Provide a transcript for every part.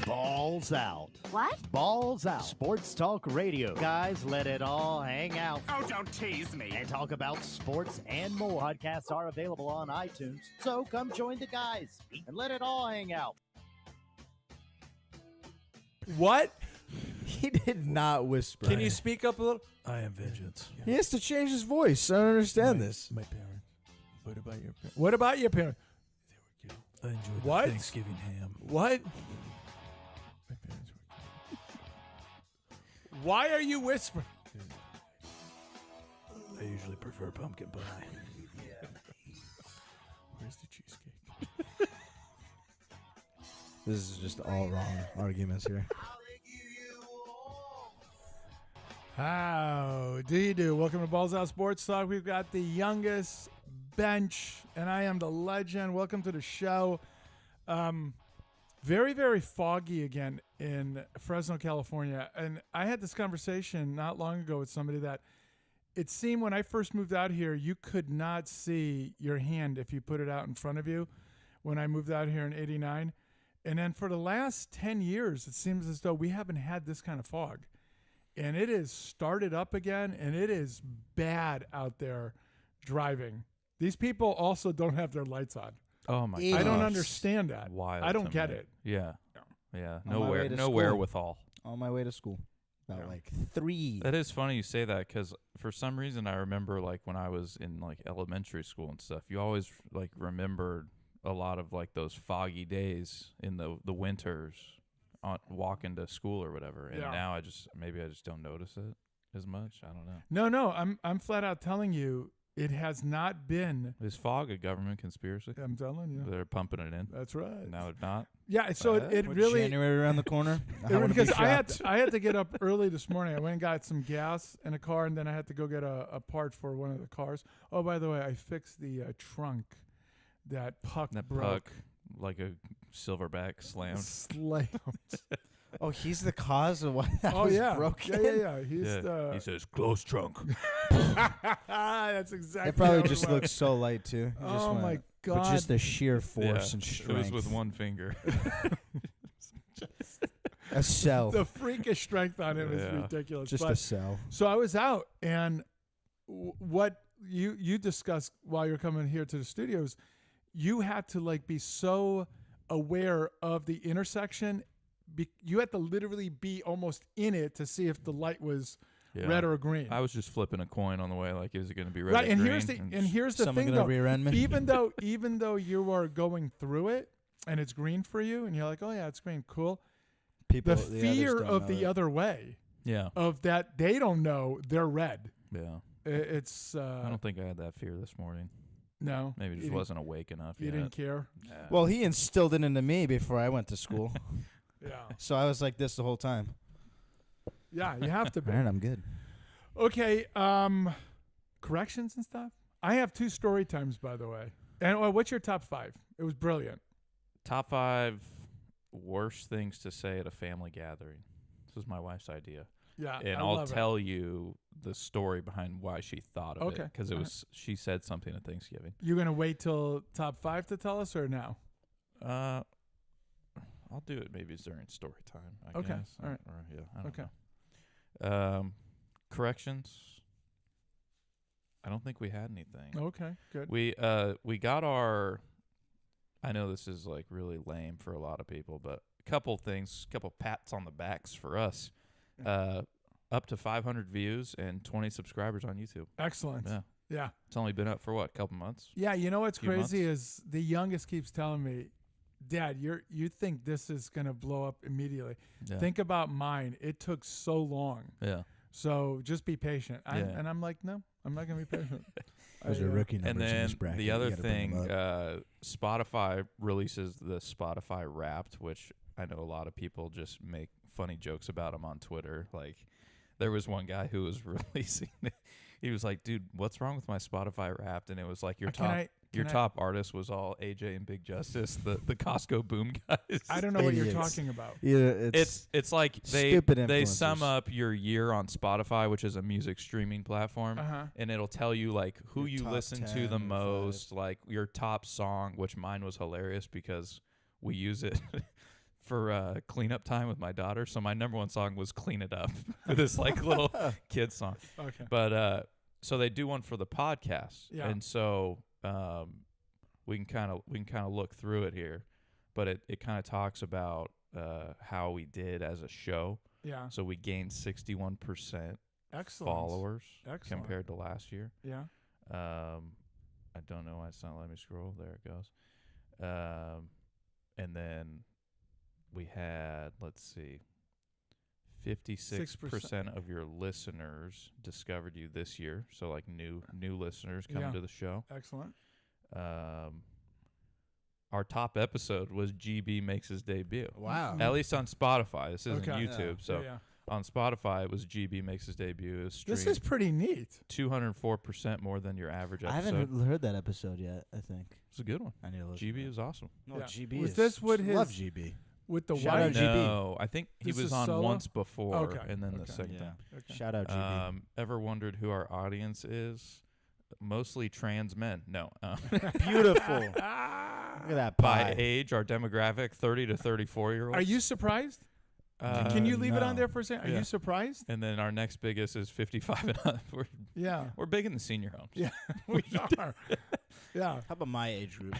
Balls out. What? Balls out. Sports Talk Radio. Guys, let it all hang out. Oh, don't tease me. And talk about sports and more. Podcasts are available on iTunes. So come join the guys and let it all hang out. What? He did not whisper. Can you speak up a little? I am vengeance. He has to change his voice. I don't understand this. My parents. What about your parents? What about your parents? They were killed. I enjoyed What? the Thanksgiving ham. What? My parents were killed. Why are you whispering? I usually prefer pumpkin pie. Where's the cheesecake? This is just all wrong arguments here. How do you do? Welcome to Balls Out Sports Talk. We've got the youngest bench, and I am the legend. Welcome to the show. Very, very foggy again in Fresno, California. And I had this conversation not long ago with somebody that it seemed when I first moved out here, you could not see your hand if you put it out in front of you when I moved out here in 89. And then for the last 10 years, it seems as though we haven't had this kind of fog. And it is started up again, and it is bad out there driving. These people also don't have their lights on. Oh my! I don't understand that. Wild I don't to get me. it. Yeah, On my way nowhere, to no school. wherewithal. On my way to school. About like 3. That is funny you say that because for some reason I remember like when I was in like elementary school and stuff, you always like remembered a lot of like those foggy days in the winters, on walking to school or whatever. And now I just don't notice it as much. I don't know. No, I'm flat out telling you, it has not been. Is fog a government conspiracy? I'm telling you. They're pumping it in. That's right. No, it's not. Yeah, so it With really January around the corner. because I had to get up early this morning. I went and got some gas in a car, and then I had to go get a part for one of the cars. Oh, by the way, I fixed the trunk that puck broke. Puck, like a silverback slammed. Slammed. Oh, he's the cause of why that was broken? Yeah. He's He says, close trunk. That's exactly. It probably how just went. looks so light too. He just Oh went, my God. But just the sheer force and It strength. was with one finger. A cell. the freakish strength on him is Yeah. ridiculous. Just But- a cell. So I was out, and what you discussed while you're coming here to the studios, you had to like be so aware of the intersection. You had to literally be almost in it to see if the light was Yeah. red or green. I was just flipping a coin on the way, like, is it going to be red Right, or and green? here's the Someone thing gonna though. rear end me? Even though you are going through it and it's green for you, and you're like, oh yeah, it's green, cool. People, The others fear don't of know the it. other way, yeah. of that they don't know they're red. Yeah. It's I don't think I had that fear this morning. no, Maybe you just didn't- wasn't awake enough You yet. didn't care. Yeah. Well, he instilled it into me before I went to school. Yeah, So I was like this the whole time. yeah, you have to be. All right, I'm good. Okay, corrections and stuff. I have 2 story times, by the way. And what's your top 5? It was brilliant. Top 5 worst things to say at a family gathering. This was my wife's idea. Yeah, And I I'll love it. tell you the story behind why she thought of it. Okay, Because it all was she said something at Thanksgiving. You're gonna wait till top 5 to tell us, or now? I'll do it maybe during story time, I Okay, guess. all right. Or, yeah, I don't Okay. know. Corrections. I don't think we had anything. Okay, good. We got our. I know this is like really lame for a lot of people, but a couple things, couple pats on the backs for us. Up to 500 views and 20 subscribers on YouTube. Excellent. Yeah, Yeah. it's only been up for what, a couple months? Yeah, you know what's Few crazy is the youngest keeps telling me, Dad, you think this is gonna blow up immediately. Yeah. Think about mine. It took so long. Yeah. So just be patient. Yeah. And I'm like, no, I'm not gonna be patient. Those are rookie numbers And in then this bracket. the other You gotta bring 'em thing, up. Spotify releases the Spotify Wrapped, which I know a lot of people just make funny jokes about them on Twitter. Like, there was one guy who was releasing it. He was like, dude, what's wrong with my Spotify Wrapped? And it was like your top artist was all AJ and Big Justice, the Costco Boom guys. I don't know what you're Idiots. talking about. Yeah, It's like they stupid sum influencers. up your year on Spotify, which is a music streaming platform, Uh-huh. and it'll tell you like who Your you top listen 10 to the or 5. most, like your top song, which mine was hilarious because we use it for cleanup time with my daughter. So my number 1 song was "Clean It Up," this like little kid song. Okay. But so they do one for the podcast, Yeah. and so we can kind of look through it here, but it kind of talks about how we did as a show. Yeah. So we gained 61% Excellent. followers Excellent. compared to last year. Yeah. I don't know why it's not letting me scroll. There it goes. And then we had, let's see, 56% of your listeners discovered you this year. So like new listeners coming Yeah. to the show. Excellent. Our top episode was GB Makes His Debut. Wow. At least on Spotify. This isn't Okay. YouTube. So yeah. on Spotify, it was GB Makes His Debut. It was streamed This is pretty neat. 204% more than your average I episode. haven't heard that episode yet. I think It's a good one. I need to listen. GB to is awesome. No, Yeah. GB Was is. this what love his- GB. With the Shout white. out GB. No, I think he This was is on solo? once before, Okay, and then the okay. second Yeah. time. Okay. Shout out GB. Ever wondered who our audience is? Mostly trans men. No. Beautiful. Look at that By pie. age, our demographic, 30 to 34-year-olds. Are you surprised? Can you leave it on no. there for a second? Are Yeah. you surprised? And then our next biggest is 55 and up. Yeah. We're big in the senior homes. Yeah, we are. Yeah. How about my age group?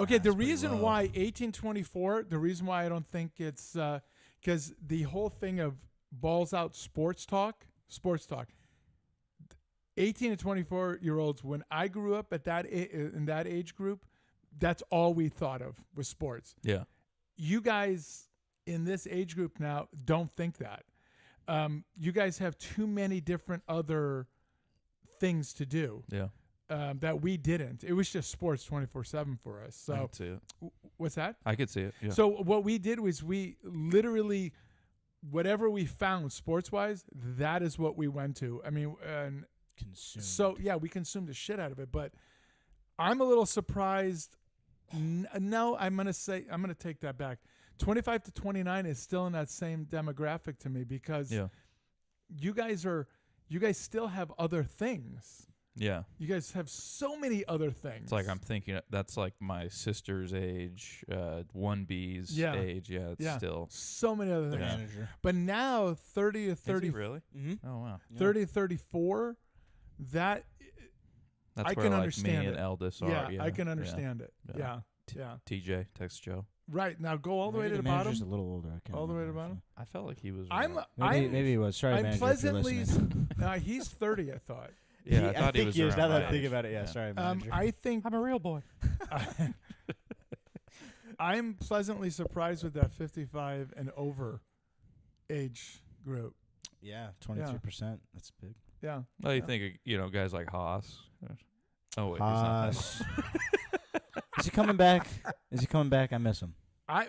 Okay, Nah, the it's pretty reason low. why 1824, the reason why I don't think it's because the whole thing of balls out sports talk, 18 to 24-year-olds, when I grew up at that in that age group, that's all we thought of was sports. Yeah. You guys in this age group now don't think that. You guys have too many different other things to do Yeah. that we didn't. It was just sports 24/7 for us. I So could see it. what's that? I could see it. Yeah. So what we did was we literally, whatever we found sports-wise, that is what we went to. I mean, and Consumed. so yeah, we consumed the shit out of it. But I'm a little surprised. No, I'm gonna take that back. 25 to 29 is still in that same demographic to me because yeah. you guys still have other things. Yeah. You guys have so many other things. It's like I'm thinking that's like my sister's age, 1B's Yeah. age. Yeah, it's Yeah. still. so many other The things. Yeah. manager. But now 30 to Is 30, he really? Mm-hmm. Oh wow. 30 to 34, that That's I where can like understand me and it. Eldest yeah, are. Yeah, I can yeah. understand it. Yeah. Yeah. T- Yeah. TJ, text Joe. Right. Now go all the way Maybe to the manager's bottom. a little older. I can't All the way to the remember, bottom. I felt like he was. I'm around- actually. I'm Maybe he was. Sorry, I'm manager, if you're pleasantly listening. he's 30, I thought. Yeah, I thought he think was he was. Now around that my I think age. about it, yeah. Yeah. Sorry, manager. I think I'm a real boy. I'm pleasantly surprised with that 55 and over age group. yeah, 23%. That's big. Yeah. Oh, you Yeah. think guys like Haas? Oh wait, Haas. he's not. Is he coming back? Is he coming back? I miss him.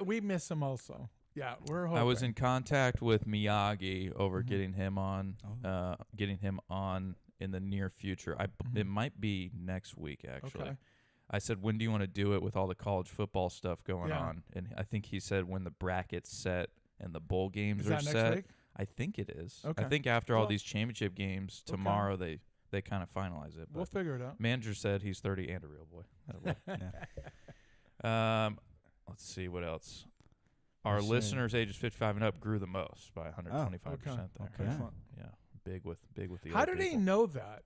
We miss him also. Yeah, we're hoping. I was in contact with Miyagi over Mhm. getting him on, Oh. in the near future. Mhm. It might be next week actually. Okay. I said, when do you want to do it with all the college football stuff going Yeah. on? And I think he said when the bracket's set and the bowl games Is are that next set. week? I think it is. Okay. I think after all Well- these championship games Okay. tomorrow, they kind of finalize it. We'll But figure it out. manager said he's 30 and a real boy. Let's see what else. Our Let's see. listeners ages 55 and up grew the most by 125% there. Okay. Yeah. Excellent. Yeah, big with the. How old do they people. know that?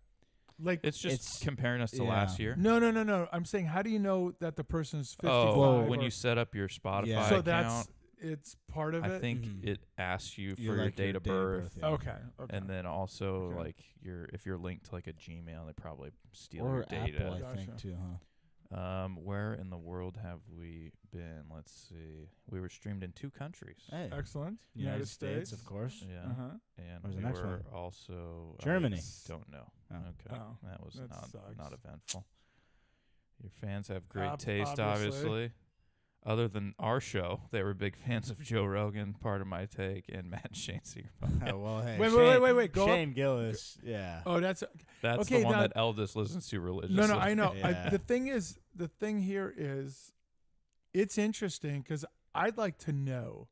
Like, It's just It's- comparing us to yeah. last year. no. I'm saying, how do you know that the person's 55? Oh, Well, when or- you set up your Spotify Yeah. so account, that's it's part of I it. think Mhm. it asks you for You your like date of birth, yeah. Okay. Okay. and then also Okay. like if you're linked to like a Gmail, they probably steal Or your data. Apple, I Gotcha. think too, huh? Where in the world have we been? Let's see. We were streamed in 2 countries. Hey, Excellent. United States, of course. Yeah, Uh-huh. and Where's we the next were one? also Germany. Don't know. Oh. Okay, Oh, that was that not sucks. eventful. Your fans have great Ob- taste, obviously. obviously. Other than our show, they were big fans of Joe Rogan, Part of My Take, and Matt and Shane Seeger. Oh, well, hey. Wait. Go up. Shane Gillis. Yeah. Oh, that's That's Okay, the one now- that Eldest listens to religiously. no. I know. Yeah. The thing here is, it's interesting because I'd like to know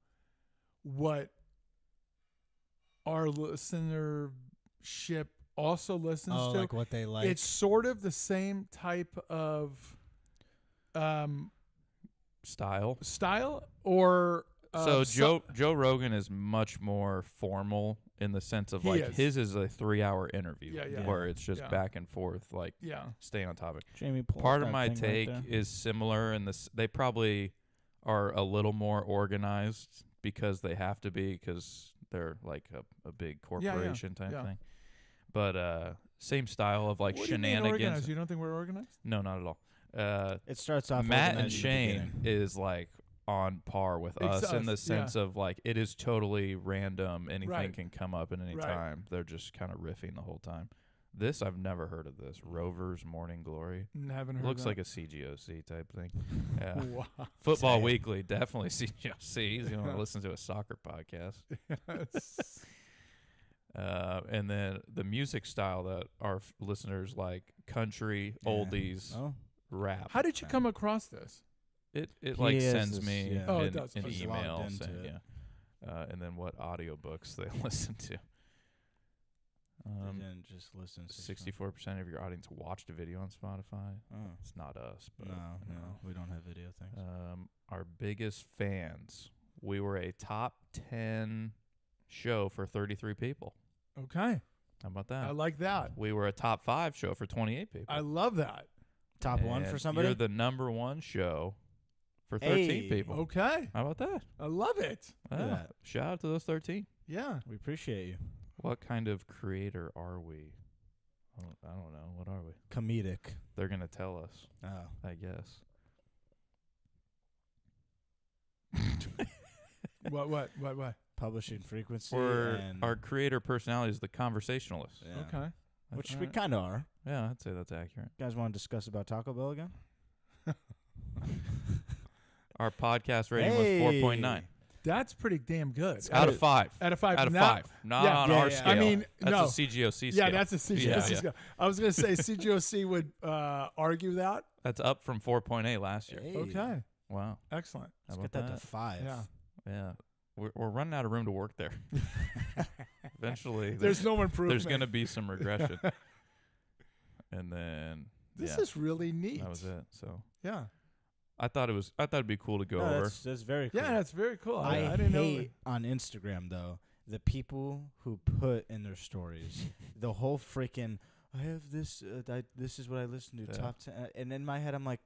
what our listenership also listens Oh, to. like what they like. It's sort of the same type of Style. style, or So Joe Rogan is much more formal in the sense of He like is. his is a 3-hour interview Yeah. where it's just Yeah. back and forth, like yeah. stay on topic. Jamie, pull up Part of that My thing right Take there. is similar in this. They probably are a little more organized because they have to be because they're like a big corporation type yeah. thing. But same style of like What do you mean shenanigans. organized? You don't think we're organized? No, not at all. It starts off Matt and organized at the Shane beginning. is like on par with It's us in the us, yeah. sense of like it is totally random. Anything Right. can come up at any Right. time. They're just kind of riffing the whole time. This I've never heard of this. Rover's Morning Glory. Haven't heard. Looks that. like a CGOC type thing. Yeah. Wow. Football Say it. Weekly, definitely CGOC. He's going to listen to a soccer podcast. And then the music style that our listeners like: country, Yeah. oldies, Oh. rap. How did you come across this? It He like is sends this- me yeah. Oh, it an, does. an He's logged email into saying, it. and then what audiobooks they listen to. And then just listen. to 64% of your audience watched a video on Spotify. Oh. It's not us, but No, we don't have video things. our biggest fans. We were a top 10 show for 33 people. Okay, How about I that? like that. We were a top 5 show for 28 people. I love that. Top one for And somebody. You're the number 1 show for 13 Hey. people. Okay, How about that? I love it. Look at Yeah. that. Shout out to those 13. Yeah. We appreciate you. What kind of creator are we? I don't know. What are we? Comedic. They're going to tell us, Oh. I guess. What? Publishing frequency. Or and our creator personality is the conversationalist. yeah. Okay. Which we Alright. kind of are. Yeah, I'd say that's accurate. You guys want to discuss about Taco Bell again? Our podcast rating was 4.9 That's pretty damn good. out of 5. Out of 5. Out of Now- 5. Not yeah, on yeah, our yeah. scale. I mean, that's no. a CGOC scale. Yeah, that's a CGOC Yeah. scale. I was going to say CGOC would argue that. That's up from 4.8 last year. Hey. Okay. Wow. Excellent. How Let's about get that to 5. Yeah. Yeah. We're running out of room to work there. Eventually, There's no improvement. there's going to be some regression. and then This is really neat. that was it. So Yeah. I thought it'd be cool to go over. That's very cool. Yeah, that's very cool. I I didn't know. hate on Instagram though the people who put in their stories the whole freaking I have this. This is what I listen to. Yeah. Top 10, and in my head I'm like,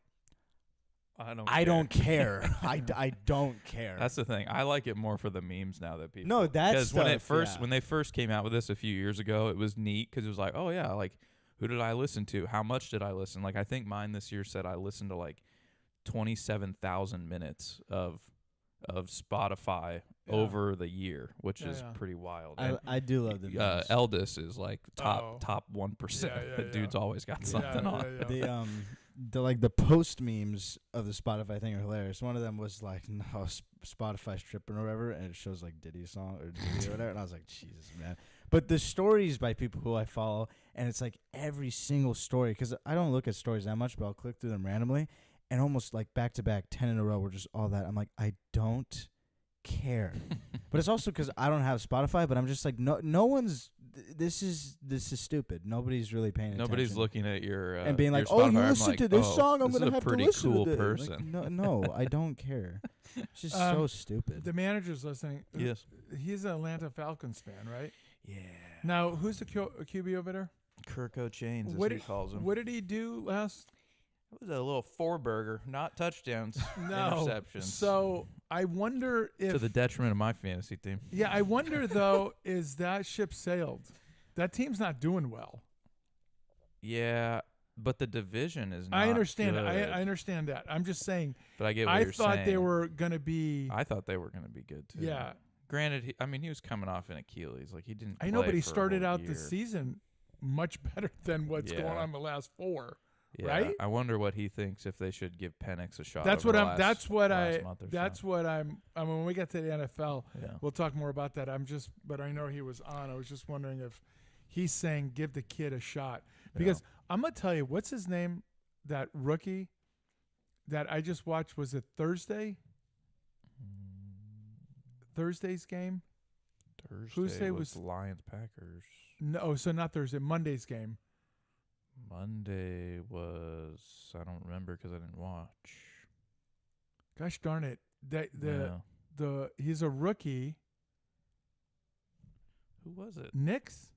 I don't care. I don't care. That's the thing. I like it more for the memes now that people. No, that's because when they first came out with this a few years ago, it was neat because it was like, oh yeah, like who did I listen to? How much did I listen? Like I think mine this year said I listened to like 27,000 minutes of Spotify over the year, which is pretty wild. I do love the memes. Eldest is like top 1%. Yeah, The dude's always got something on. The post memes of the Spotify thing are hilarious. One of them was like, no, Spotify's tripping or whatever, and it shows like Diddy's song or Diddy or whatever, and I was like, Jesus, man. But the stories by people who I follow, and it's like every single story, because I don't look at stories that much, but I'll click through them randomly, and almost like back to back, 10 in a row were just all that. I'm like, I don't care. But it's also because I don't have Spotify, but I'm just like, no one's. This is stupid. Nobody's really paying attention. Nobody's looking at your and being like, your oh, you Spotify. listen to this song, I'm gonna have to listen cool to this. person. Like, no, I don't care. It's just so stupid. The manager's listening. Yes. He's an Atlanta Falcons fan, right? Yeah. Now, who's the QB over there? Kirk O'Chains, What as he calls him. What did he do last? It was a little four-burger, not touchdowns, No. interceptions. So I wonder if to the detriment of my fantasy team. Yeah, I wonder though, is that ship sailed? That team's not doing well. Yeah, but the division is not I understand. good. I understand that. I'm just saying. But I get what I you're saying. thought they were gonna be. I thought they were going to be good too. Yeah. Granted, he was coming off an Achilles. Like he didn't. I know, play but he for a started whole out the year. season much better than what's Yeah. going on the last four. Yeah, right? I wonder what he thinks if they should give Penix a shot. That's over what the I'm. last- That's what last I. month or That's so. what I'm. I mean, when we get to the NFL, Yeah. we'll talk more about that. But I know he was on. I was just wondering if he's saying give the kid a shot because I'm gonna tell you what's his name, that rookie that I just watched. Was it Thursday? Thursday's game. Thursday was Lions Packers. No, so not Thursday. Monday's game. Monday was I don't remember because I didn't watch. Gosh darn it! Yeah. He's a rookie. Who was it? Nix.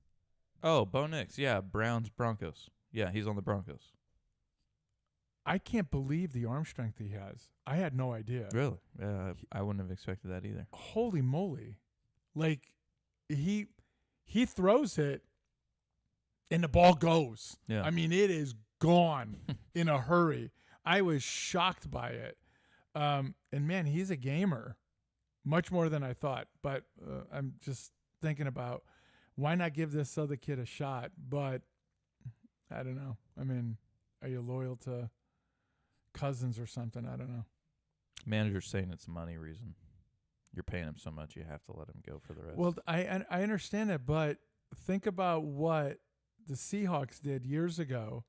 Oh, Bo Nix. Yeah, Browns Broncos. Yeah, he's on the Broncos. I can't believe the arm strength he has. I had no idea. Really? Yeah, I wouldn't have expected that either. Holy moly. Like he throws it and the ball goes. Yeah. I mean, it is gone in a hurry. I was shocked by it. And man, he's a gamer much more than I thought, but I'm just thinking about why not give this other kid a shot? But I don't know. I mean, are you loyal to Cousins or something? I don't know. Manager's saying it's a money reason. You're paying him so much, you have to let him go for the rest. Well, I understand that, but think about what the Seahawks did years ago.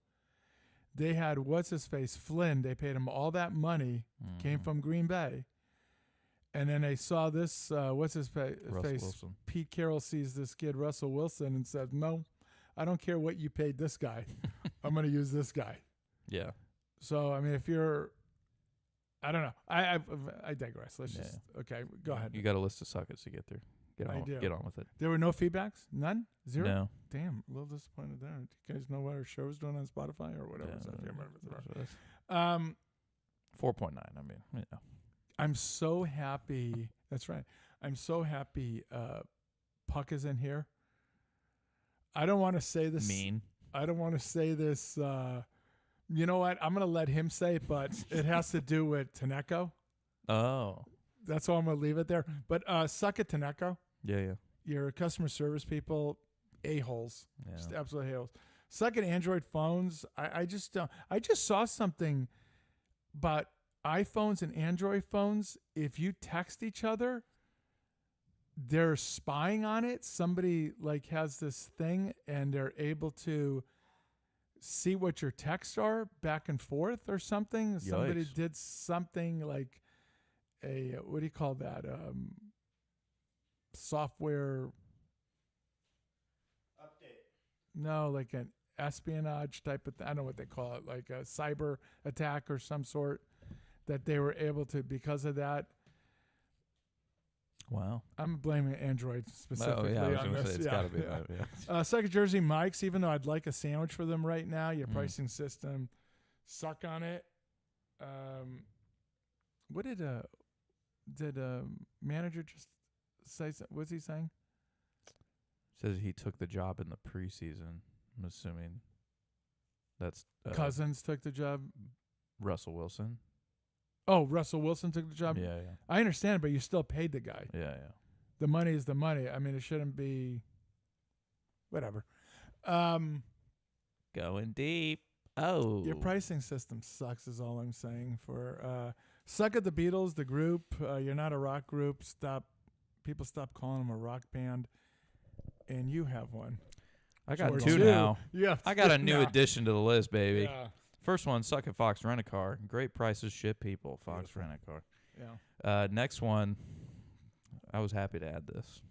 They had what's-his-face, Flynn. They paid him all that money, came from Green Bay. And then they saw this, what's-his-face, Wilson. Pete Carroll sees this kid, Russell Wilson, and says, no, I don't care what you paid this guy. I'm going to use this guy. Yeah. So, I mean, if you're – I don't know. I digress. Let's just – okay, go ahead. You got a list of sockets to get through. Get on with it. There were no feedbacks? None? Zero? No. Damn, a little disappointed there. Do you guys know what our show's doing on Spotify or whatever? Yeah, I can't remember. that's what it is. 4.9. I mean, you know. I'm so happy. That's right. I'm so happy Puck is in here. I don't want to say this. Mean. I don't want to say this. You know what? I'm going to let him say it, but it has to do with Taneko. Oh. That's all I'm going to leave it there. But suck it, Taneko. Yeah. Your customer service people, a-holes. Yeah. Just absolute a-holes. Suck at Android phones. I just don't. I just saw something about iPhones and Android phones. If you text each other, they're spying on it. Somebody like has this thing and they're able to see what your texts are back and forth or something. Yikes. Somebody did something like a, what do you call that? Software update. No, like an espionage type of I don't know what they call it, like a cyber attack or some sort, that they were able to, because of that. Wow. I'm blaming Android specifically I was on gonna this. say it's gotta be that. Yeah. Second Jersey Mike's, even though I'd like a sandwich for them right now, your Mm. pricing system, suck on it. What did manager just say? What's he saying? Says he took the job in the preseason. I'm assuming that's Cousins took the job. Russell Wilson. Oh, Russell Wilson took the job. Yeah, I understand, but you still paid the guy. yeah. The money is the money. I mean, it shouldn't be. Whatever. Going deep. Oh. Your pricing system sucks, is all I'm saying. For suck at the Beatles, the group. You're not a rock group. People stop calling them a rock band. And you have one. I got George, two too. now. Yeah, I got a new addition to the list, baby. Yeah, First one, suck at Fox Rent a Car. Great prices, ship people. Fox Beautiful. Rent a Car. yeah. Next one, I was happy to add this.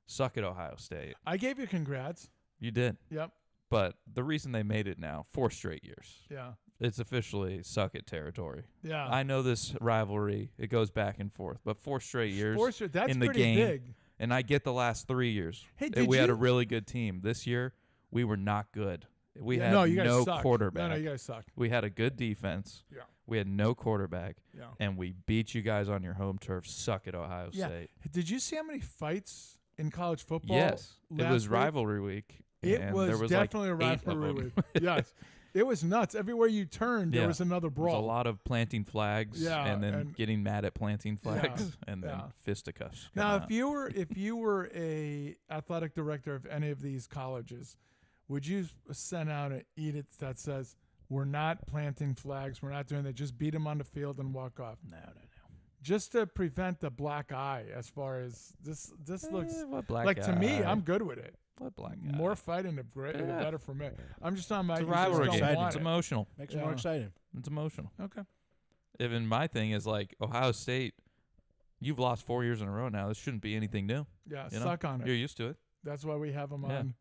Suck at Ohio State. I gave you congrats. You did. Yep. But the reason they made it now, 4 straight years. Yeah. It's officially suck it territory. Yeah. I know this rivalry, it goes back and forth, but 4 straight years. That's in the pretty game. big. And I get the last 3 years. Hey, We had a you? really good team. This year, we were not good. We Yeah, had no, you guys no suck. quarterback. No, you guys suck. We had a good defense. Yeah. We had no quarterback. Yeah. And we beat you guys on your home turf. Suck at Ohio Yeah. State. Did you see how many fights in college football? Yes. It last was week? rivalry week. It and was, there was definitely like 8 a of rivalry them. week. Yes. It was nuts. Everywhere you turned, there Yeah. was another There was brawl. a lot of planting flags Yeah, and then and- getting mad at planting flags Yeah, and then yeah. fisticuffs. Now, coming if you were a athletic director of any of these colleges, would you send out an edict that says we're not planting flags, we're not doing that, just beat them on the field and walk off? No. Just to prevent the black eye. As far as this looks What black like, to me, guy? I'm good with it. What black guy? More fighting, the better for me. I'm just talking about It's a you just rivalry don't game. want It's it. emotional. Makes it more Yeah. exciting. It's emotional. Okay. Even my thing is like Ohio State, you've lost 4 years in a row now. This shouldn't be anything new. Yeah, You know? suck on it. You're used to it. That's why we have them Yeah. on.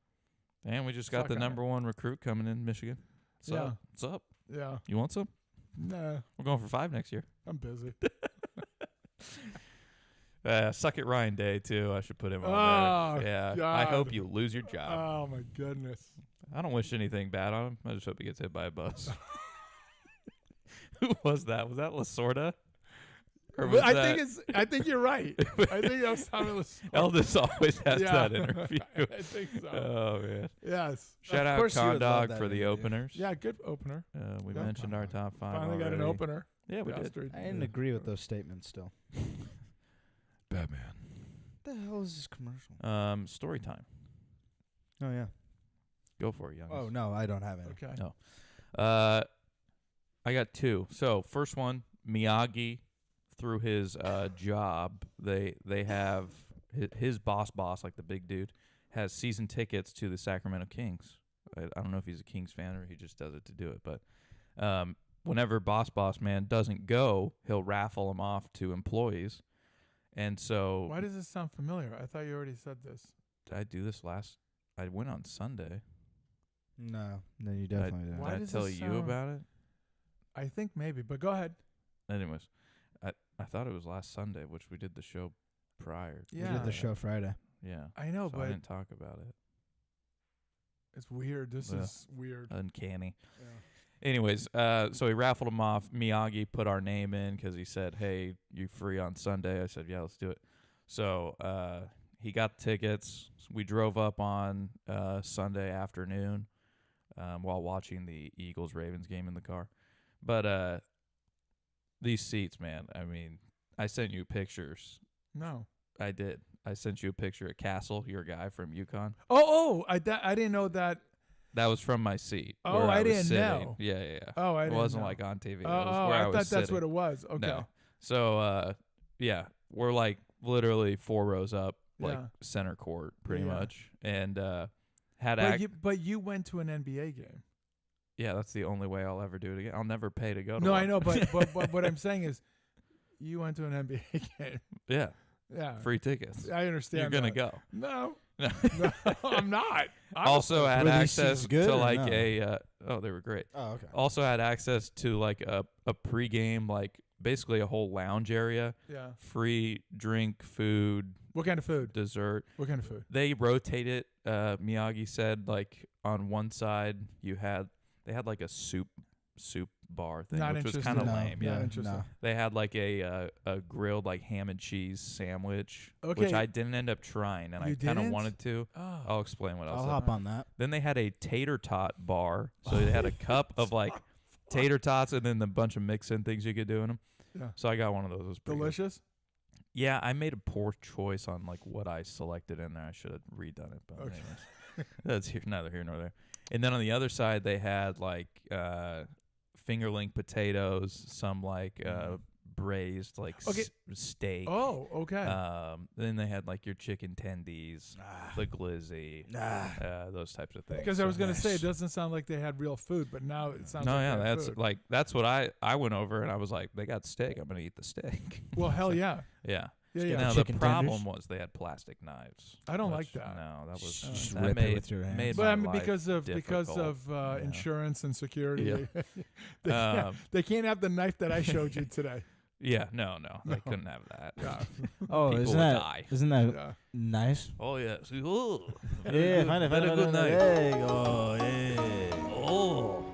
And we just got Suck the on it. number 1 recruit coming in Michigan. What's Yeah. up? What's up? Yeah. You want some? Nah, We're going for 5 next year. I'm busy. Suck it Ryan Day, too. I should put him Oh, on there. Yeah. I hope God. you lose your job. Oh my goodness. I don't wish anything bad on him. I just hope he gets hit by a bus. Who was that? Was that Lasorda? Or was I think you're right. I think that was Tommy Lasorda. Eldest always has Yeah. that interview. I think so. Oh man! Yes. Shout out course you would love Condog that for the interview. openers. Yeah, good opener. We Yeah. mentioned our top 5. Finally got an already. opener. Yeah, we did. Bastard. I didn't agree with those statements still. Batman. What the hell is this commercial? Story time. Oh, yeah. Go for it, young. Oh, no, I don't have it. Okay. No. I got 2. So first one, Miyagi, through his job, they have his boss, like the big dude, has season tickets to the Sacramento Kings. I don't know if he's a Kings fan or he just does it to do it, but whenever boss man doesn't go, he'll raffle them off to employees. And so Why does this sound familiar? I thought you already said this. did I do this I went on Sunday. No, you Did I- definitely didn't. Why Did I does tell this you sound- about it? I think maybe, but go ahead. Anyways, I thought it was last Sunday, which we did the show prior. We Yeah. did the show Friday. Yeah. I know, So I but didn't talk about it. it's weird. This Yeah. is weird. Uncanny. Yeah. Anyways, so he raffled them off. Miyagi put our name in because he said, "Hey, you free on Sunday?" I said, "Yeah, let's do it." So he got the tickets. We drove up on Sunday afternoon while watching the Eagles-Ravens game in the car. But these seats, man, I mean, I sent you pictures. No. I did. I sent you a picture of Castle, your guy from UConn. I didn't know that. That was from my seat. Oh, where I was didn't sitting. know. Yeah. Oh, I It didn't wasn't know. like on TV. Oh, It was where I I was thought that's sitting. what it was. Okay. No. So, yeah, we're like literally 4 rows up, like Yeah. center court, pretty Yeah. much. And had But you went to an NBA game. yeah, that's the only way I'll ever do it again. I'll never pay to go to No, one. I know, but what I'm saying is, you went to an NBA game. Yeah, Yeah. free tickets. I understand. You're gonna that. go. No. No. No, I'm not. Also had Were these access seats good to or like no? oh, they were great. Oh, okay. Also had access to like a pregame, like basically a whole lounge area, Yeah. free drink, food, What kind of food? dessert. What kind of food? They rotate it. Miyagi said like on one side they had like a soup bar thing, Not which was interested. kind of No, lame. not Yeah, interested. No. they had like a grilled like ham and cheese sandwich, which Okay. I didn't end up trying, and You I kind of didn't? wanted to. Oh. I'll explain what else. I'll hop on that. Then they had a tater tot bar, so they had a cup of like tater tots and then a bunch of mix-in things you could do in them. Yeah. So I got one of those. It was pretty good. Delicious. Yeah, I made a poor choice on like what I selected in there. I should have redone it, but Okay. anyways, that's neither here nor there. And then on the other side, they had like fingerling potatoes, some like braised like Okay. steak. Oh, okay. Then they had like your chicken tendies, the glizzy, those types of things. Because I was So- going to say, it doesn't sound like they had real food, but now it sounds No, like yeah, they had that's food. like that's what I went over and I was like, they got steak. I'm gonna eat the steak. Well, hell yeah. Yeah. Yeah, get yeah. Now the chicken problem tenders? was they had plastic knives. I don't which- like that. No, that was Just that rip it made, with your hands. made But my I mean, life because of difficult. uh, Yeah. insurance and security, Yeah. they, can't, Um, they can't have the knife that I showed you today. Yeah, no, they No. couldn't have that. Yeah. Oh, People isn't would that die. isn't that Yeah. nice? Oh yeah. See, oh, Yeah, find it. very good knife. There you go. Yeah. Oh,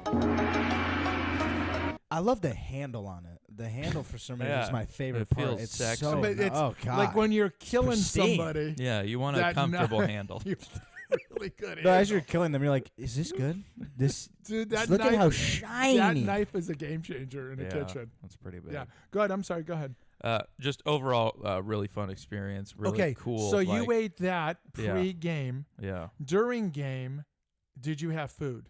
I love the handle on it. The handle for some reason Yeah, is my favorite it part. feels It's sexy. so. But it's oh god. Like when you're killing pristine. somebody, yeah. You want a That comfortable knife- handle. you really good. No, as handle. you're killing them, you're like, "Is this good? This Dude, that look knife, at how that shiny." knife is a game changer in the Yeah, kitchen. that's pretty big. Yeah. Go ahead. I'm sorry. Go ahead. Just overall, really fun experience. Really okay. cool. So like, you ate that Yeah. pre-game. Yeah. During game, did you have food?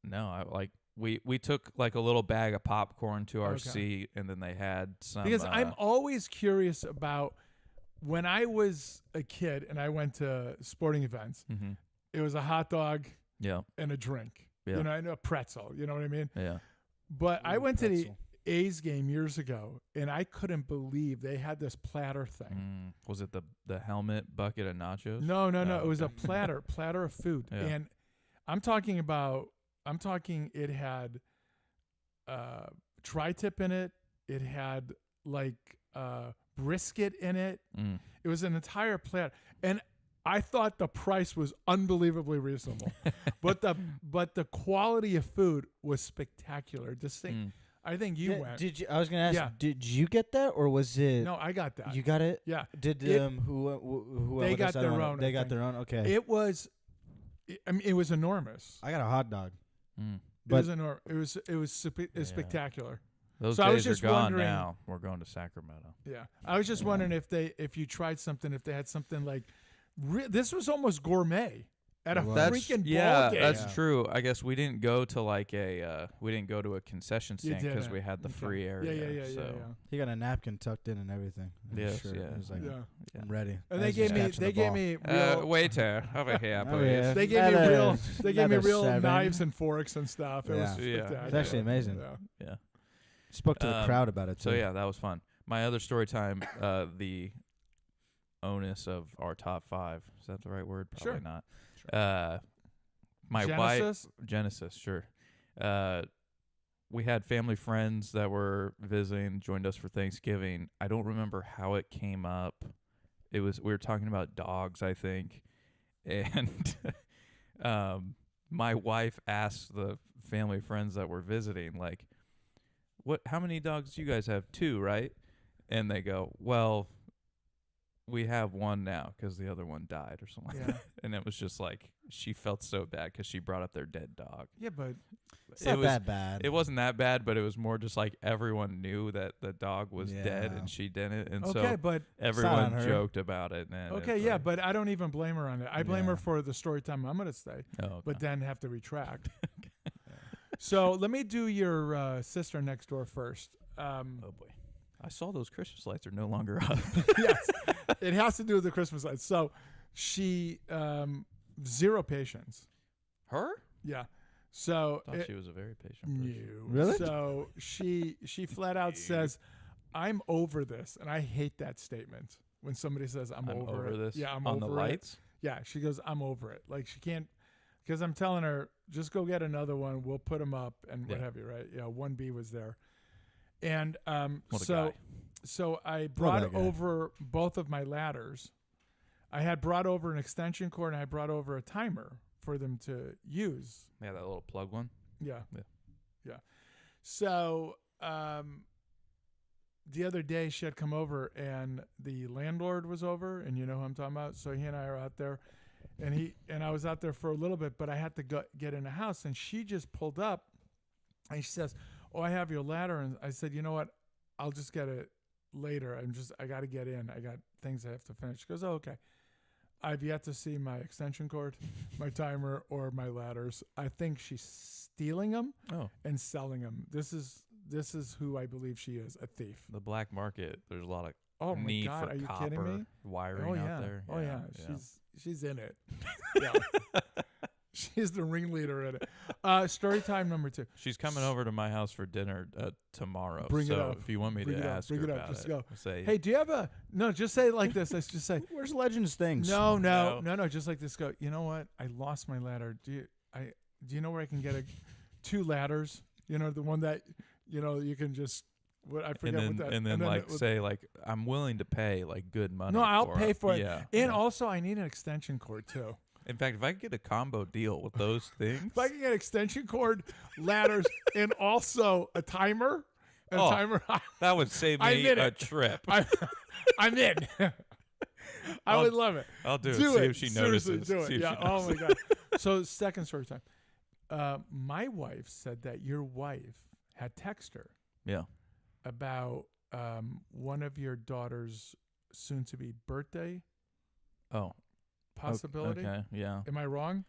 No, I like we took like a little bag of popcorn to our Okay. seat, and then they had some. Because I'm always curious about when I was a kid and I went to sporting events. Mhm. It was a hot dog Yeah. and a drink. Yeah. You know, and a pretzel. You know what I mean? Yeah. But I Ooh, went to the pretzel. A's game years ago, and I couldn't believe they had this platter thing. Was it the helmet bucket of nachos? No. Oh, It was a okay. platter of food. Yeah. And I'm talking it had tri-tip in it. It had like brisket in it. Mm. It was an entire platter. And I thought the price was unbelievably reasonable. but the quality of food was spectacular. This thing, Mm. I think you Yeah, went. Did you? I was gonna ask. Yeah. Did you get that, or was it? No, I got that. You got it. Yeah. Did It- who went They with got us? I their don't wanna- own, I They got think. their own. Okay. It was, I mean, it was enormous. I got a hot dog. Mm. It But was enormous. It was Yeah. spectacular. Those So I was days just are gone wondering- now. We're going to Sacramento. Yeah. I was just wondering if you tried something, if they had something like, this was almost gourmet at a It was. freaking yeah, ball game. that's Yeah. true. I guess we didn't go to like we didn't go to a concession You stand because didn't. we had the Okay. free area. Yeah. So He got a napkin tucked in and everything. in his Yes, shirt. yeah. He was like, Yeah. Yeah. I'm ready. And they As he's gave me catching the they gave ball. me real waiter over here, Oh, please. yeah. they gave me Another- real they gave me another real 7. knives and forks and stuff. It was Yeah. Yeah. spectacular. It's actually amazing. Yeah. Yeah. Spoke to the crowd about it too. So yeah, that was fun. My other story time, the onus of our top 5. Is that the right word? Probably Sure. not. My wife Genesis? Genesis, sure. We had family friends that were visiting, joined us for Thanksgiving. I don't remember how it came up. We were talking about dogs, I think, and my wife asked the family friends that were visiting, like, how many dogs do you guys have? 2, right? And they go, well, we have 1 now because the other one died or something like Yeah. that. And it was just like, she felt so bad because she brought up their dead dog. Yeah, but It's not was- that bad. It wasn't that bad, but it was more just like everyone knew that the dog was dead Yeah. and she didn't. And okay, so but everyone on her. joked about it. And okay, it's yeah, like, but I don't even blame her on it. I blame her Yeah. for the story time I'm gonna say, oh, okay. but then have to retract. So let me do your sister next door first. oh boy. I saw those Christmas lights are no longer up. Yes, it has to do with the Christmas lights. So she zero patience. Her? Yeah. So I thought she was a very patient person. no. Really? So she flat out says, "I'm over this," and I hate that statement when somebody says, "I'm, I'm over it." this. Yeah, I'm on over the it. lights. Yeah, she goes, I'm over it. Like she can't, because I'm telling her, just go get another one. We'll put them up and what Yeah. have you, right? Yeah, 1B was there. And What a so guy. so I brought that guy. over both of my ladders. I had brought over an extension cord and I brought over a timer for them to use. Yeah, that little plug one. Yeah. Yeah. Yeah. So the other day she had come over and the landlord was over, and you know who I'm talking about. So he and I are out there, and I was out there for a little bit, but I had to get in the house, and she just pulled up and she says, "Oh, I have your ladder." And I said, "You know what? I'll just get it later. I got to get in. I got things I have to finish." She goes, "Oh, okay." I've yet to see my extension cord, my timer, or my ladders. I think she's stealing them Oh, and selling them. This is who I believe she is, a thief. the black market. There's a lot of Oh my need God, for are you copper kidding me? wiring Oh yeah. out there. Oh yeah. She's in it. Yeah. She's the ringleader in it. Story time number 2. She's coming over to my house for dinner tomorrow. Bring it so up. if you want me Bring to it up. ask Bring her it up. about Just it, go. say, Hey, do you have no, just say it like this. Let's just say Where's Legends things? no, just like this. Go, you know what? I lost my ladder. Do you know where I can get 2 ladders? You know, the one that, you know, you can just I forget what that and then like say like I'm willing to pay like good money. No, I'll for pay for it. Yeah. And yeah. also I need an extension cord too. In fact, if I could get a combo deal with those things, If I can get extension cord, ladders, and also a timer, Oh. timer, that would save I'm me in a it. trip. I'm in. I would love it. I'll do it. Do See it. if she Seriously, notices. do it. See if Yeah. she Oh my notices. God. So second story time. My wife said that your wife had texted her Yeah. about one of your daughter's soon-to-be birthday Oh. possibility. Okay. Yeah. Am I wrong?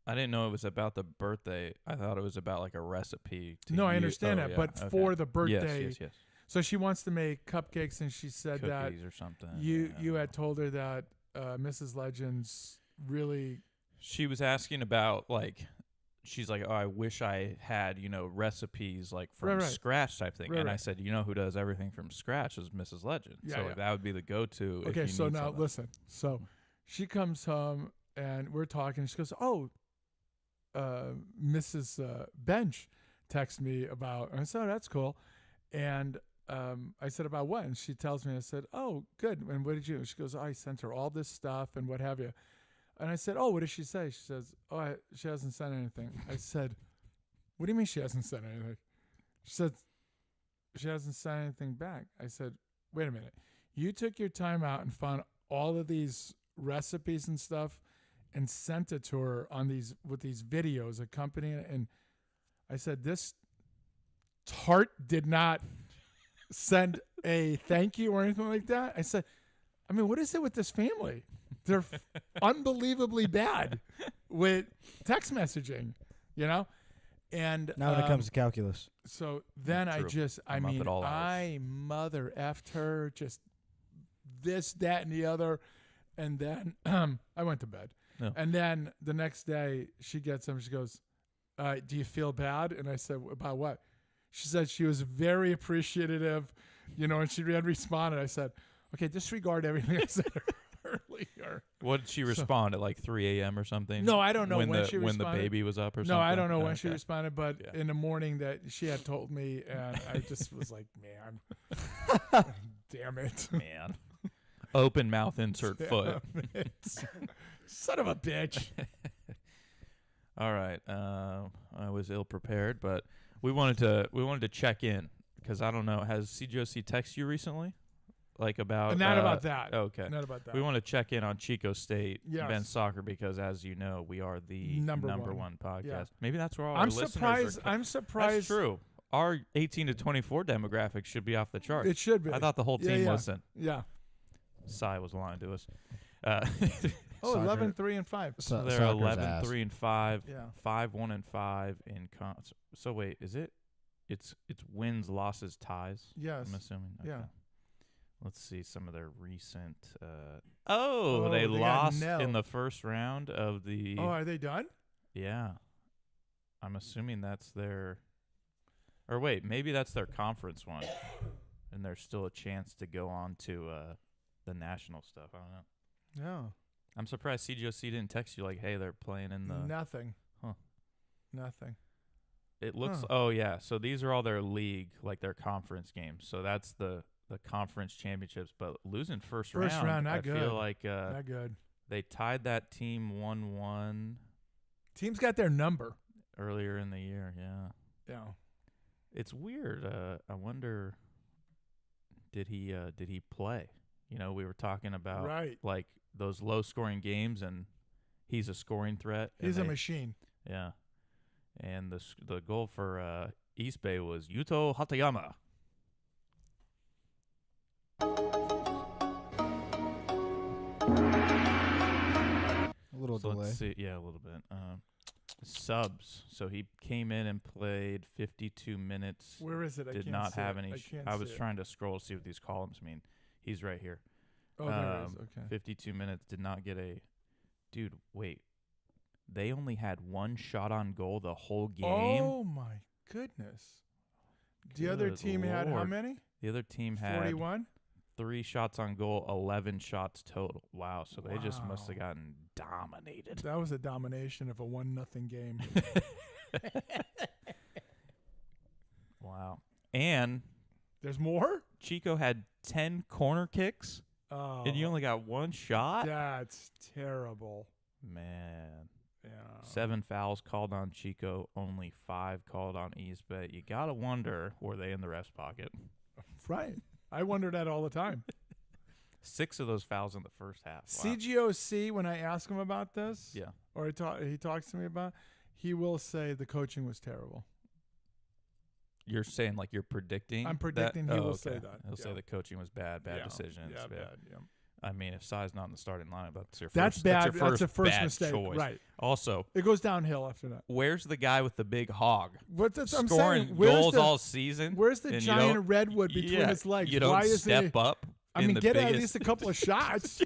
I didn't know it was about the birthday. I thought it was about like a recipe. No, I understand that, but for the birthday, Yes. so she wants to make cupcakes, and she said that Cookies or something. you yeah. had told her that Mrs. Legends really. She was asking about like, she's like, oh, I wish I had, recipes like from Right. scratch type thing. Right, and I right. said, who does everything from scratch is Mrs. Legend. Yeah, so yeah. like, that would be the go-to. Okay, if you so need now something. listen. So she comes home and we're talking. She goes, "Oh, Mrs. Bench texted me about." And I said, "Oh, that's cool." And I said, "About what?" And she tells me. I said, "Oh, good. And what did you?" She goes, "I sent her all this stuff and what have you." And I said, "Oh, what did she say?" She says, "Oh, she hasn't sent anything." I said, "What do you mean she hasn't sent anything?" She said, "She hasn't sent anything back." I said, "Wait a minute. You took your time out and found all of these recipes and stuff and sent it to her with these videos accompanying it." And I said, "This tart did not send a thank you or anything like that." I said, "I mean, what is it with this family? They're unbelievably bad with text messaging, you know?" And Now when it comes to calculus. so then True. I'm up at all hours. I mother effed her, just this, that, and the other. And then I went to bed. Yeah. And then the next day she gets him. She goes, "Do you feel bad?" And I said, "About what?" She said she was very appreciative, and she had responded. I said, "Okay, disregard everything I said earlier." What did she respond at like 3 a.m. or something? No, I don't know when the, she when the responded. baby was up or something. No, I don't know when Okay. she responded, but Yeah. in the morning that she had told me, and I just was like, "Man, damn it." Man. Open mouth, insert foot. Son of a bitch. All right. I was ill prepared, but we wanted to check in because I don't know. Has CGOC texted you recently, like about? Not about that. Okay. Not about that. We want to check in on Chico State Yes. men's soccer because, as you know, we are the Number number one. one podcast. Yeah. Maybe that's where all our I'm listeners surprised. Are I'm surprised. That's true. Our 18 to 24 demographic should be off the chart. It should be. I thought the whole Yeah, team yeah. listened. Yeah. Cy was lying to us. Oh, Soccer. 11, 3, and 5. So, They're soccer's 11, ass. 3, and 5. Yeah. 5, 1, and 5 in So wait, is it? It's wins, losses, ties. Yes. I'm assuming. Yeah. Okay. Let's see some of their recent. They they got lost nailed. in the first round of the. Oh, are they done? Yeah, I'm assuming that's their. Or wait, maybe that's their conference one, and there's still a chance to go on to the national stuff. I don't know. No. I'm surprised CGOC didn't text you like, hey, they're playing in the. Nothing. Huh. Nothing. It looks. Huh. Oh yeah. So these are all their league, like their conference games. So that's the conference championships. But losing first round, not I good. feel like Not good. they tied that team 1-1 Team's got their number. earlier in the year. Yeah. Yeah. It's weird. I wonder, did he play? You know, we were talking about Right. like those low scoring games, and he's a scoring threat. and He's a they- machine. Yeah, and the goal for East Bay was Yuto Hatayama. A little So delay. let's see. Yeah, a little bit. Subs. So he came in and played 52 minutes. Where is it? I Did can't not see have it. any. I can't I see was it. trying to scroll to see what these columns mean. He's right here. Oh, there it is. um, Okay. 52 minutes. Did not get a. Dude, wait. They only had one shot on goal the whole game. Oh my goodness. The other Good team had how Lord. many? The other team had 41? 3 shots on goal, 11 shots total. Wow. So they just must have Wow. gotten dominated. That was a domination of a 1-0 game. Wow. And There's more? Chico had 10 corner kicks, Oh. and you only got 1 shot? That's terrible. Man. Yeah. 7 fouls called on Chico, only 5 called on East Bay. You got to wonder, were they in the ref's pocket? Right. I wonder that all the time. 6 of those fouls in the first half. Wow. CGOC, when I ask him about this, Yeah. or he talks to me about, he will say the coaching was terrible. You're saying like you're predicting? I'm that? predicting he Oh, will okay. say that. He'll say Yeah. the coaching was bad Yeah. decisions. Yeah, yeah. bad. Yeah. I mean, if Sai's not in the starting lineup, that's your That's first. bad. That's, your That's a first bad mistake. choice. Right. Also, It goes downhill after that. where's the guy with the big hog? What that's, I'm Scoring saying. Where's goals the, all season. where's the and you giant don't- redwood between yeah, his legs? You don't Why is step it? up. I in mean, the get at biggest- least a couple of shots.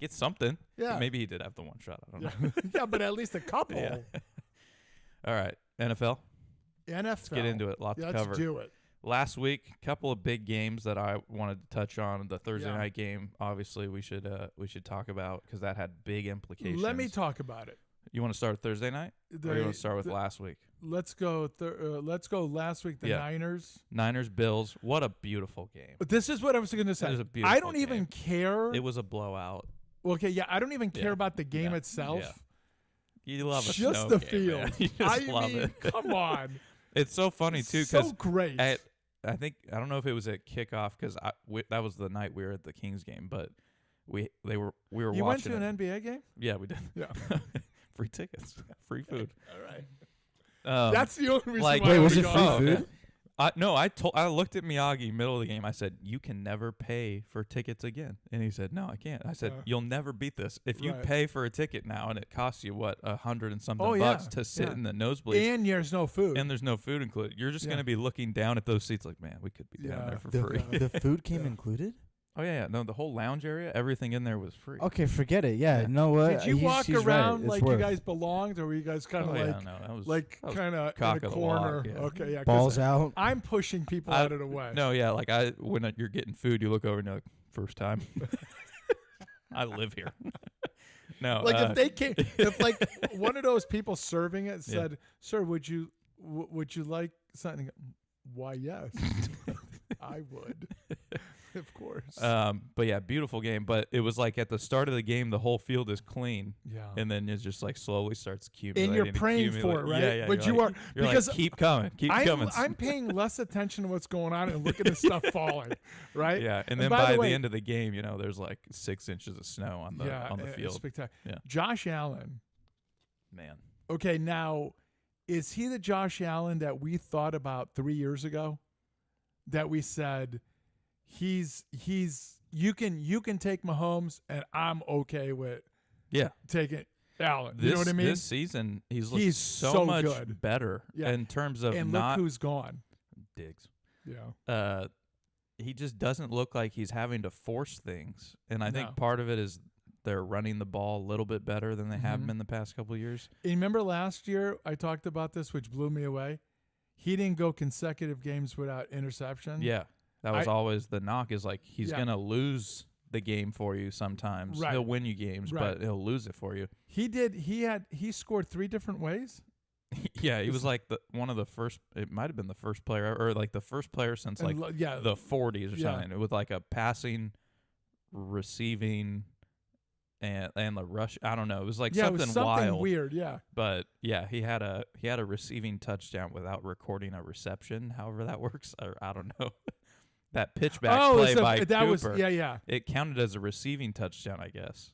Get something. Yeah. Maybe he did have the 1 shot. I don't Yeah. know. Yeah, but at least a couple. Yeah. All right, NFL. NFL. Let's get into it. Lot to Let's cover. do it. Last week, a couple of big games that I wanted to touch on. The Thursday Yeah. night game, obviously, we should talk about because that had big implications. Let me talk about it. You want to start with Thursday night, or you want to start with the- last week? Let's go. Let's go. Last week, the Yeah. Niners. Niners Bills. What a beautiful game. But this is what I was going to say. is a I beautiful don't even game. care. It was a blowout. Okay, yeah, I don't even care Yeah. about the game Yeah. itself. Yeah. You love a Just snow the game, field. man. You just I love mean, it. come on. It's so funny too so because great. I think I don't know if it was at kickoff because that was the night we were at the Kings game, but we were you went watching to it. an NBA game? Yeah, we did. Yeah. Free tickets, free food. All right. Um, That's the only reason like- why Wait, I was would it go. free okay. food? No, I looked at Miyagi middle of the game. I said, "You can never pay for tickets again," and he said, "No, I can't." I said, "You'll never beat this. If you Right. pay for a ticket now and it costs you what $100 and something Oh, yeah. bucks to sit Yeah. in the nosebleeds, And there's no food. and there's no food included, you're just Yeah. gonna be looking down at those seats like, man, we could be down Yeah. there for The, free." the food came Yeah. included? Oh yeah, no, the whole lounge area, everything in there was free. Okay, forget it. Yeah, Yeah. you know what? Did you walk He's around right. It's like you worth. guys belonged, or were you guys kind Oh, of yeah, like, no, that was that was kind of cock in a of the walk, corner? yeah. Okay, yeah. 'cause Balls out. I'm pushing people I- out of the way. No, yeah, like when you're getting food, you look over and you're like, first time. I live here. No, Like if they came, if like one of those people serving it Yeah. said, "Sir, would you like something?" Why, yes, I would. Of course. but yeah, beautiful game. But it was like at the start of the game, the whole field is clean, yeah. and then it just like slowly starts accumulating. And you're praying for it, right? Yeah, yeah. But you're you like, are you're because like, keep coming, keep coming. I'm paying less attention to what's going on and looking at stuff falling, right? Yeah, and And then by by the the way- end of the game, there's like 6 inches of snow on the it's field. spectacular. Yeah. Josh Allen. Man, Okay, now is he the Josh Allen that we thought about 3 years ago? That we said he's you can take Mahomes and I'm okay with yeah. taking Allen. This, You know what I mean? This season, he's He's so much good. better Yeah. in terms of And not look who's gone. Diggs. Yeah. He just doesn't look like he's having to force things, and I No. think part of it is they're running the ball a little bit better than they have Mhm. been the past couple of years. And remember last year I talked about this, which blew me away. He didn't go consecutive games without interception. Yeah, that was I- always the knock. Is like he's Yeah. gonna lose the game for you sometimes. Right. He'll win you games, Right. but he'll lose it for you. He did. He scored 3 different ways. Yeah, he was like one of the first. It might have been the first player, or like the first player since like yeah, the 40s or Yeah. something, with like a passing, receiving, and the rush. I don't know. It was like yeah, something, it was something wild. weird. Yeah, But yeah, he had a receiving touchdown without recording a reception. However that works, or I don't know. That pitchback play it's by that Cooper, was yeah. it counted as a receiving touchdown, I guess.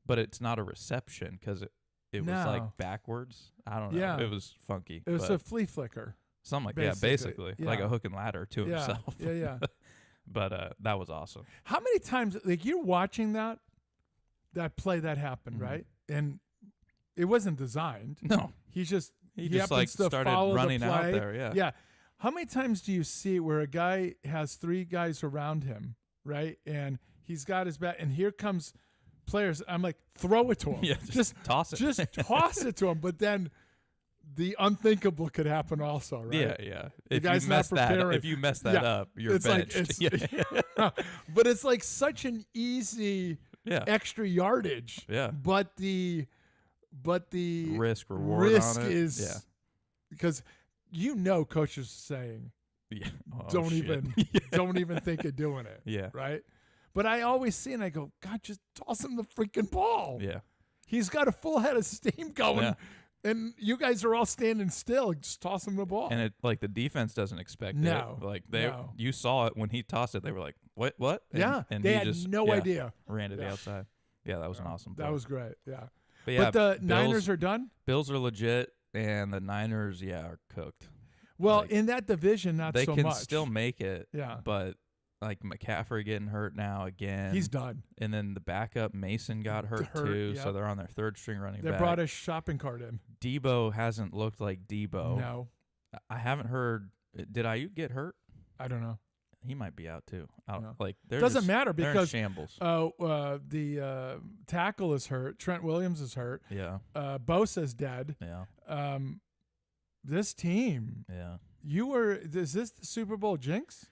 But it's not a reception because it was like No. backwards. I don't know. Yeah. It was funky. It was but a flea flicker. something like basically. basically like Yeah. a hook and ladder to Yeah, himself. yeah. But that was awesome. How many times, like, you're watching that play that happened, Mhm. right? And it wasn't designed. No, He just he just like happens to started follow running the out play. there. Yeah. Yeah. How many times do you see where a guy has 3 guys around him, right? And he's got his back, and here comes players. I'm like, throw it to him. Yeah, just toss it. Just toss it to him. But then the unthinkable could happen also, right? Yeah, yeah. The If guy's you not mess that, preparing. if you mess that Yeah. up, you're It's like benched. it's, but it's like such an easy yeah, extra yardage. yeah. But the Risk reward risk on it. is because coaches are saying yeah. Oh, don't shit. even don't even think of doing it. Yeah, Right. But I always see and I go, God, just toss him the freaking ball. yeah. He's got a full head of steam going, Yeah. and you guys are all standing still. Just toss him the ball. And it like the defense doesn't expect No, it. Like no. you saw it when he tossed it. They were like, what? And, yeah, and they he had just no yeah, idea. ran to the Yeah. outside. Yeah, that was an awesome play. That was great. Yeah. But yeah, But the Bills, Niners are done. Bills are legit, and the Niners, are cooked. Well, like, in that division, not They so can much. still make it. Yeah. But like McCaffrey getting hurt now again. He's done. And then the backup Mason got hurt too, yeah. so they're on their third string running They back. brought a shopping cart in. Debo hasn't looked like Debo. No, I haven't heard. Did Ayuk get hurt? I don't know. He might be out too. No. Like they're Doesn't just- matter they're in because shambles. the tackle is hurt. Trent Williams is hurt. Yeah, Bosa's dead. yeah, This team, yeah. is this the Super Bowl jinx?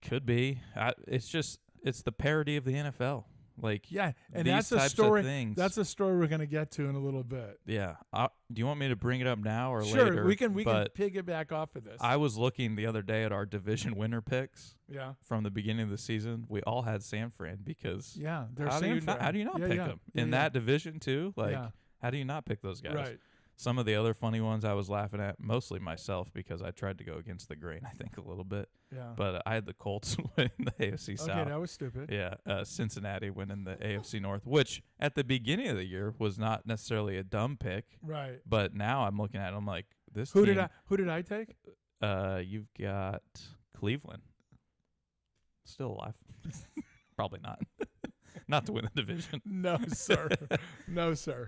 Could be. It's the parody of the NFL. Like Yeah, and these that's a types story. Of things. That's a story we're going to get to in a little bit. yeah. Do you want me to bring it up now or Sure, later? we can But piggyback off of this. I was looking the other day at our division winner picks yeah, from the beginning of the season. We all had San Fran because yeah. They're how do you San not Fran. pick yeah, them yeah, in yeah. that division too? Like Yeah. how do you not pick those guys? Right. Some of the other funny ones I was laughing at, mostly myself because I tried to go against the grain, I think, a little bit. Yeah. But I had the Colts win the AFC South. Okay, that was stupid. Yeah, Cincinnati winning the AFC North, which at the beginning of the year was not necessarily a dumb pick. Right. But now I'm looking at it, I'm like, this Who team, did I take? you've got Cleveland. Still alive. Probably not. Not to win the division. No, sir. No, sir.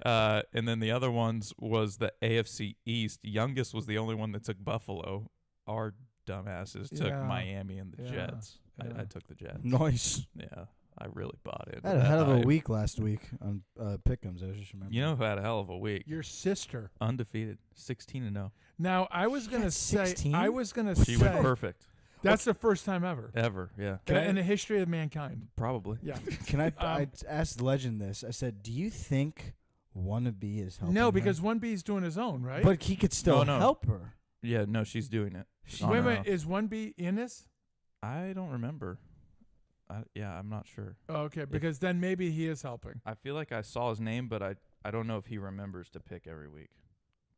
And then the other ones was the AFC East. Youngest was the only one that took Buffalo. Our dumbasses took Yeah. Miami and the Yeah. Jets. Yeah. I took the Jets. Nice. Yeah, I really bought it. I had a hell of a week last week on Pick'ems. I just remember. You know who had a hell of a week? Your sister. Undefeated, 16-0. Now, I was going to had say, 16? She went say, perfect. that's the first time ever Ever, yeah. in the history of mankind. Probably. Yeah. Can I asked Legend this? I said, do you think Wannabe is helping No, her? because 1B is doing his own, right? But he could still No. help her. Yeah, no, she's doing it. She- on wait a her minute, own. is 1B in this? I don't remember. I'm not sure. Oh, okay, because then maybe he is helping. I feel like I saw his name, but I don't know if he remembers to pick every week.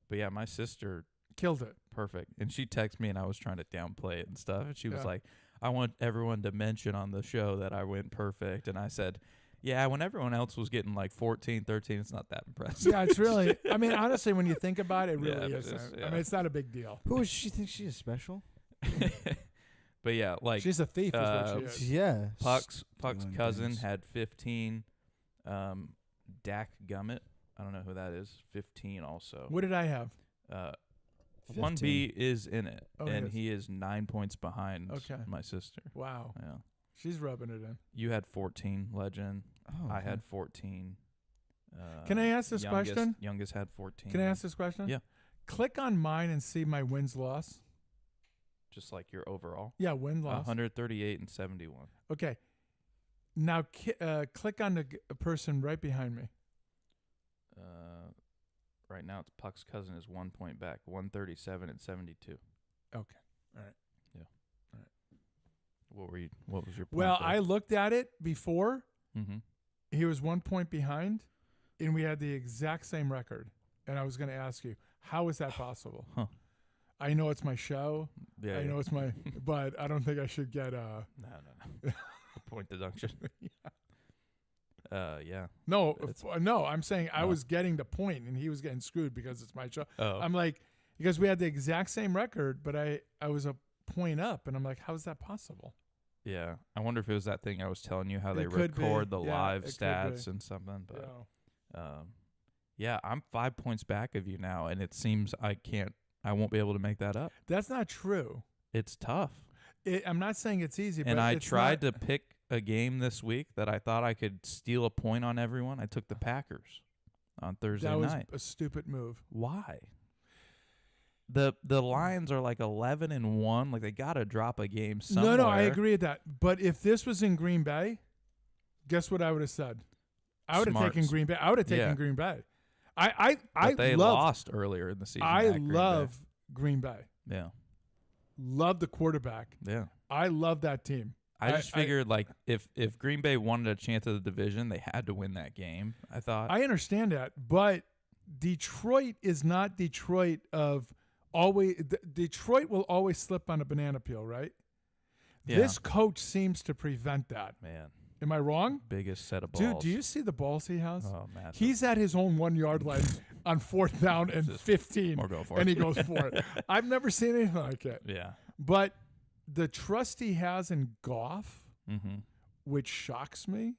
But yeah, my sister, Killed it. perfect. And she texted me, and I was trying to downplay it and stuff. And she was Yeah. like, I want everyone to mention on the show that I went perfect. And I said, yeah, when everyone else was getting like 14, 13, it's not that impressive. Yeah, it's really, I mean, honestly, when you think about it, it Yeah, really but isn't. it's- I yeah. mean, it's not a big deal. Who does she think she is special? But yeah, like She's a thief, is what she is. Yeah. Puck's Stealing cousin things. had 15. Dak Gummit, I don't know who that is. 15 also. What did I have? 1B is in it, Oh, he and is. he is 9 points behind Okay. my sister. Wow. Yeah, She's rubbing it in. you had 14, Legend. Oh, I okay. had 14. Can I ask this youngest, question? Youngest had 14. Can I ask this question? Yeah. Click on mine and see my wins loss. Just like your overall. Yeah, win loss. 138 and 71. Okay. Now click on the person right behind me. Right now, it's Puck's cousin is 1 point back, 137 and 72. Okay. What was your point? Well, I looked at it before. Mm-hmm. He was 1 point behind, and we had the exact same record. And I was going to ask you, how is that possible? Huh. I know it's my show. Yeah, I know it's my, but I don't think I should get No. A point deduction. Yeah. No, It's- no. I'm saying I No. was getting the point, and he was getting screwed because it's my show. Oh. I'm like, because we had the exact same record, but I was a point up, and I'm like, how is that possible? Yeah. I wonder if it was that thing I was telling you, how It they could be. record the Yeah, live it could be. stats and something. But Yeah. yeah, I'm 5 points back of you now, and it seems I won't be able to make that up. That's not true. It's tough. I'm not saying it's easy, And but I it's tried not, to pick a game this week that I thought I could steal a point on everyone. I took the Packers on Thursday That was night. a stupid move. Why? The Lions are like 11-1. Like, they got to drop a game somewhere. No, I agree with that. But if this was in Green Bay, guess what I would have said? I would have Smart. taken Green Bay. I would have taken Yeah. Green Bay. I But they love lost earlier in the season. I at Green Bay. love Green Bay. Yeah. Love the quarterback. Yeah. I love that team. I just figured, like, if Green Bay wanted a chance at the division, they had to win that game, I thought. I understand that, but Detroit is not Detroit of always. Detroit will always slip on a banana peel, right? Yeah. This coach seems to prevent that. Man, Am I wrong? biggest set of balls. Dude, do you see the balls he has? Oh, massive. He's at his own 1 yard line on 4th down and Just 15, more go for and it. he goes for it. I've never seen anything like it. Yeah. But the trust he has in Goff, Mm-hmm. which shocks me,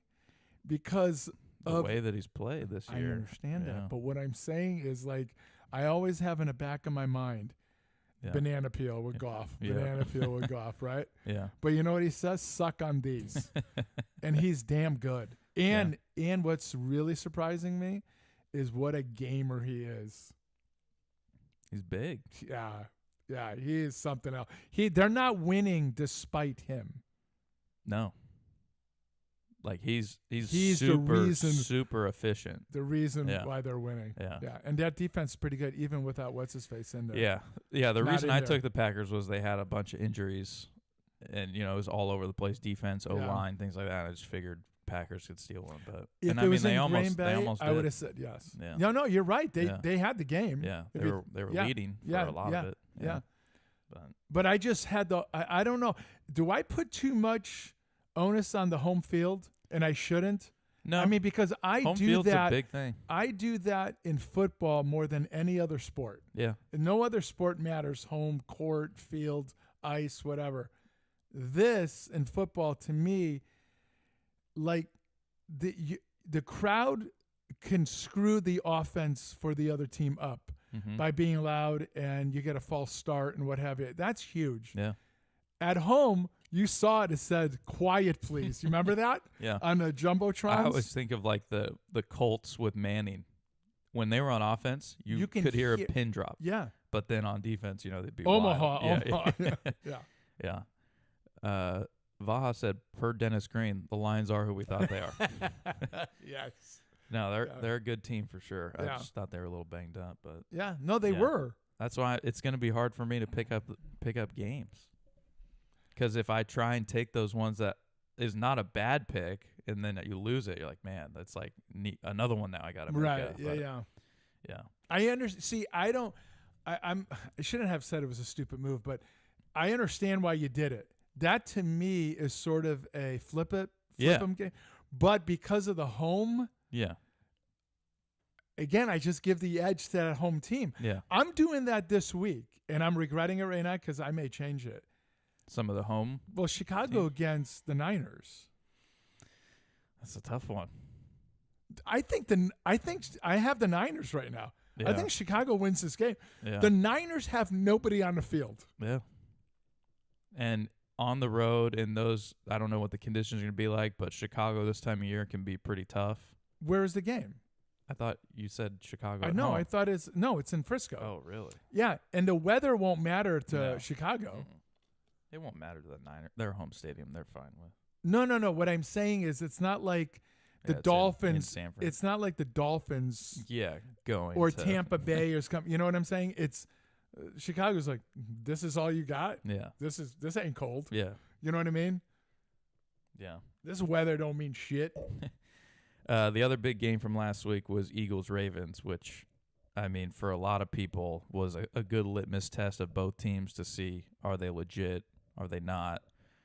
because The of way that he's played this I year. understand Yeah. that, but what I'm saying is, like, I always have in the back of my mind, Yeah. banana peel with Goff, Yeah. banana peel with Goff, right? Yeah. But you know what he says? Suck on these, and he's damn good. And what's really surprising me is what a gamer he is. He's big. Yeah, he is something else. They're not winning despite him. No. Like, he's the super, reason- super efficient. The reason Yeah. why they're winning. Yeah. Yeah, and that defense is pretty good, even without what's his face in there. Yeah. Yeah. The Not reason in I there. took the Packers was they had a bunch of injuries, and, it was all over the place. Defense, Yeah. O-line, things like that. I just figured Packers could steal one. But If and it I mean, was they in almost, Green they Bay, almost I did. would have said yes. Yeah. No, you're right. Yeah. They had the game. Yeah. If They you- were yeah, leading for yeah, a lot yeah, of it. yeah. But But I just had I don't know. Do I put too much onus on the home field, and I shouldn't? no, I mean, because I home do field's that. a big thing. I do that in football more than any other sport. Yeah. No other sport matters: home, court, field, ice, whatever. This in football, to me, like the crowd can screw the offense for the other team up Mm-hmm. by being loud, and you get a false start and what have you. That's huge. Yeah. At home, you saw it said "Quiet, please." You remember that Yeah. on the jumbotron? I always think of, like, the Colts with Manning. When they were on offense, you can could hear a hear- pin drop. Yeah, But then on defense, they'd be Omaha. wild. Omaha. Yeah. yeah. Yeah. Vaha said, per Dennis Green, the Lions are who we thought they are. Yes. No, Yeah. they're a good team for sure. I Yeah. just thought they were a little banged up, but Yeah. No, they Yeah. were. that's why it's going to be hard for me to pick up games. Because if I try and take those ones that is not a bad pick, and then you lose it, you're like, man, that's like another one now I got to make Right. up. Yeah. But, Yeah. yeah. I understand. See, I don't. I shouldn't have said it was a stupid move, but I understand why you did it. That to me is sort of a flip Yeah. 'em game. But because of the home, Yeah. again, I just give the edge to that home team. Yeah. I'm doing that this week, and I'm regretting it right now because I may change it. Some of the home, Well, Chicago against the Niners. that's a tough one. I think I have the Niners right now. Yeah. I think Chicago wins this game. Yeah. The Niners have nobody on the field. Yeah. And on the road in those, I don't know what the conditions are going to be like, but Chicago this time of year can be pretty tough. Where is the game? I thought you said Chicago. I at know. home. I thought it's in Frisco. Oh, really? Yeah, and the weather won't matter to No. Chicago. Mm-mm. It won't matter to the Niners. Their home stadium, they're fine with. No. What I'm saying is, it's not like the Yeah, it's in Dolphins. San Fran. It's not like the Dolphins Yeah, going or to, Tampa Bay or something. You know what I'm saying? It's Chicago's like, this is all you got. Yeah, This ain't cold. yeah, You know what I mean? yeah. This weather don't mean shit. The other big game from last week was Eagles-Ravens, which, I mean, for a lot of people was a good litmus test of both teams to see, are they legit, are they not.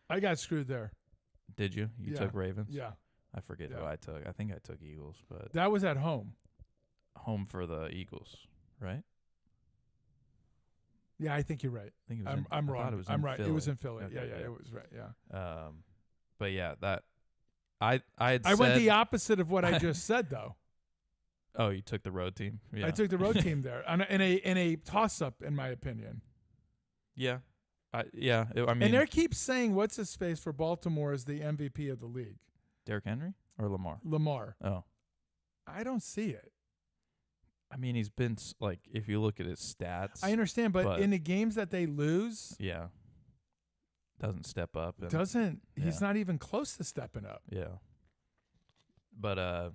I got screwed there. Did you? You Yeah. took Ravens? Yeah, I forget who Yeah. I took. I think I took Eagles, but that was at home. home for the Eagles, right? Yeah, I think you're right. I think it was I'm I thought wrong. It was I'm in right. Philly. It was in Philly. Okay, yeah, good. it was right. Yeah. But yeah, that I had I went said- the opposite of what I just said, though. Oh, you took the road team? Yeah. I took the road team there in a toss up, in my opinion. Yeah. I mean, And they keep saying what's his face for Baltimore is the MVP of the league, Derrick Henry or Lamar? Lamar. Oh. I don't see it. I mean, he's been like, if you look at his stats, I understand, but but- in the games that they lose, yeah, doesn't step up. And, he's yeah. not even close to stepping up. Yeah. But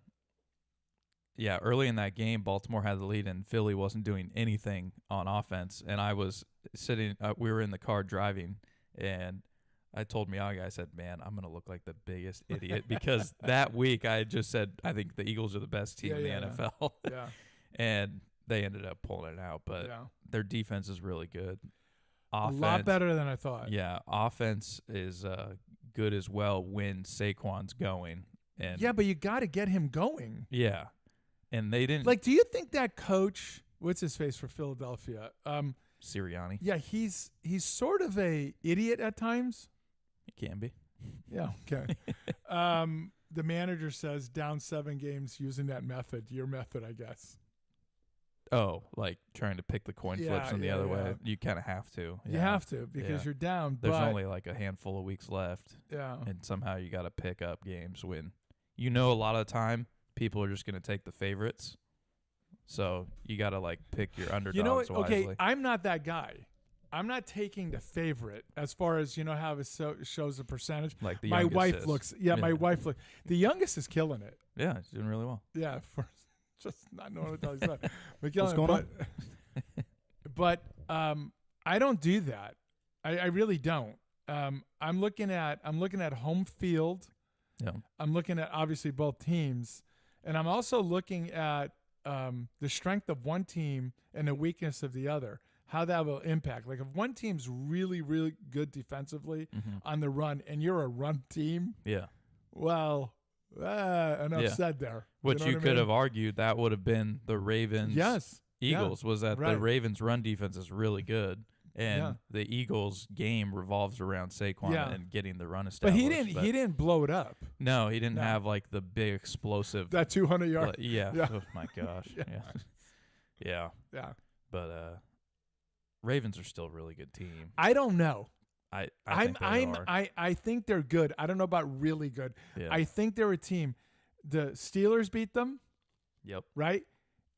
yeah, early in that game, Baltimore had the lead, and Philly wasn't doing anything on offense. And I was sitting, we were in the car driving, and I told Miyagi, I said, man, I'm going to look like the biggest idiot because that week I had just said, I think the Eagles are the best team Yeah, in the yeah, yeah. NFL. Yeah, And they ended up pulling it out. But yeah. their defense is really good. A lot better than I thought. Yeah, offense is good as well when Saquon's going. And Yeah, but you got to get him going. yeah. And they didn't Like, do you think that coach, what's his face for Philadelphia? Sirianni. Yeah, he's sort of a idiot at times. It can be. Yeah, okay. The manager says down 7 games using that method, your method, I guess. Oh, like trying to pick the coin Yeah, flips in the yeah, other yeah. way. You kind of have to. You Yeah. have to because Yeah. you're down. There's but, only like a handful of weeks left, yeah. and somehow you got to pick up games when you know a lot of the time people are just going to take the favorites. So you got to like pick your underdogs You know what? wisely. Okay, I'm not that guy. I'm not taking the favorite as far as, you know, how it shows a percentage. Like the My youngest wife is. looks, my wife looks. The youngest is killing it. Yeah, he's doing really well. Yeah, for just not knowing what the hell he's done. But killing going it, but I don't do that. I really don't. I'm looking at home field. Yeah. I'm looking at obviously both teams, and I'm also looking at the strength of one team and the weakness of the other. How that will impact. Like if one team's really, really good defensively on the run, and you're a run team, Yeah. well, enough Yeah. said there. Which know you what I could mean? have argued that would have been the Ravens Yes. Eagles was that the Right. Ravens run defense is really good. And Yeah. the Eagles game revolves around Saquon Yeah. and getting the run But established. he didn't blow it up. No, he didn't No. have like the big explosive. That 200 yard. Yeah. Yeah. Oh my gosh. Yeah. Yeah. Yeah. Yeah. But Ravens are still a really good team. I don't know. I think they are. I think they're good. I don't know about really good. Yeah. I think they're a team. The Steelers beat them, Yep. right?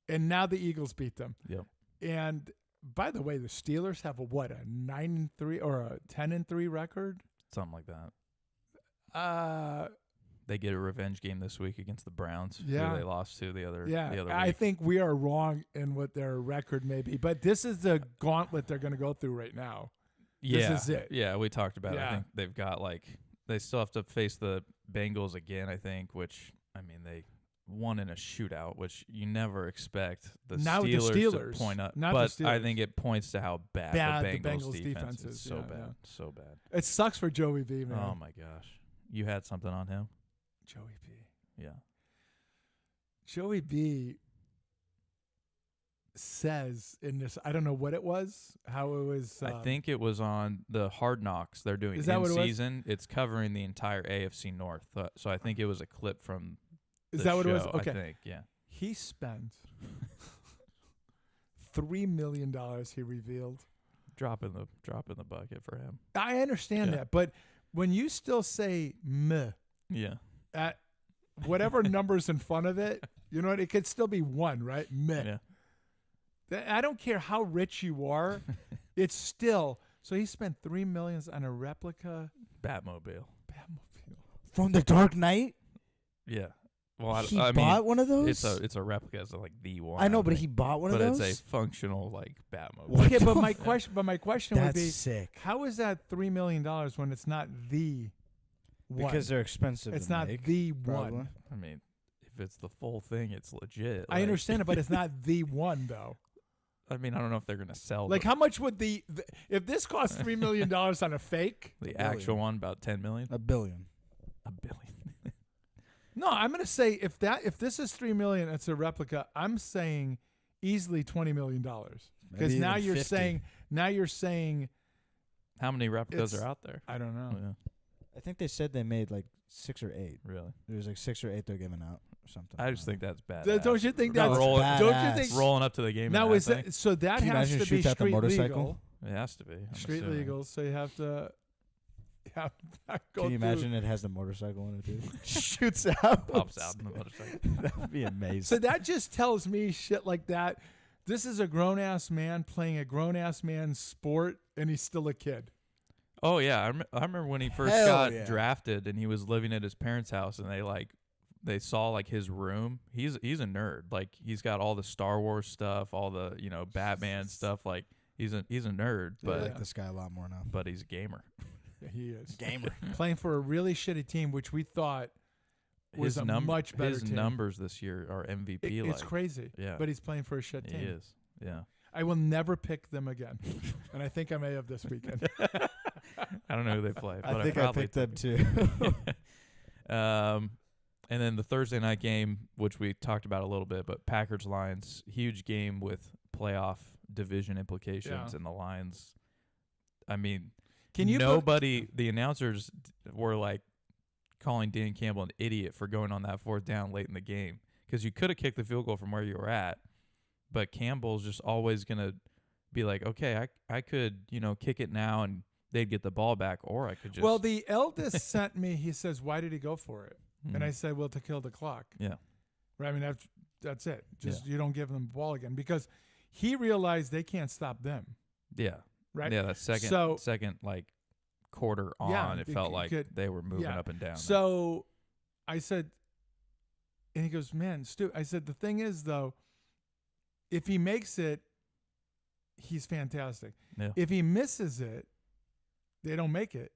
And now the Eagles beat them. Yep. And by the way, the Steelers have a 9-3 or a 10-3 record? Something like that. They get a revenge game this week against the Browns, Yeah. who they lost to the other I week. think we are wrong in what their record may be, but this is the gauntlet they're going to go through right now. Yeah. This is it. Yeah, we talked about it. I Yeah. think they've got they still have to face the Bengals again, I think, which I mean they won in a shootout, which you never expect the Now with the Steelers to Steelers, point up. not the But I Steelers. think it points to how bad, Bad the Bengals defense is. So yeah, bad. yeah. So bad. It sucks for Joey B, man. Oh my gosh. You had something on him? Joey B. Yeah. Joey B says in this, I don't know what it was, how it was. I think it was on the Hard Knocks they're doing Is that in what it was? season. It's covering the entire AFC North. So I think it was a clip from Is the that what it was? show, Okay. I think, yeah. He spent $3 million, he revealed. Drop in the bucket for him. I understand Yeah. that, but when you still say meh Yeah. at whatever number's in front of it, you know what? It could still be 1, right? Meh. Yeah. I don't care how rich you are. It's still. So he spent $3 million on a replica Batmobile. Batmobile. From The Dark Knight? Yeah. Well, He I bought mean, one of those? it's a replica. It's like the one. I know, but think. he bought one But of those? it's a functional like Batmobile. What Okay, but the my fuck? question would That's be, sick. how is that $3 million when it's not the one? Because they're expensive it's to not make, the probably. one. I mean, if it's the full thing, it's legit. I understand it, but it's not the one though. I mean, I don't know if they're gonna sell Like, how much would the if this cost $3 million on a fake? the actual one about 10 million. $1 billion. A billion. No, I'm gonna say if this is $3 million, it's a replica. I'm saying easily $20 million because Maybe now even you're 50. saying How many replicas It's- are out there? I don't know. Oh, yeah, I think they said they made like 6 or 8. really. There was like 6 or 8 they're giving out or something. I just think that's bad. Don't you think No, that's it's rolling, badass. don't you think rolling up to the game? now in is that that so that Can you has imagine to he be shoots out the street motorcycle? legal? thing? It has to be. I'm Street assuming. legal, so you have to go Can you through- imagine it has the motorcycle in it too? Shoots out. Pops out in the motorcycle. That'd be amazing. So that just tells me shit like that. This is a grown ass man playing a grown ass man's sport, and he's still a kid. Oh yeah, I remember when he first Hell got yeah. drafted and he was living at his parents' house and they saw like his room. He's a nerd. Like he's got all the Star Wars stuff, all the Batman stuff. Like he's a nerd, I but like this guy a lot more now. but he's a gamer. Yeah, he is Gamer. playing for a really shitty team, which we thought was His a much better his team. numbers this year are MVP. It's like crazy. Yeah. But he's playing for a shit he team. is. Yeah. I will never pick them again, and I think I may have this weekend. I don't know who they play, but I think I probably picked them too. And then the Thursday night game, which we talked about a little bit, but Packers Lions, huge game with playoff division implications, Yeah. and the Lions. I mean, Can you the announcers were like calling Dan Campbell an idiot for going on that 4th down late in the game because you could have kicked the field goal from where you were at, but Campbell's just always gonna be like, okay, I could kick it now and they'd get the ball back, or I could just Well, the eldest sent me. He says, "Why did he go for it?" And I Mhm. said, "Well, to kill the clock." Yeah. Right. I mean, that's it. Just you don't give them the ball again because he realized they can't stop them. Yeah. Right. Yeah, that So- second like quarter Yeah, on, it it felt c- like could- they were moving yeah. up and down. So I said, and he goes, "Man, Stu," I said, "The thing is, though, if he makes it, he's fantastic. Yeah. If he misses it, they don't make it,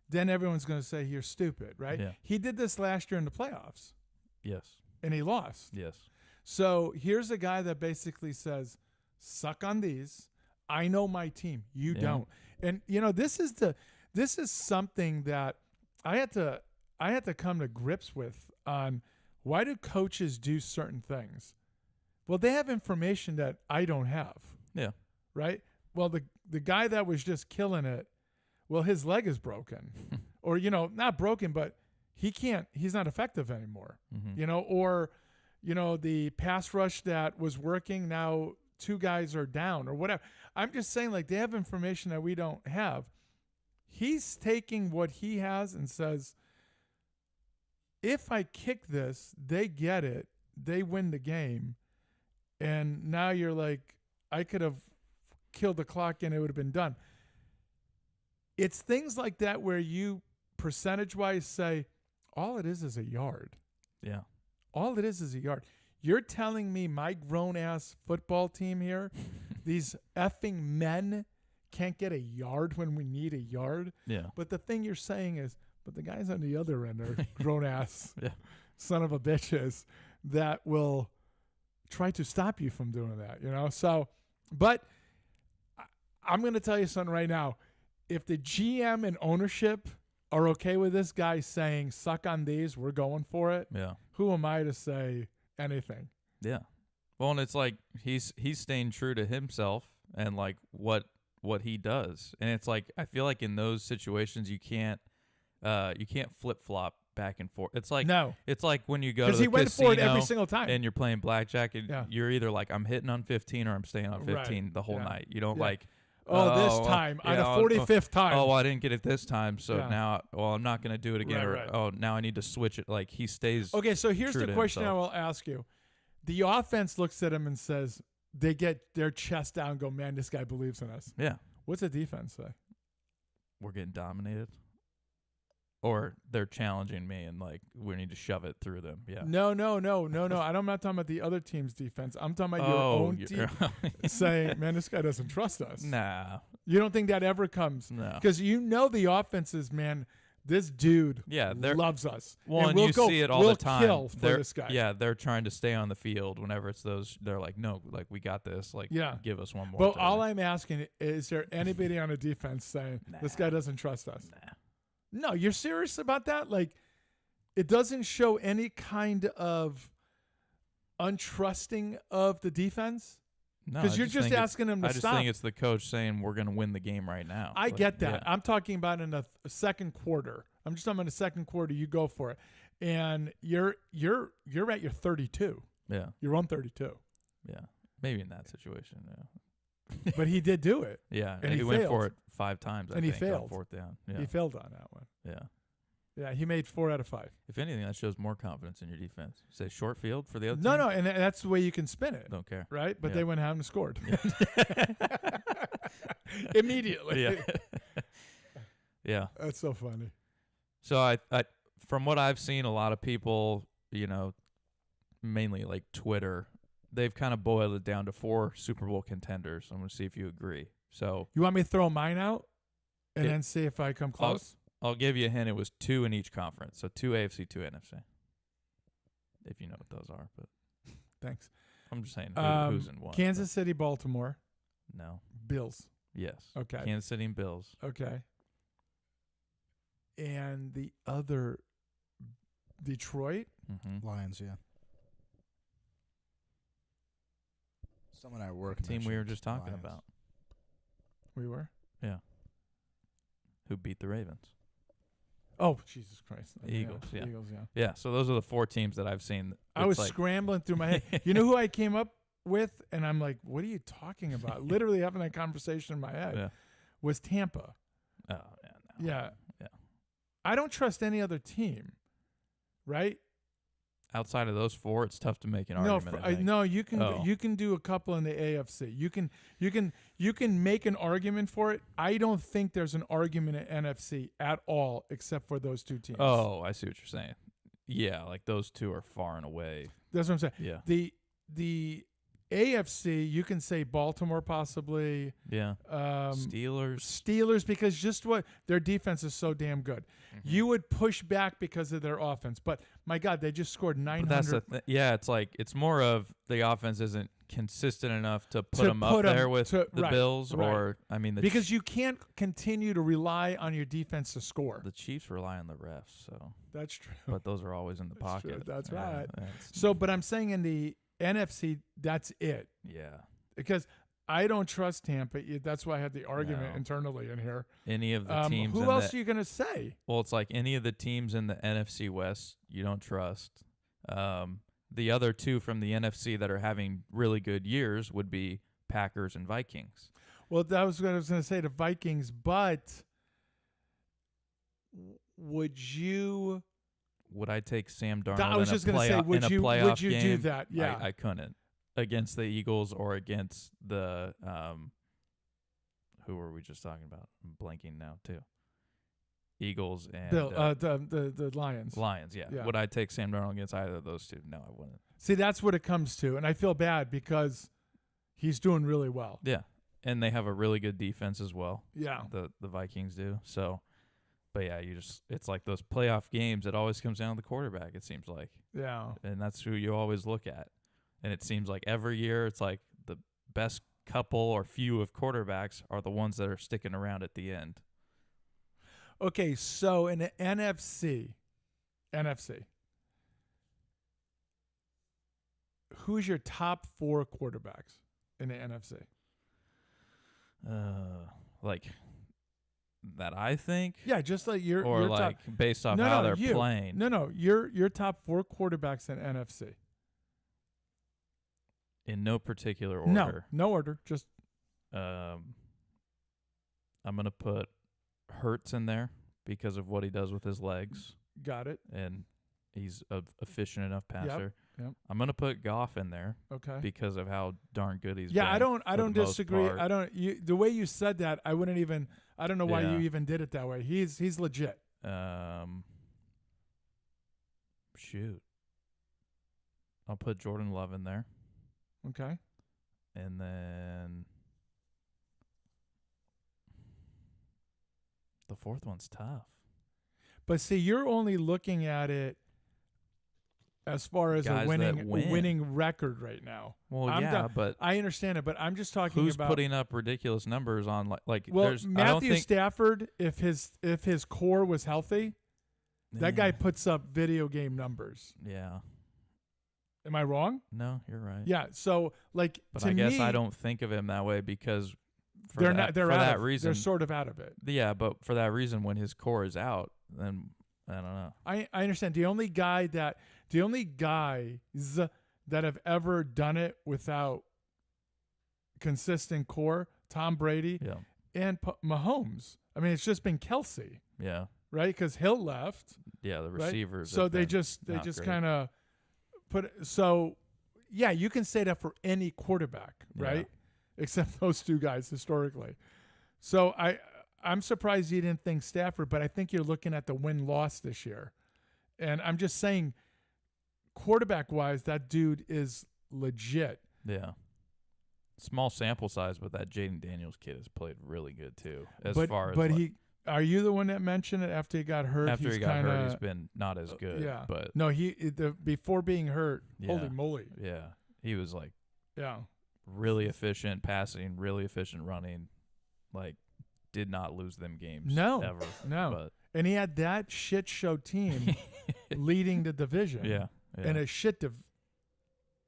then everyone's going to say you're stupid, right?" Yeah. He did this last year in the playoffs, Yes. and he lost. Yes. So here's a guy that basically says, "Suck on these. I know my team. You Yeah. don't." And this is something that I had to come to grips with on why do coaches do certain things? Well, they have information that I don't have, Yeah. right? Well, the guy that was just killing it, well, his leg is broken. Or not broken, but he's not effective anymore. Mhm. Or the pass rush that was working, now 2 guys are down or whatever. I'm just saying, like, they have information that we don't have. He's taking what he has and says, if I kick this, they get it, they win the game. And now you're like, I could have killed the clock and it would have been done. It's things like that where you percentage-wise say, all it is a yard. Yeah. All it is a yard. You're telling me my grown-ass football team here, these effing men can't get a yard when we need a yard? Yeah. But the thing you're saying is, but the guys on the other end are grown-ass Yeah. son of a bitches that will try to stop you from doing that, So, but I'm going to tell you something right now. If the GM and ownership are okay with this guy saying, suck on these, we're going for it, Yeah. who am I to say anything? Yeah. Well, and it's like he's staying true to himself and like what he does. And it's like I feel like in those situations you can't flip flop back and forth. It's like No, it's like when you go to because the he went casino for it every single time. and you're playing blackjack and Yeah. you're either like I'm hitting on 15 or I'm staying on 15 Right. the whole Yeah. night. You don't Yeah. like this time, on the 45th time. Oh, well, I didn't get it this time, so Yeah. now I'm not going to do it again. Right, or right. now I need to switch it. Like he stays. Okay, so here's true the to question himself. I will ask you. The offense looks at him and says, they get their chest down and go, man, this guy believes in us. Yeah, What's the defense say? we're getting dominated. or they're challenging me and like we need to shove it through them. Yeah. No. I'm not talking about the other team's defense. I'm talking about your own team saying, "Man, this guy doesn't trust us." Nah. You don't think that ever comes? No. Because the offenses, man. This dude they're loves us. Well, and we'll you go, see it all we'll the time. Kill for They're, this guy. Yeah, they're trying to stay on the field whenever it's those. They're like, no, like we got this. Like, give us one more. But to- all I'm asking is there anybody on a defense saying this guy doesn't trust us? Nah. No, you're serious about that? Like, it doesn't show any kind of untrusting of the defense? No, Because I you're just think asking him to I just stop. think it's the coach saying we're going to win the game right now. I Like, get that. yeah. I'm talking about in the second quarter. I'm just talking about the second quarter. You go for it, and you're at your 32. Yeah, You're on 32. yeah. Maybe in that situation. Yeah, But he did do it. yeah. And he went failed. for it 5 times. I And he think, on failed. 4th down. Yeah, He failed on that one. yeah. Yeah, he made 4 out of 5. If anything, that shows more confidence in your defense. Say short field for the other No, team? no, and that's the way you can spin it, Don't care. right? But Yeah. they went out and scored immediately. Yeah. Yeah. That's so funny. So I, from what I've seen, a lot of people, mainly like Twitter, they've kind of boiled it down to 4 Super Bowl contenders. I'm going to see if you agree. So You want me to throw mine out and It- then see if I come close? I'll give you a hint. It was 2 in each conference. So 2 AFC, 2 NFC. If you know what those are, but Thanks. I'm just saying who's in what. Kansas City, Baltimore, but no. Bills. Yes. Okay. Kansas City and Bills. Okay. And the other, Detroit. Mm-hmm. Lions, yeah. Someone at work. Team we were mentioned just talking Lions. about. We were. Who beat the Ravens. Oh, Jesus Christ. Eagles, yeah. Eagles, yeah. Yeah, so those are the 4 teams that I've seen. I was It's like- scrambling through my head. You know who I came up with? And I'm like, what are you talking about? Literally having that conversation in my head Yeah. was Tampa. Oh, yeah. No. Yeah. Yeah. I don't trust any other team, right? Outside of those 4, it's tough to make an No, argument. I think. no, you can Oh. you can do a couple in the AFC. You can make an argument for it. I don't think there's an argument in NFC at all except for those 2 teams. Oh, I see what you're saying. Yeah, like those 2 are far and away. That's what I'm saying. Yeah. The AFC, you can say Baltimore possibly. Yeah. Steelers. Because just what their defense is so damn good. Mm-hmm. You would push back because of their offense, but my God, they just scored 900. But that's the yeah, it's like it's more of the offense isn't consistent enough to put To them up put 'em there with to- the right, Bills right. or I mean the because you can't continue to rely on your defense to score. the Chiefs rely on the refs, so That's true. but those are always in the That's true. pocket. That's Yeah, right. that's- So, but I'm saying in the NFC, that's it. yeah. Because I don't trust Tampa. That's why I had the argument No. internally in here. Any of the teams Who in else the, are you going to say? well, it's like any of the teams in the NFC West you don't trust. The other 2 from the NFC that are having really good years would be Packers and Vikings. Well, that was what I was going to say, the Vikings, but would you... Would I take Sam Darnold I was in just a going to say, playoff, would in a you playoff do game? that? Yeah. I couldn't against the Eagles or against the who were we just talking about? I'm blanking now too. Eagles and the Lions. Lions. Yeah. Yeah. Would I take Sam Darnold against either of those 2? No, I wouldn't. See, that's what it comes to, and I feel bad because he's doing really well. Yeah, and they have a really good defense as well. Yeah. The Vikings do. So, but yeah, it's like those playoff games. It always comes down to the quarterback. It seems like, Yeah. and that's who you always look at. And it seems like every year it's like the best couple or few of quarterbacks are the ones that are sticking around at the end. Okay, so in the NFC, who's your top 4 quarterbacks in the NFC? Like that I think, Yeah, just like your or your like top, based off no, how no, they're you. playing. No, your top 4 quarterbacks in NFC. In no particular order. No order. Just I'm gonna put Hurts in there because of what he does with his legs, got it. and he's a efficient enough passer. yep. I'm gonna put Goff in there Okay. because of how darn good he's Yeah, been. I for don't the most disagree. part. The way you said that, I don't know why Yeah. you even did it that way. He's legit. Shoot. I'll put Jordan Love in there. Okay. And then the fourth one's tough. But see, you're only looking at it as far as Guys a that win. winning record right now. Well, I'm yeah, done. but I understand it, but I'm just talking who's about putting up ridiculous numbers on like well, there's I don't Matthew think Stafford. If his core was healthy, that guy Yeah. puts up video game numbers. Yeah. Am I wrong? No, you're right. Yeah. So like, But to I guess me, I don't think of him that way because for they're that, not. They're for out that of, reason. They're sort of out of it. Yeah, but for that reason, when his core is out, then I don't know. I understand. The only guys that have ever done it without consistent core, Tom Brady Yeah, and Mahomes. I mean, it's just been Kelsey, yeah, right? Because Hill left, yeah. The right? receivers. So have they been just not great. kind of put. So yeah, you can say that for any quarterback, Yeah. right? Except those two guys historically. So I'm surprised you didn't think Stafford, but I think you're looking at the win-loss this year. And I'm just saying, quarterback-wise, that dude is legit. Yeah. Small sample size, but that Jaden Daniels kid has played really good too. As but far as but like, are you the one that mentioned it after he got hurt? after he's he got hurt, kinda- he's been not as good. yeah. But No, before being hurt, Yeah. holy moly. yeah, he was like Yeah. really efficient passing, really efficient running. Like, did not lose them games. No, ever. no. And he had that shit show team leading the division. Yeah, yeah. And a shit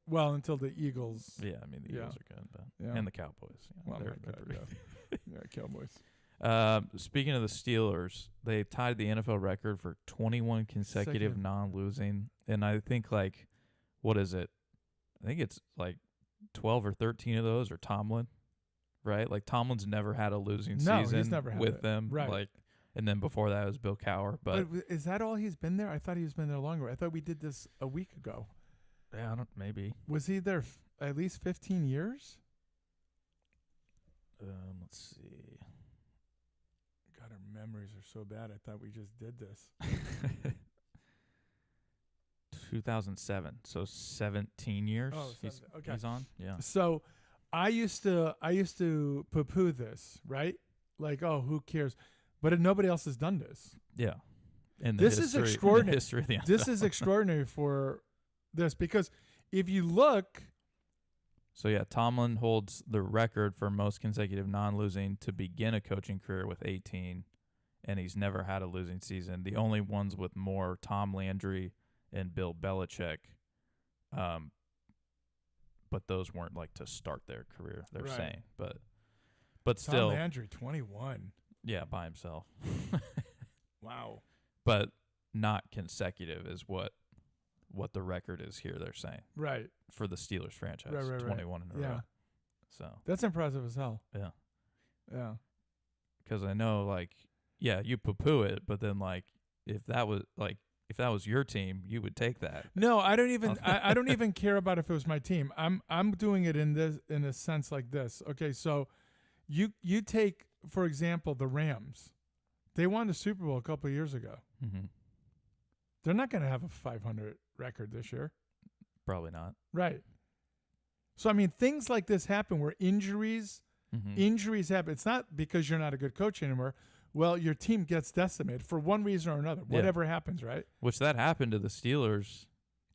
well, until the Eagles. Yeah, I mean the Yeah. Eagles are good, but Yeah. and the Cowboys. Yeah, Well, they're my God, pretty yeah, Cowboys. Speaking of the Steelers, they tied the NFL record for 21 consecutive Consecutive. non-losing, and I think like, what is it? I think it's like 12 or 13 of those are Tomlin, right? Like Tomlin's never had a losing No, he's season never had with it. them, Right. Like, and then before that was Bill Cowher, but Is that all he's been there? I thought he's been there longer. I thought we did this a week ago. yeah, I don't maybe. Was he there at least 15 years? Let's see. God, our memories are so bad. I thought we just did this. 2007, so 17 years. Oh, he's, okay. he's on. Yeah, So I used to poo-poo this, right? Like, oh, who cares? But nobody else has done this. yeah. And This is extraordinary. History of the This NFL. is extraordinary for this because if you look, So, yeah, Tomlin holds the record for most consecutive non-losing to begin a coaching career with 18, and he's never had a losing season. The only ones with more, Tom Landry and Bill Belichick, but those weren't like to start their career, they're Right. saying. But Tom still, Landry, 21. yeah, by himself. Wow. But not consecutive is what the record is here, they're saying, Right. for the Steelers franchise, Right. 21 in a Yeah. row. So, That's impressive as hell. yeah. Yeah. Because I know, like, yeah, you poo-poo it, but then, like, if that was your team, you would take that. No, I don't even I don't even care about if it was my team. I'm doing it in a sense like this. Okay, so you take, for example, the Rams. They won the Super Bowl a couple of years ago. Mm-hmm. They're not going to have a 500 record this year. Probably not. Right. So I mean, things like this happen where injuries happen. It's not because you're not a good coach anymore. Well, your team gets decimated for one reason or another. Yeah. Whatever happens, right? Which that happened to the Steelers.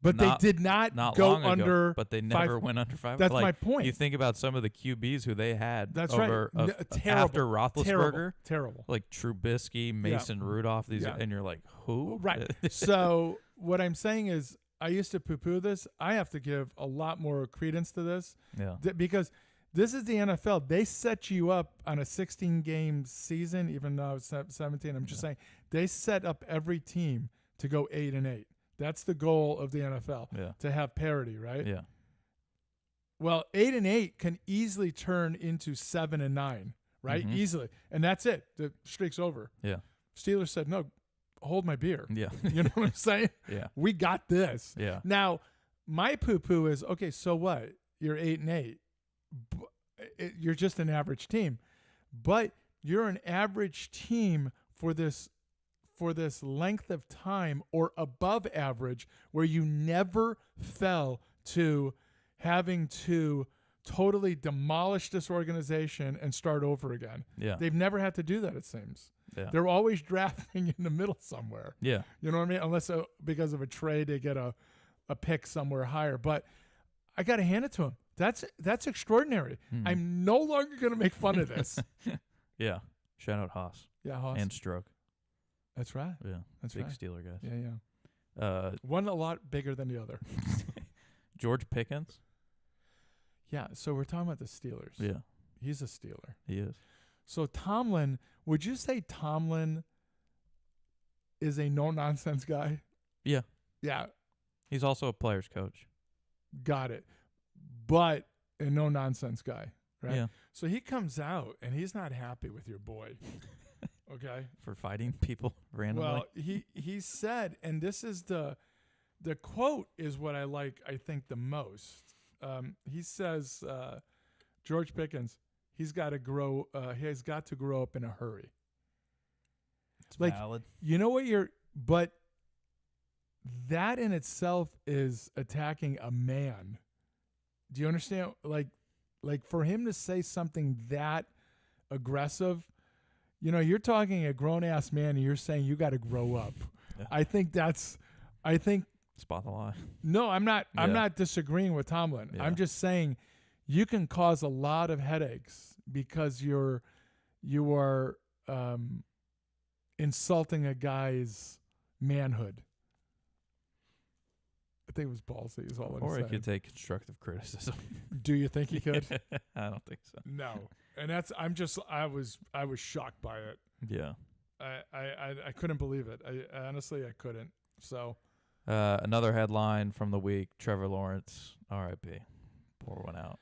But Not- they did not go long ago, under. but they five- never went under 5. That's like, my point. You think about some of the QBs who they had That's over right. Terrible. after Roethlisberger, Terrible. like Trubisky, Mason Rudolph, these, Yeah. and you're like, who? Right. So what I'm saying is, I used to poo-poo this. I have to give a lot more credence to this Yeah. because this is the NFL. They set you up on a 16-game season, even though it's 17. I'm just saying they set up every team to go 8-8. That's the goal of the NFL, Yeah. to have parity, right? Yeah. Well, 8-8 can easily turn into 7-9, right? Mhm. Easily, and that's it. The streak's over. Yeah. Steelers said, "No, hold my beer." Yeah. You know what I'm saying? Yeah. We got this. Yeah. Now, my poo-poo is, okay, so what? You're 8-8. You're just an average team. But you're an average team for for this length of time or above average where you never fell to having to totally demolish this organization and start over again. Yeah. They've never had to do that, it seems. Yeah. They're always drafting in the middle somewhere. Yeah. You know what I mean? Unless because of a trade they get a pick somewhere higher. But I got to hand it to him. That's extraordinary. Mhm. I'm no longer going to make fun of this. Yeah. Shout out Haas Yeah, Hoss. and Stroke. That's right. Yeah. That's Big right. Steeler guys. Yeah, yeah. One a lot bigger than the other. George Pickens. Yeah, so we're talking about the Steelers. Yeah. He's a Steeler. He is. So Tomlin, would you say Tomlin is a no-nonsense guy? Yeah. Yeah, He's also a player's coach. got it. But a no-nonsense guy, right? Yeah. So he comes out, and he's not happy with your boy, okay? For fighting people randomly. Well, he said, and this is the quote is what I like, I think, the most. He says, George Pickens, he's got to grow up in a hurry. It's like, valid. You know what but that in itself is attacking a man. Do you understand? Like for him to say something that aggressive, you're talking a grown ass man and you're saying you got to grow up. Yeah. I think Spot the lie. no, I'm not. I'm Yeah. not disagreeing with Tomlin. Yeah. I'm just saying you can cause a lot of headaches because you are insulting a guy's manhood. I think it was ballsy. Is all I'm Or he saying. could take constructive criticism. Do you think he could? I don't think so. No. And I was shocked by it. Yeah. I couldn't believe it. I honestly I couldn't. So Another headline from the week: Trevor Lawrence, R.I.P. Pour one out.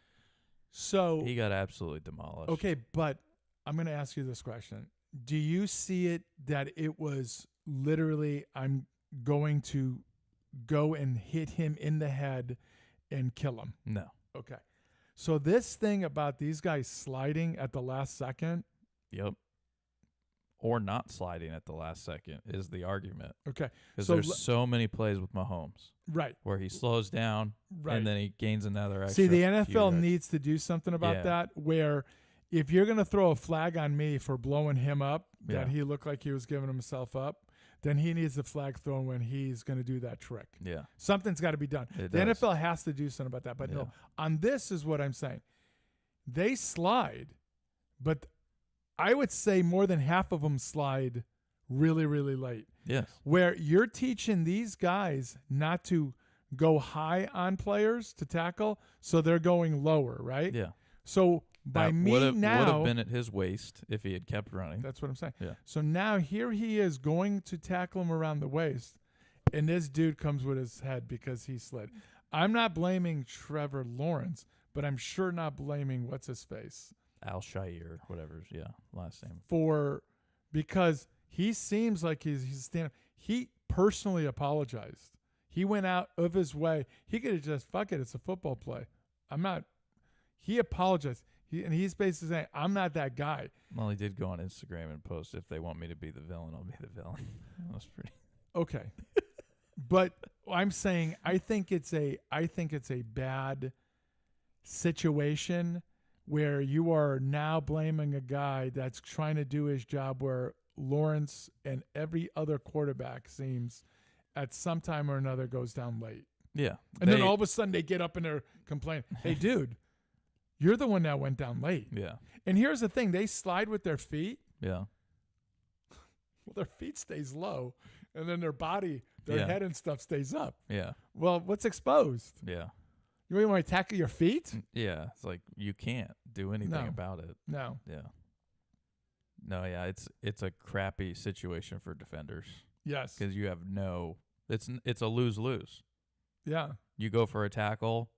So He got absolutely demolished. okay, but I'm going to ask you this question. Do you see it that it was literally I'm going to go and hit him in the head and kill him? No. Okay. So this thing about these guys sliding at the last second, Yep. Or not sliding at the last second is the argument. okay. Because So there's so many plays with Mahomes Right. where he slows down Right. and then he gains another extra. See, the few NFL yards. needs to do something about Yeah. that where if you're going to throw a flag on me for blowing him up, that Yeah. he looked like he was giving himself up, then he needs the flag thrown when he's going to do that trick. Yeah. Something's got to be done. It The does. NFL has to do something about that. But Yeah. no, on this is what I'm saying. They slide, but I would say more than half of them slide really, really late. Yes. Where you're teaching these guys not to go high on players to tackle, so they're going lower, right? Yeah. So by That me would now, have been at his waist if he had kept running. that's what I'm saying. Yeah. So now here he is going to tackle him around the waist, and this dude comes with his head because he slid. I'm not blaming Trevor Lawrence, but I'm sure not blaming what's his face Al Shair, whatever's last name. because he seems like he's standing. He personally apologized. He went out of his way. He could have just fuck it. It's a football play. I'm not. He apologized. He's basically saying, I'm not that guy. Well, he did go on Instagram and post, if they want me to be the villain, I'll be the villain. That was pretty. Okay. But I'm saying I think it's a bad situation where you are now blaming a guy that's trying to do his job where Lawrence and every other quarterback seems at some time or another goes down late. Yeah. And then all of a sudden they get up and they're complaining, hey, dude, you're the one that went down late. Yeah. And here's the thing. They slide with their feet. Yeah. Well, their feet stays low, and then their body, their Yeah. head and stuff stays up. Yeah. Well, what's exposed? Yeah. You really want to tackle your feet? Yeah. It's like you can't do anything No. about it. No. Yeah. No, yeah, it's a crappy situation for defenders Yes. because you have it's a lose-lose. Yeah. You go for a tackle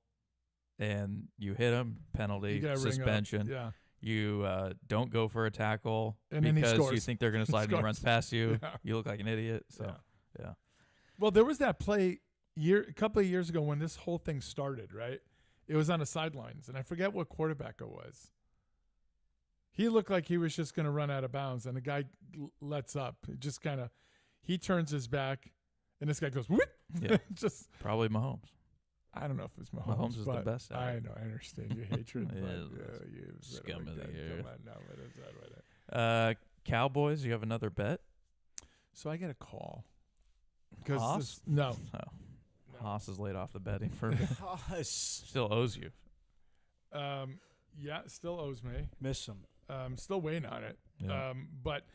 and you hit him, penalty, You gotta ring up. suspension. Yeah. You don't go for a tackle And then he because you scores. think they're going to slide and he Scores. runs past you. Yeah. You look like an idiot. So, Yeah. yeah. Well, there was that play a couple of years ago when this whole thing started, right? It was on the sidelines, and I forget what quarterback it was. He looked like he was just going to run out of bounds, and the guy lets up. It just kind of He turns his back, and this guy goes, whoop! Yeah. Just, Probably Mahomes. I don't know if it's Mahomes. Mahomes is the but best at I it. know. I understand your hatred. Yeah, but, you scum of the come earth. on, no, what is that, what is that? Cowboys, you have another bet? So I get a call. Haas? No. Oh. Haas is laid off the betting for a bit. Haas. Still owes you. Yeah, still owes me. Miss him. Still waiting on it. Yeah. But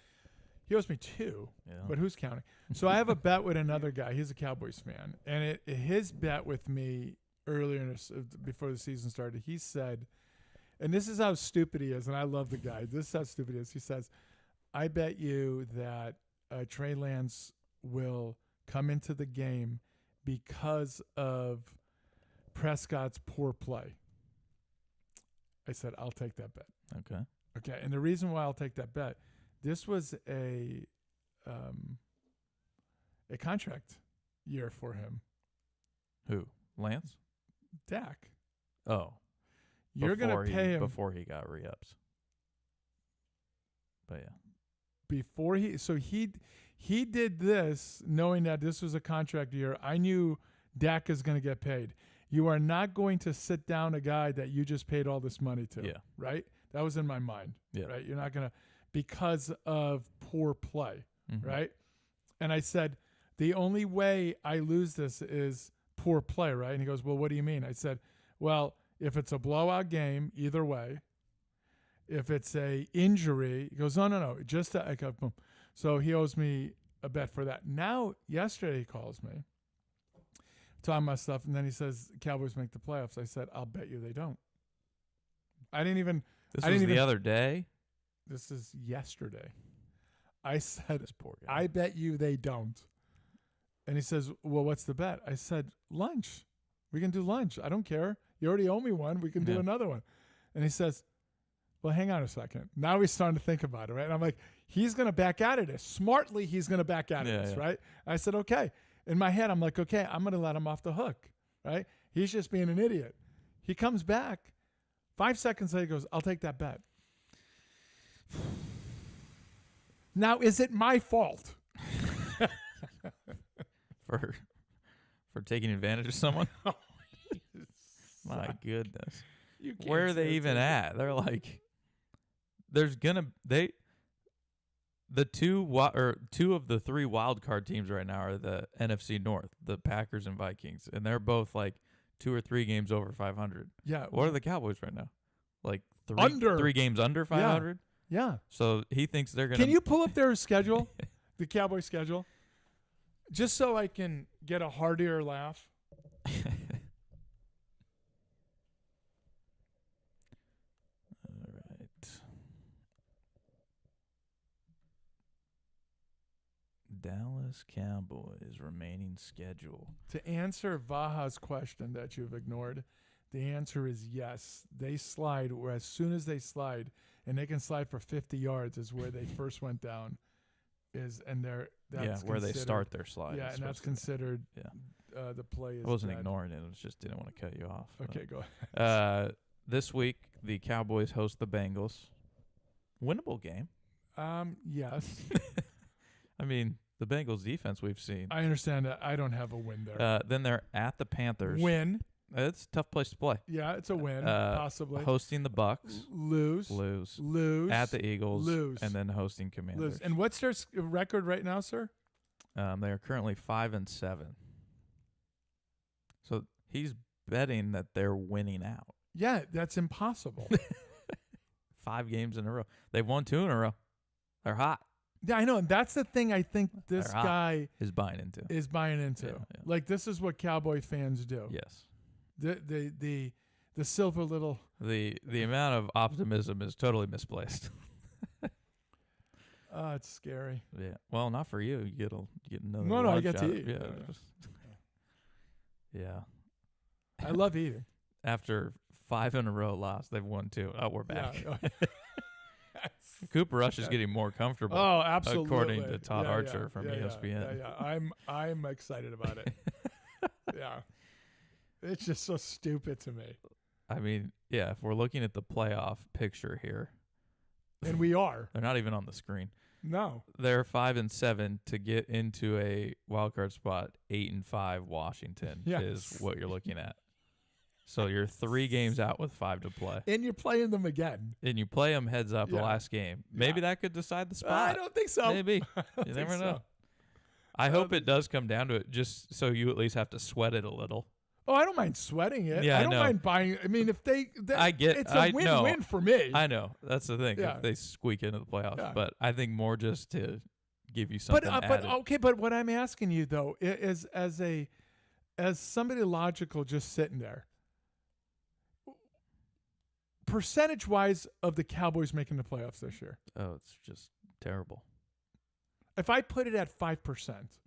he owes me 2. Yeah. But who's counting? So I have a bet with another guy. He's a Cowboys fan, and his bet with me earlier before the season started. He said, and this is how stupid he is, and I love the guy. This is how stupid he is. He says, "I bet you that Trey Lance will come into the game because of Prescott's poor play." I said, "I'll take that bet." Okay. Okay, and the reason why I'll take that bet, this was a contract year for him. Who? Lance? Dak, Oh. you're going to pay him before he got re-ups. But yeah. before he did this knowing that this was a contract year. I knew Dak is going to get paid. You are not going to sit down a guy that you just paid all this money to. Yeah. Right? That was in my mind. Yeah. Right? You're not going to, because of poor play. Mhm. Right? And I said, the only way I lose this is poor play, right? And he goes, well, what do you mean? I said, well, if it's a blowout game, either way. If it's a injury, he goes, no, just I go, boom. So he owes me a bet for that. Now, yesterday he calls me, talking about stuff, and then he says, Cowboys make the playoffs. I said, I'll bet you they don't. I didn't even. This I was didn't the even- other day. This is yesterday. I said, This poor guy. I bet you they don't. And he says, well, what's the bet? I said, lunch. We can do lunch. I don't care. You already owe me one. We can do Yeah. another one. And he says, well, hang on a second. Now he's starting to think about it, right? And I'm like, he's going to back out of this. Smartly, he's going to back out of Yeah, this, yeah. right? I said, okay. In my head, I'm like, okay, I'm going to let him off the hook, right? He's just being an idiot. He comes back. 5 seconds later, he goes, I'll take that bet. Now, is it my fault? for taking advantage of someone. My goodness. You can't Where are say they it's even okay. at? They're like, there's gonna the two of the 3 wild card teams right now are the NFC North, the Packers and Vikings, and they're both like 2 or 3 games over 500. Yeah. What are the Cowboys right now? Like Under. 3 games under 500. Yeah. So he thinks they're gonna. Can you pull up their schedule, the Cowboy schedule, just so I can get a heartier laugh? All right. Dallas Cowboys remaining schedule. To answer Vaha's question that you've ignored, the answer is yes. They slide, or as soon as they slide, and they can slide for 50 yards, is where they first went down. That's Where they considered- start their slide. Yeah, is and that's supposed to be. considered Yeah. the play is. I wasn't dead. ignoring it. I just didn't want to cut you off. but- Okay, go ahead. This week, the Cowboys host the Bengals. Winnable game. Yes, I mean, the Bengals defense we've seen. I understand that. I don't have a win there. Then they're at the Panthers. Win. It's a tough place to play. Yeah, it's a win, possibly. Hosting the Bucks. Lose. At the Eagles. Lose. And then hosting Commanders. Lose. And what's their record right now, sir? They are currently 5-7. So he's betting that they're winning out. Yeah, that's impossible. 5 games in a row. They've won 2 in a row. They're hot. Yeah, I know. And that's the thing I think this They're hot. guy Is buying into. is buying into. Yeah, yeah. Like, this is what Cowboy fans do. Yes. The silver little. The amount of optimism is totally misplaced. Oh, it's scary. Yeah. Well, not for you. You get another. No, I lunch get to out- eat. Yeah. Yeah. Yeah. I love eating. After 5 in a row lost, they've won 2. Oh, we're back. Yeah. Cooper Rush is getting more comfortable. Oh, absolutely. According to Todd Yeah, Archer yeah, from yeah, ESPN. Yeah. I'm excited about it. Yeah. It's just so stupid to me. I mean, yeah, if we're looking at the playoff picture here, And we are. they're not even on the screen. No. They're 5-7 to get into a wild card spot. 8-5 Washington Yes. is what you're looking at. So you're 3 games out with 5 to play, And you're playing them again. and you play them heads up the Yeah. last game. Maybe that could decide the spot. I don't think so. Maybe. I don't You think never so. know. I hope it does come down to it, just so you at least have to sweat it a little. Oh, I don't mind sweating it. Yeah, I I don't know. mind buying. I mean, if I get- it's I a know. win-win for me. I know. That's the thing. Yeah. If they squeak into the playoffs. Yeah. But I think more just to give you but something but added. okay. But what I'm asking you though is as somebody logical, just sitting there, percentage-wise of the Cowboys making the playoffs this year, Oh, it's just terrible. if I put it at 5%,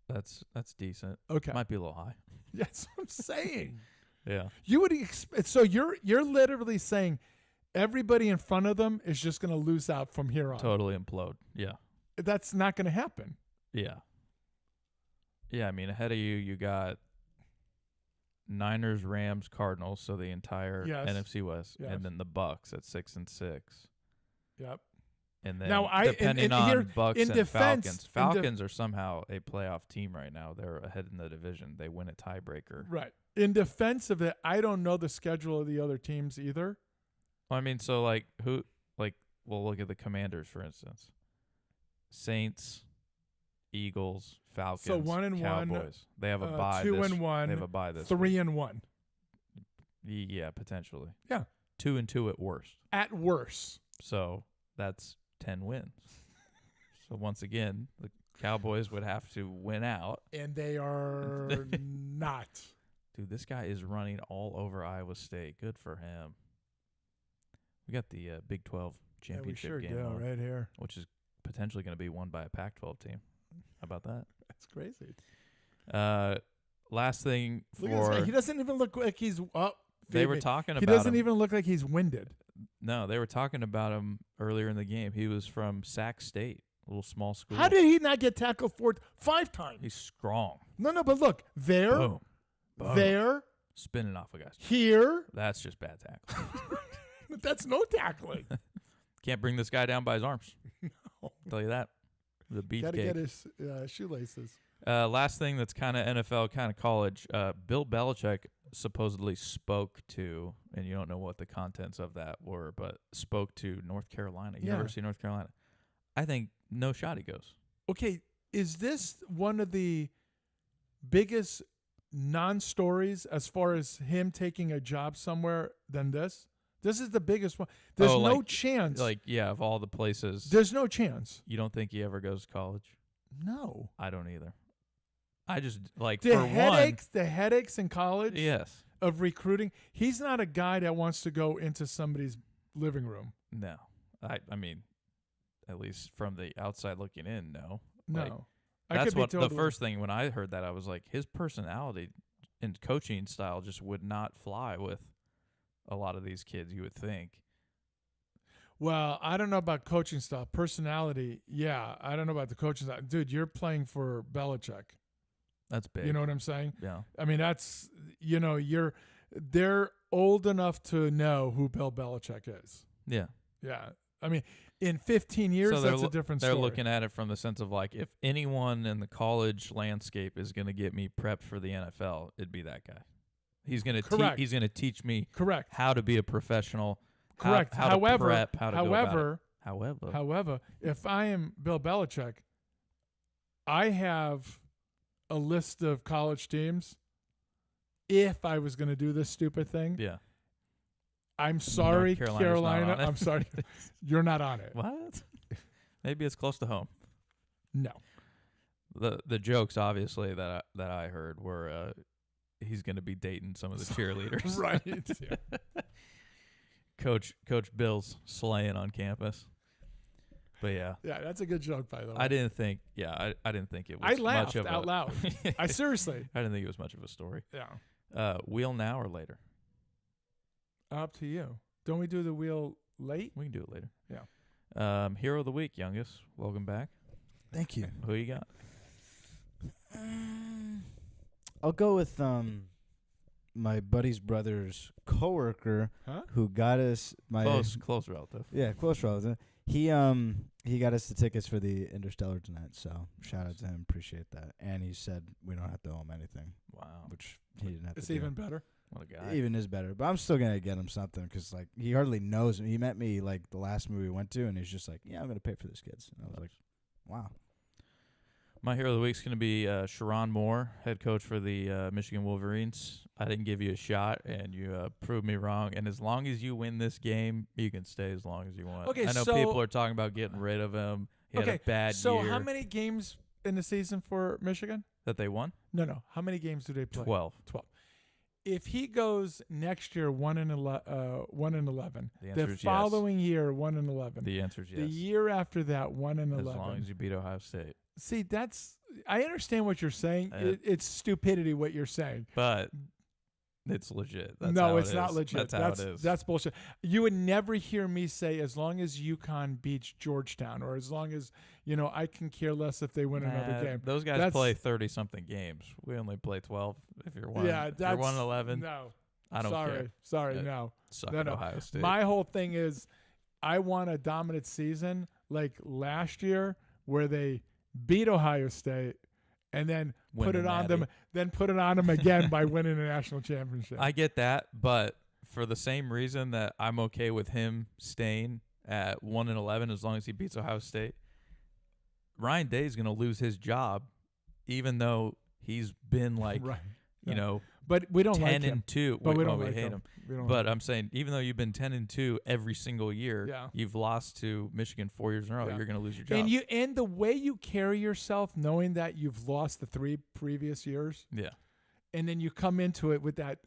That's decent. okay, Might be a little high. that's what I'm saying. Yeah. You would so you're literally saying everybody in front of them is just going to lose out from here on. Totally implode. Yeah. That's not going to happen. Yeah. Yeah, I mean, ahead of you, you got Niners, Rams, Cardinals, so the entire Yes. NFC West, Yes. and then the Bucks at 6-6. Yep. And then Now, depending on here, Bucks in and defense, Falcons are somehow a playoff team right now. They're ahead in the division. They win a tiebreaker. Right. In defense of it, I don't know the schedule of the other teams either. I mean, so we'll look at the Commanders for instance. Saints, Eagles, Falcons, 1-1, Cowboys. They have a bye. 2-1, They have a bye this 3-1 week. Yeah, potentially. Yeah. 2-2 at worst. at worst. So that's 10 wins. So once again, the Cowboys would have to win out. And they are not. Dude, this guy is running all over Iowa State. Good for him. We got the Big 12 championship game on, right here. which is potentially going to be won by a Pac-12 team. How about that? That's crazy. Last thing Look at this guy. for He doesn't even look like he's up. they were talking He about doesn't him. even look like he's winded. No, they were talking about him earlier in the game. He was from Sac State, a little small school. How did he not get tackled for it 5 times? He's strong. No, but look. There, Boom. Boom. there, Spinning off of guys. here. That's just bad tackle. That's no tackling. Can't bring this guy down by his arms. I'll tell you that. The Got to get beefcake. his shoelaces. Last thing that's kind of NFL, kind of college. Bill Belichick supposedly spoke to, and you don't know what the contents of that were, but spoke to North Carolina, Yeah. University of North Carolina. I think no shot he goes. Okay, is this one of the biggest non-stories as far as him taking a job somewhere than this? This is the biggest one. There's Oh, no like- chance. Like, yeah, of all the places, There's no chance. you don't think he ever goes to college? No. I don't either. I just, like, The for headaches in college one, yes. of recruiting. He's not a guy that wants to go into somebody's living room. No. I mean, at least from the outside looking in, no. No. Like, I That's could be what the totally- first thing when I heard that, I was like, his personality and coaching style just would not fly with a lot of these kids, you would think. Well, I don't know about coaching style. Personality, yeah. I don't know about the coaching style. Dude, you're playing for Belichick. That's big. You know what I'm saying? Yeah. I mean, that's, they're old enough to know who Bill Belichick is. Yeah. Yeah. I mean, in 15 years, So they're that's a loo- different They're story. looking at it from the sense of like, if anyone in the college landscape is going to get me prepped for the NFL, it'd be that guy. He's going to Correct. he's going to teach me Correct. how to be a professional. Correct. How However, to prep, how to go about it. however, However, if I am Bill Belichick, I have a list of college teams. If I was going to do this stupid thing, yeah. I'm sorry, Carolina's not Carolina. on it. I'm sorry. You're not on it. What? Maybe it's close to home. No. The jokes obviously that I heard were he's going to be dating some of the cheerleaders. Right. Yeah. Coach Bill's slaying on campus. But yeah, Yeah, that's a good joke, by the way. I didn't think I didn't think it was I laughed much of out a, loud. I seriously. I didn't think it was much of a story. Yeah. Wheel now or later? Up to you. Don't we do the wheel late? We can do it later. Yeah. Hero of the week, youngest. Welcome back. Thank you. Who you got? I'll go with my buddy's brother's coworker Huh? who got us my Close relative. Yeah, close relative. He got us the tickets for the Interstellar tonight, so shout out to him. Appreciate that. And he said we don't have to owe him anything, Wow. which he didn't have It's to do. even better. What a guy. Even is better, but I'm still gonna get him something because like he hardly knows me. He met me like the last movie we went to, and he's just like, "Yeah, I'm gonna pay for this, kids." And I was like, "Wow." My hero of the week's going to be Sharon Moore, head coach for the Michigan Wolverines. I didn't give you a shot, and you proved me wrong. And as long as you win this game, you can stay as long as you want. Okay, I know so- people are talking about getting rid of him. He had a bad so year how many games in the season for Michigan? that they won. No. How many games do they play? 12. 12. If he goes next year 1-11, The answer the is yes. following year 1-11, The answer is yes. the year after that as 1-11. long as you beat Ohio State. See, I understand what you're saying. It's stupidity what you're saying. But it's legit. That's No, how it's it not is. legit. That's how it is. That's bullshit. You would never hear me say as long as UConn beats Georgetown or as long as, I can care less if they win another Nah, game. Those guys That's- play 30-something games. We only play 12. If you're one, Yeah, if you're 1-11, No. I don't care. Sorry, Yeah. no. Suck No, at no. Ohio State. My whole thing is I want a dominant season like last year where they beat Ohio State and then Win put the it on Natty. them, then put it on them again by winning a national championship. I get that, but for the same reason that I'm okay with him staying at 1-11 as long as he beats Ohio State, Ryan Day is going to lose his job, even though he's been like, right. you know, But we don't like him. 10-2. But we well, don't we like hate him. him. We don't But like I'm saying, even though you've been 10-2 every single year, Yeah. you've lost to Michigan 4 years in a row. Yeah. You're going to lose your job. and the way you carry yourself knowing that you've lost the 3 previous years yeah. and then you come into it with that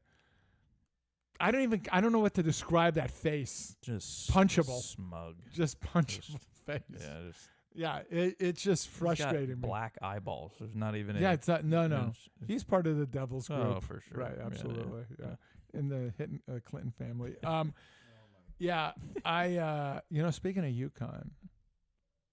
I don't know what to describe that face. Just Punchable. smug. Just punchable face. Yeah, just Yeah, it's just he's got frustrating me. black eyeballs. There's not even Yeah, any, it's not. No, you know, no. He's part of the Devil's group. Oh, for sure. Right, Yeah, absolutely. yeah, Yeah, in the Clinton family. Yeah, I. Speaking of UConn,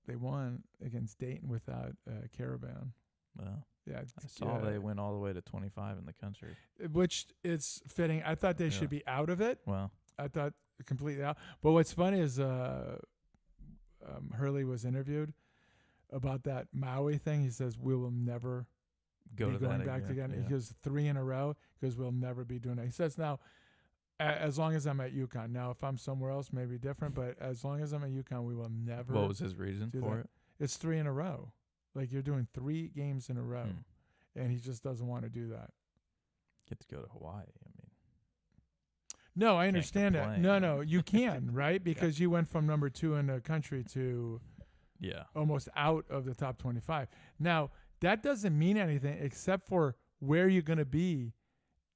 they won against Dayton without Caravan. Well, Yeah, I saw they went all the way to 25 in the country. which it's fitting. I thought they Yeah. should be out of it. Well, I thought completely out. But what's funny is Hurley was interviewed about that Maui thing. He says we will never go be to going that back again. again. Yeah. He goes 3 in a row because we'll never be doing that. He says now, as long as I'm at UConn. Now, if I'm somewhere else, maybe different. But as long as I'm at UConn, we will never. What was his reason do for that. it? It's 3 in a row. Like you're doing 3 games in a row, and he just doesn't want to do that. Get to go to Hawaii. I mean, No, I understand that. complain. No, you can, right? Because you went from number 2 in the country to yeah. almost out of the top 25. Now, that doesn't mean anything except for where you're going to be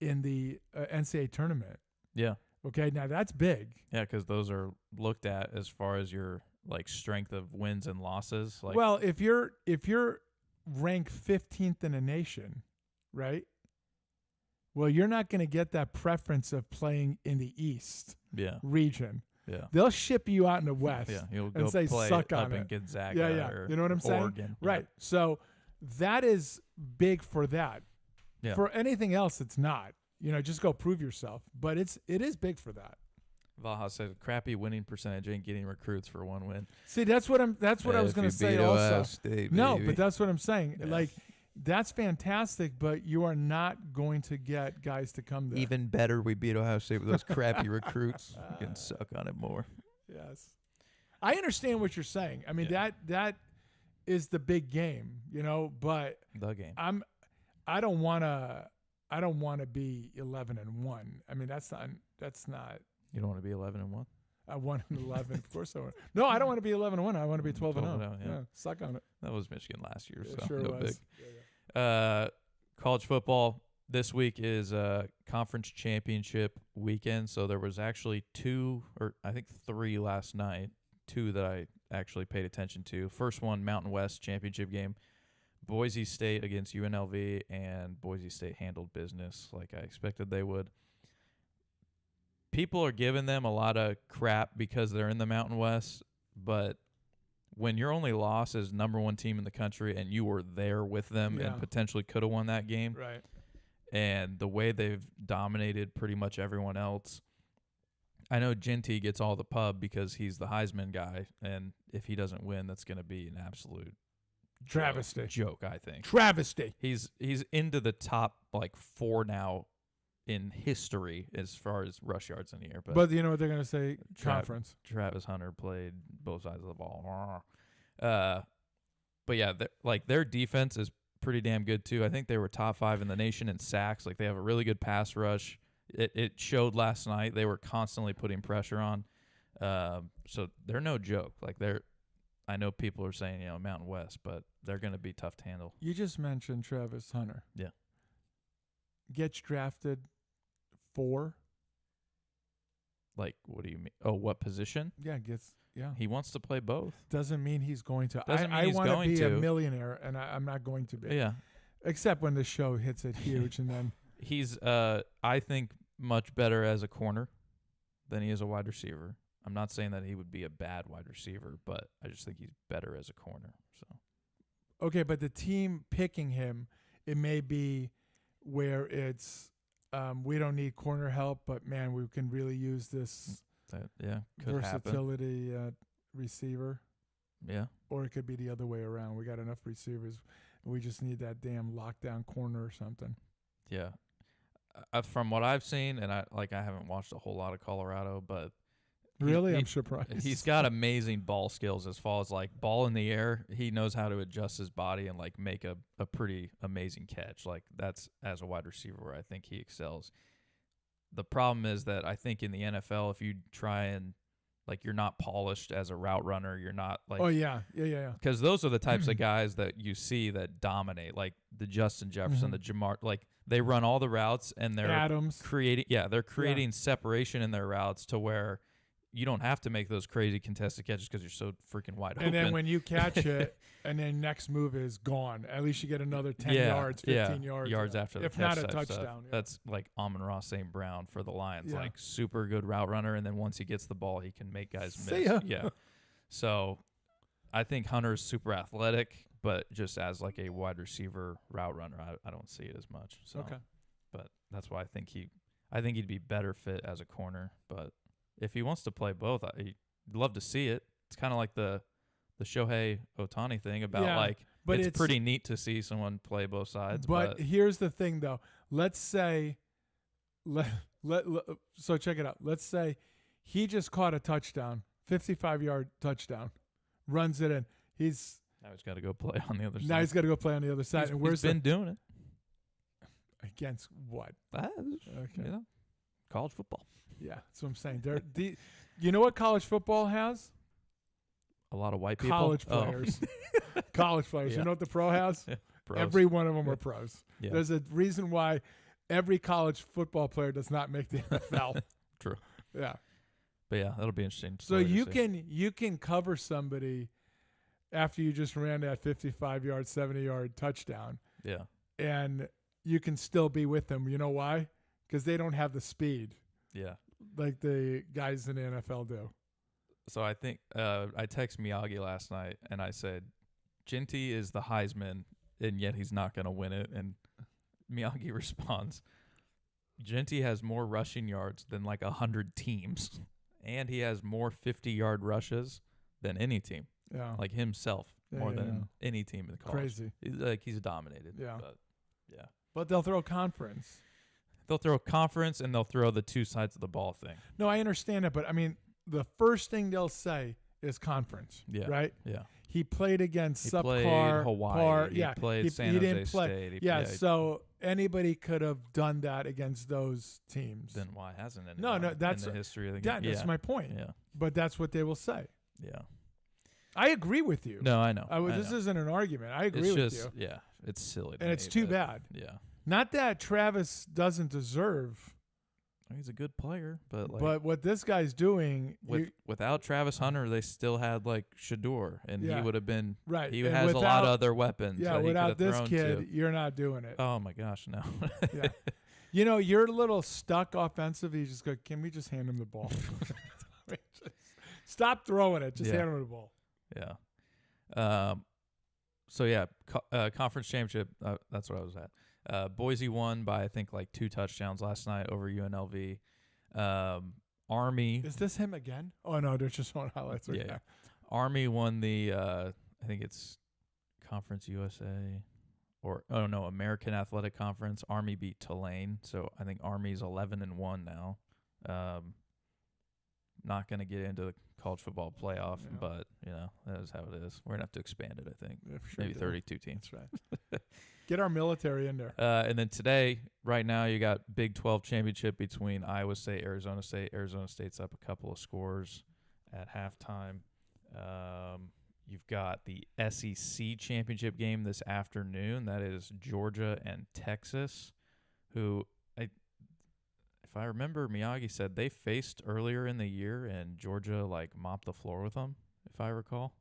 in the NCAA tournament. Yeah. Okay, now that's big. Yeah, because those are looked at as far as your like strength of wins and losses. Like, Well, if you're ranked 15th in the nation, right? Well, you're not going to get that preference of playing in the East yeah, region. yeah, They'll ship you out in the West. yeah. You'll and go say play suck up on in it. Gonzaga. Yeah, yeah. Or You know what I'm saying? Oregon. Yeah. Right. So that is big for that. Yeah. For anything else, it's not. Just go prove yourself. But it is big for that. Vaha said, "Crappy winning percentage ain't getting recruits for one win." See, that's what I was going to say also. No, but that's what I'm saying. Yeah. Like, that's fantastic, but you are not going to get guys to come there. even better. We beat Ohio State with those crappy recruits. You can suck on it more. Yes. I understand what you're saying. I mean, Yeah. that is the big game, but The game. I don't want to be 11-1. I mean, that's not You don't want to be 11-1. 1-11. Of course I want. No, I don't want to be 11-1. I want to be 12-0. 12-0, yeah. Suck on it. That was Michigan last year, It so sure no was. big. College football this week is conference championship weekend. So there was actually 2, or I think 3 last night. 2 that I actually paid attention to. First one, Mountain West championship game. Boise State against UNLV, and Boise State handled business like I expected they would. People are giving them a lot of crap because they're in the Mountain West, but when your only loss is number 1 team in the country and you were there with them Yeah. and potentially could have won that game, Right. and the way they've dominated pretty much everyone else, I know Ginty gets all the pub because he's the Heisman guy, and if he doesn't win, that's going to be an absolute Travesty. joke, I think. Travesty. He's into the top like 4 now in history as far as rush yards in the air. But you know what they're going to say? Conference. Travis Hunter played both sides of the ball. But yeah, their defense is pretty damn good too. I think they were top 5 in the nation in sacks. Like they have a really good pass rush. It showed last night. They were constantly putting pressure on. So they're no joke. Like I know people are saying, Mountain West, but they're going to be tough to handle. You just mentioned Travis Hunter. Yeah. Gets drafted 4. Like, what do you mean? Oh, what position? Yeah. He wants to play both. Doesn't mean he's going to. Doesn't mean I he's want to going be a to. millionaire, and I'm not going to be. Yeah. Except when the show hits it huge, and then He's, I think, much better as a corner than he is a wide receiver. I'm not saying that he would be a bad wide receiver, but I just think he's better as a corner. So okay, but the team picking him, it may be where it's we don't need corner help, but man, we can really use this that could happen. versatility receiver. Yeah. Or it could be the other way around. We got enough receivers. We just need that damn lockdown corner or something. Yeah. From what I've seen, and I haven't watched a whole lot of Colorado, but really, I'm surprised. He's got amazing ball skills as far as like ball in the air. He knows how to adjust his body and like make a pretty amazing catch. Like that's as a wide receiver where I think he excels. The problem is that I think in the NFL, if you try and like you're not polished as a route runner, you're not like yeah. Because those are the types of guys that you see that dominate, like the Justin Jefferson, the Jamar. Like they run all the routes and they're Adams creating separation in their routes to where you don't have to make those crazy contested catches because you're so freaking wide open. And then when you catch it, and then next move is gone. At least you get another 10 yards, 15 yards after the if catch not a type touchdown. stuff. Yeah. That's like Amon-Ra St. Brown for the Lions. Yeah. Like super good route runner, and then once he gets the ball, he can make guys See miss. ya. Yeah. So I think Hunter's super athletic, but just as like a wide receiver route runner, I don't see it as much. So, Okay. But that's why I think he'd be better fit as a corner. But if he wants to play both, I'd love to see it. It's kind of like the Shohei Ohtani thing about but it's pretty neat to see someone play both sides. But here's the thing, though. Let's say, so check it out. Let's say he just caught a touchdown, 55-yard touchdown, runs it in. Now he's got to go play on the other side. Now he's got to go play on the other side. He's been doing it. Against what? Okay. College football. Yeah, that's what I'm saying. You know what college football has? A lot of white people. College players. College players. Yeah. You know what the pro has? Pros. Every one of them are pros. Yeah. There's a reason why every college football player does not make the NFL. True. Yeah. But yeah, that'll be interesting. So you can cover somebody after you just ran that 55-yard, 70-yard touchdown. Yeah. And you can still be with them. You know why? Because they don't have the speed. Yeah. Like the guys in the NFL do. So I think I texted Miyagi last night and I said, Ginty is the Heisman and yet he's not going to win it. And Miyagi responds, Ginty has more rushing yards than like 100 teams. And he has more 50-yard rushes than any team. Yeah. Like himself, more than any team in college. Crazy. He's dominated. Yeah. But, yeah. But they'll throw conference. They'll throw conference and they'll throw the two sides of the ball thing. No, I understand it, but I mean, the first thing they'll say is conference. Yeah. Right? Yeah. He played against He subpar. played Hawaii. Yeah. He played San he Jose didn't play. State. Yeah. So anybody could have done that against those teams. Then why hasn't it? No, that's in the history of the game. that's my point. Yeah. But that's what they will say. Yeah. I agree with you. No, I know. This isn't an argument. I agree it's with just, you. Yeah, it's silly. And it's too bad. Yeah. Not that Travis doesn't deserve. He's a good player, but like, But what this guy's doing, without Travis Hunter, they still had like Shador, and he would have been right. He and has a lot of other weapons. Yeah, that he without could have this thrown kid, to. you're not doing it. Oh my gosh, no. Yeah. You know, you're a little stuck offensively. You just go, can we just hand him the ball? Stop throwing it. Just hand him the ball. Yeah. So yeah, conference championship. That's what I was at. Boise won by I think like 2 touchdowns last night over UNLV. Army. Is this him again? Oh no, they're just showing highlights. Okay. Yeah. Army won the I think it's Conference USA American Athletic Conference. Army beat Tulane, so I think Army's 11-1 now. Not going to get into the college football playoff, Yeah. but that is how it is. We're gonna have to expand it, I think. Yeah, for sure Maybe do. 32 teams. That's right. Get our military in there. And then today, right now, you got Big 12 championship between Iowa State, Arizona State. Arizona State's up a couple of scores at halftime. You've got the SEC championship game this afternoon. That is Georgia and Texas, who, if I remember, Miyagi said they faced earlier in the year, and Georgia mopped the floor with them, if I recall.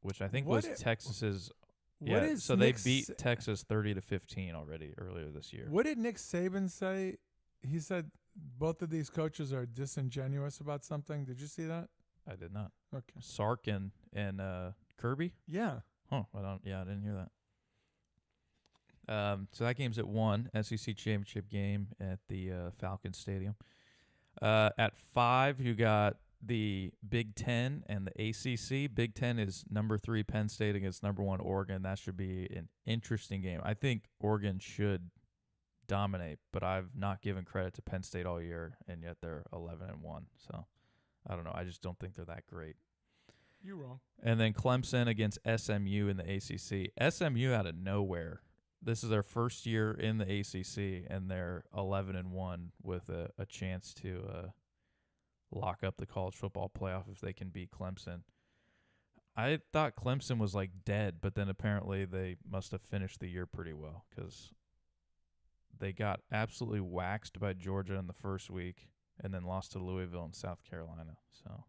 Which I think was Texas's. What is so Nick they beat Texas 30-15 already earlier this year. What did Nick Saban say? He said both of these coaches are disingenuous about something. Did you see that? I did not. Okay. Sark and Kirby? Yeah. Huh. I didn't hear that. So that game's at 1, SEC championship game at the Falcon Stadium. At 5, you got the Big Ten and the ACC. Big Ten is number 3 Penn State against number 1 Oregon. That should be an interesting game. I think Oregon should dominate, but I've not given credit to Penn State all year, and yet they're 11-1. So I don't know. I just don't think they're that great. You're wrong. And then Clemson against SMU in the ACC. SMU out of nowhere. This is their first year in the ACC, and they're 11-1 with a chance to lock up the college football playoff if they can beat Clemson. I thought Clemson was dead, but then apparently they must have finished the year pretty well because they got absolutely waxed by Georgia in the first week and then lost to Louisville and South Carolina. So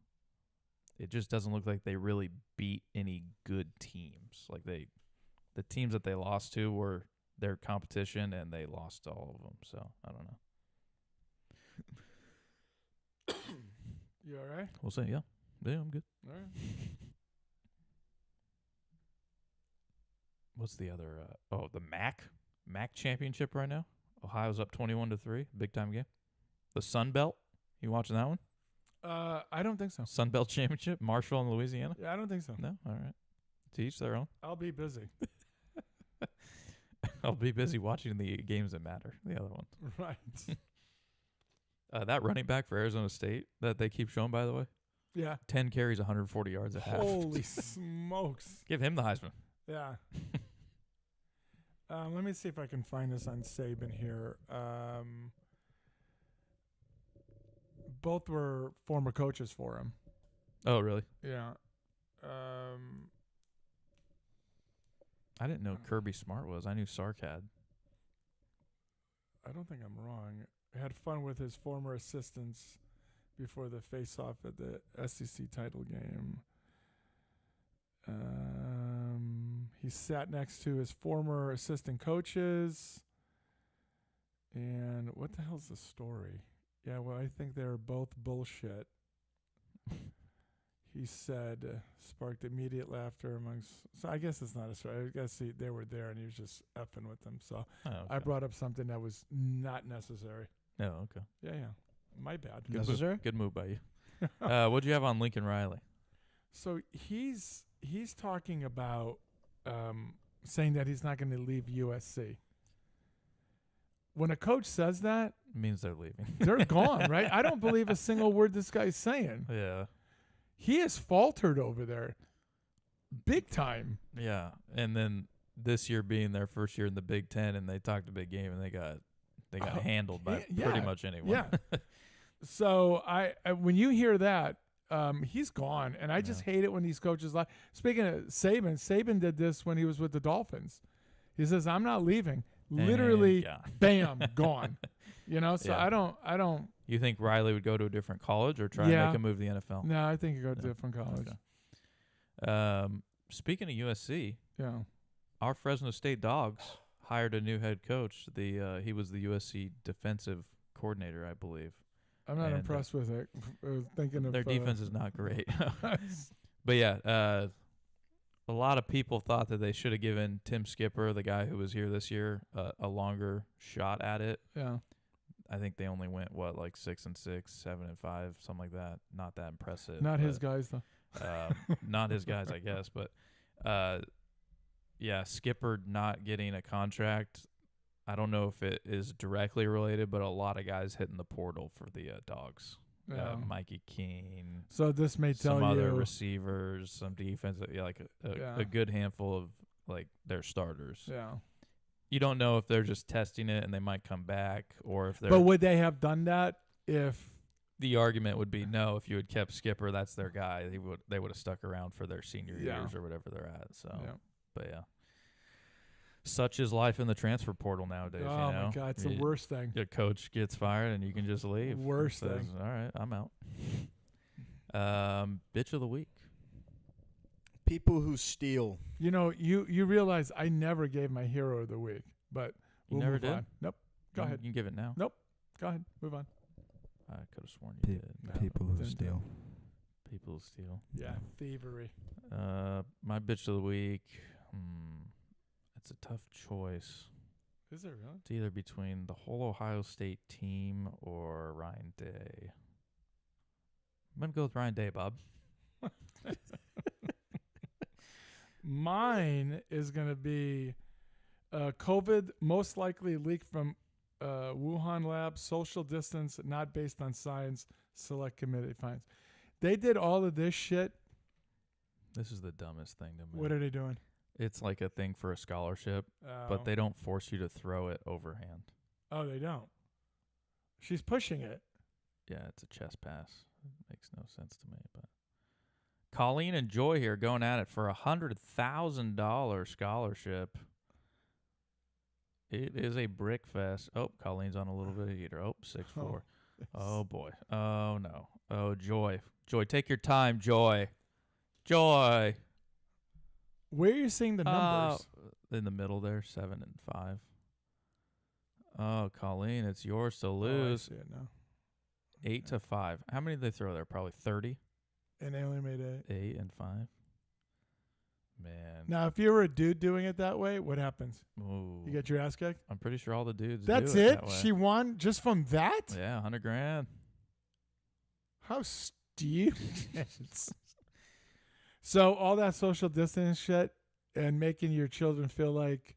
it just doesn't look like they really beat any good teams. The teams that they lost to were their competition, and they lost to all of them. So I don't know. You all right? We'll see. Yeah, I'm good. All right. What's the other? The MAC championship right now. Ohio's up 21-3. Big time game. The Sun Belt. You watching that one? I don't think so. Sun Belt Championship. Marshall and Louisiana. Yeah, I don't think so. No. All right. To each their own. I'll be busy. I'll be busy watching the games that matter. The other ones. Right. That running back for Arizona State that they keep showing, by the way, Yeah. 10 carries, 140 yards at half. Holy smokes. Give him the Heisman. Yeah. Let me see if I can find this on Saban here. Both were former coaches for him. Oh, really? Yeah. I didn't know Kirby Smart was. I knew Sark had. I don't think I'm wrong. I had fun with his former assistants before the face-off at the SEC title game. He sat next to his former assistant coaches. And what the hell's the story? Yeah, well, I think they're both bullshit. He said, sparked immediate laughter amongst. So I guess it's not a story. I guess they were there and he was just effing with them. So Oh, okay. I brought up something that was not necessary. Oh, okay. Yeah. My bad. Necessary? Good move by you. What'd you have on Lincoln Riley? So he's talking about saying that he's not going to leave USC. When a coach says that, It means they're leaving. they're gone, right? I don't believe a single word this guy's saying. Yeah. He has faltered over there big time. Yeah. And then this year being their first year in the Big Ten, and they talked a big game, and they got handled by pretty much anyone. Yeah. So I when you hear that, he's gone, and I just hate it when these coaches lie. Speaking of Saban did this when he was with the Dolphins. He says, "I'm not leaving." Literally, bam, gone. So Yeah. I don't. You think Riley would go to a different college or try and make a move to the NFL? No, I think you go to Yeah. different college. Okay. Speaking of USC, Yeah. our Fresno State Dogs hired a new head coach. He was the USC defensive coordinator, I believe. I'm not And, impressed with it. Thinking of Their defense is not great. But yeah, a lot of people thought that they should have given Tim Skipper, the guy who was here this year, a longer shot at it. yeah. I think they only went like 6-6, 7-5, something like that. Not that impressive. Not his but, guys though. Not his guys, I guess. But yeah, Skipper not getting a contract. I don't know if it is directly related, but a lot of guys hitting the portal for the Dogs. Yeah. Mikey Keene, So this may tell some you other receivers, some defense, like Yeah. a good handful of like their starters. Yeah. You don't know if they're just testing it and they might come back, or if they're. But would they have done that if The argument would be no. If you had kept Skipper, that's their guy. They would have stuck around for their senior Yeah. years or whatever they're at. So, Yeah. but yeah, such is life in the transfer portal nowadays. Oh you know? my God, it's the You- worst thing. Your coach gets fired and you can just leave. Worst Says, thing. all right, I'm out. Bitch of the week. People who steal. You know, you realize I never gave my hero of the week, but You we'll never move did? on. Nope. Go ahead. You can give it now. Go ahead. Move on. I could have sworn you did. No, People who didn't do steal. People steal. Yeah, thievery. My bitch of the week. It's a tough choice. Is it really? It's either between the whole Ohio State team or Ryan Day. I'm gonna go with Ryan Day, Bob. Mine is going to be COVID most likely leaked from Wuhan lab, social distance not based on science, select committee finds. They did all of this shit. This is the dumbest thing to me. What are they doing? It's like a thing for a scholarship, but they don't force you to throw it overhand. Oh, they don't. She's pushing it. Yeah, it's a chess pass. It makes no sense to me, but Colleen and Joy here going at it for $100,000 scholarship. It is a brick fest. Oh, Colleen's on a little bit of heater. Oh, 6'4". Oh boy. Oh no. Oh, Joy. Joy, take your time, Joy. Joy. Where are you seeing the numbers? In the middle there, 7 and 5. Oh, Colleen, it's yours to Oh, I lose. see it now. 8-5. How many did they throw there? Probably 30. And they only made 8. 8 and 5. Man. Now, if you were a dude doing it that way, what happens? Ooh. You get your ass kicked? I'm pretty sure all the dudes That's do it. it? That way. She won just from that? Yeah, $100,000. How stupid. So all that social distance shit and making your children feel like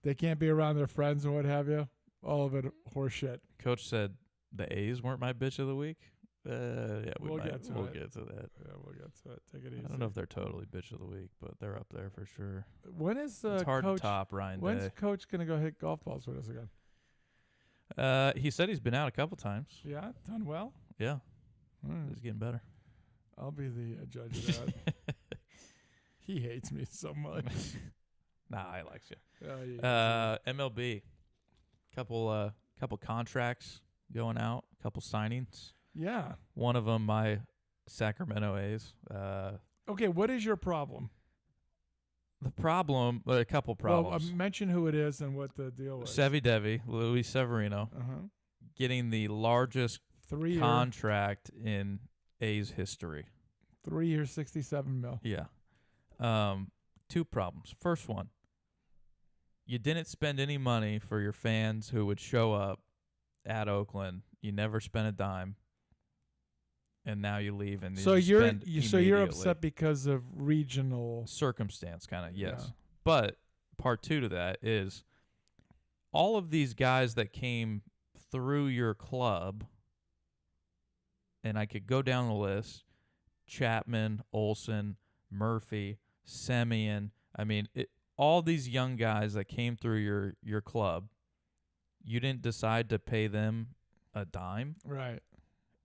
they can't be around their friends and what have you, all of it horse shit. Coach said the A's weren't my bitch of the week. Yeah, We'll we'll get to we'll it. get to that. Yeah, we'll get to it. Take it easy. I don't know if they're totally bitch of the week, but they're up there for sure. When is It's hard Coach, to top Ryan when's Day. Coach going to go hit golf balls with us again? He said he's been out a couple times. Yeah, done well? Yeah, Mm. he's getting better. I'll be the judge of that. He hates me so much. Nah, I likes you. Yeah. MLB, couple contracts going out, couple signings. Yeah. One of them, my Sacramento A's. Okay, what is your problem? The problem, a couple problems. Well, mention who it is and what the deal was. Sevy Devi, Luis Severino, Uh-huh. getting the largest 3 year, contract in A's history. 3 years, 67 mil. Yeah. Two problems. First one, you didn't spend any money for your fans who would show up at Oakland. You never spent a dime. And now you leave and So you you're spend you're immediately. upset because of regional. Circumstance, kind of, yes. Yeah. But part two to that is all of these guys that came through your club, and I could go down the list: Chapman, Olsen, Murphy, Semien. I mean, all these young guys that came through your club, you didn't decide to pay them a dime, Right.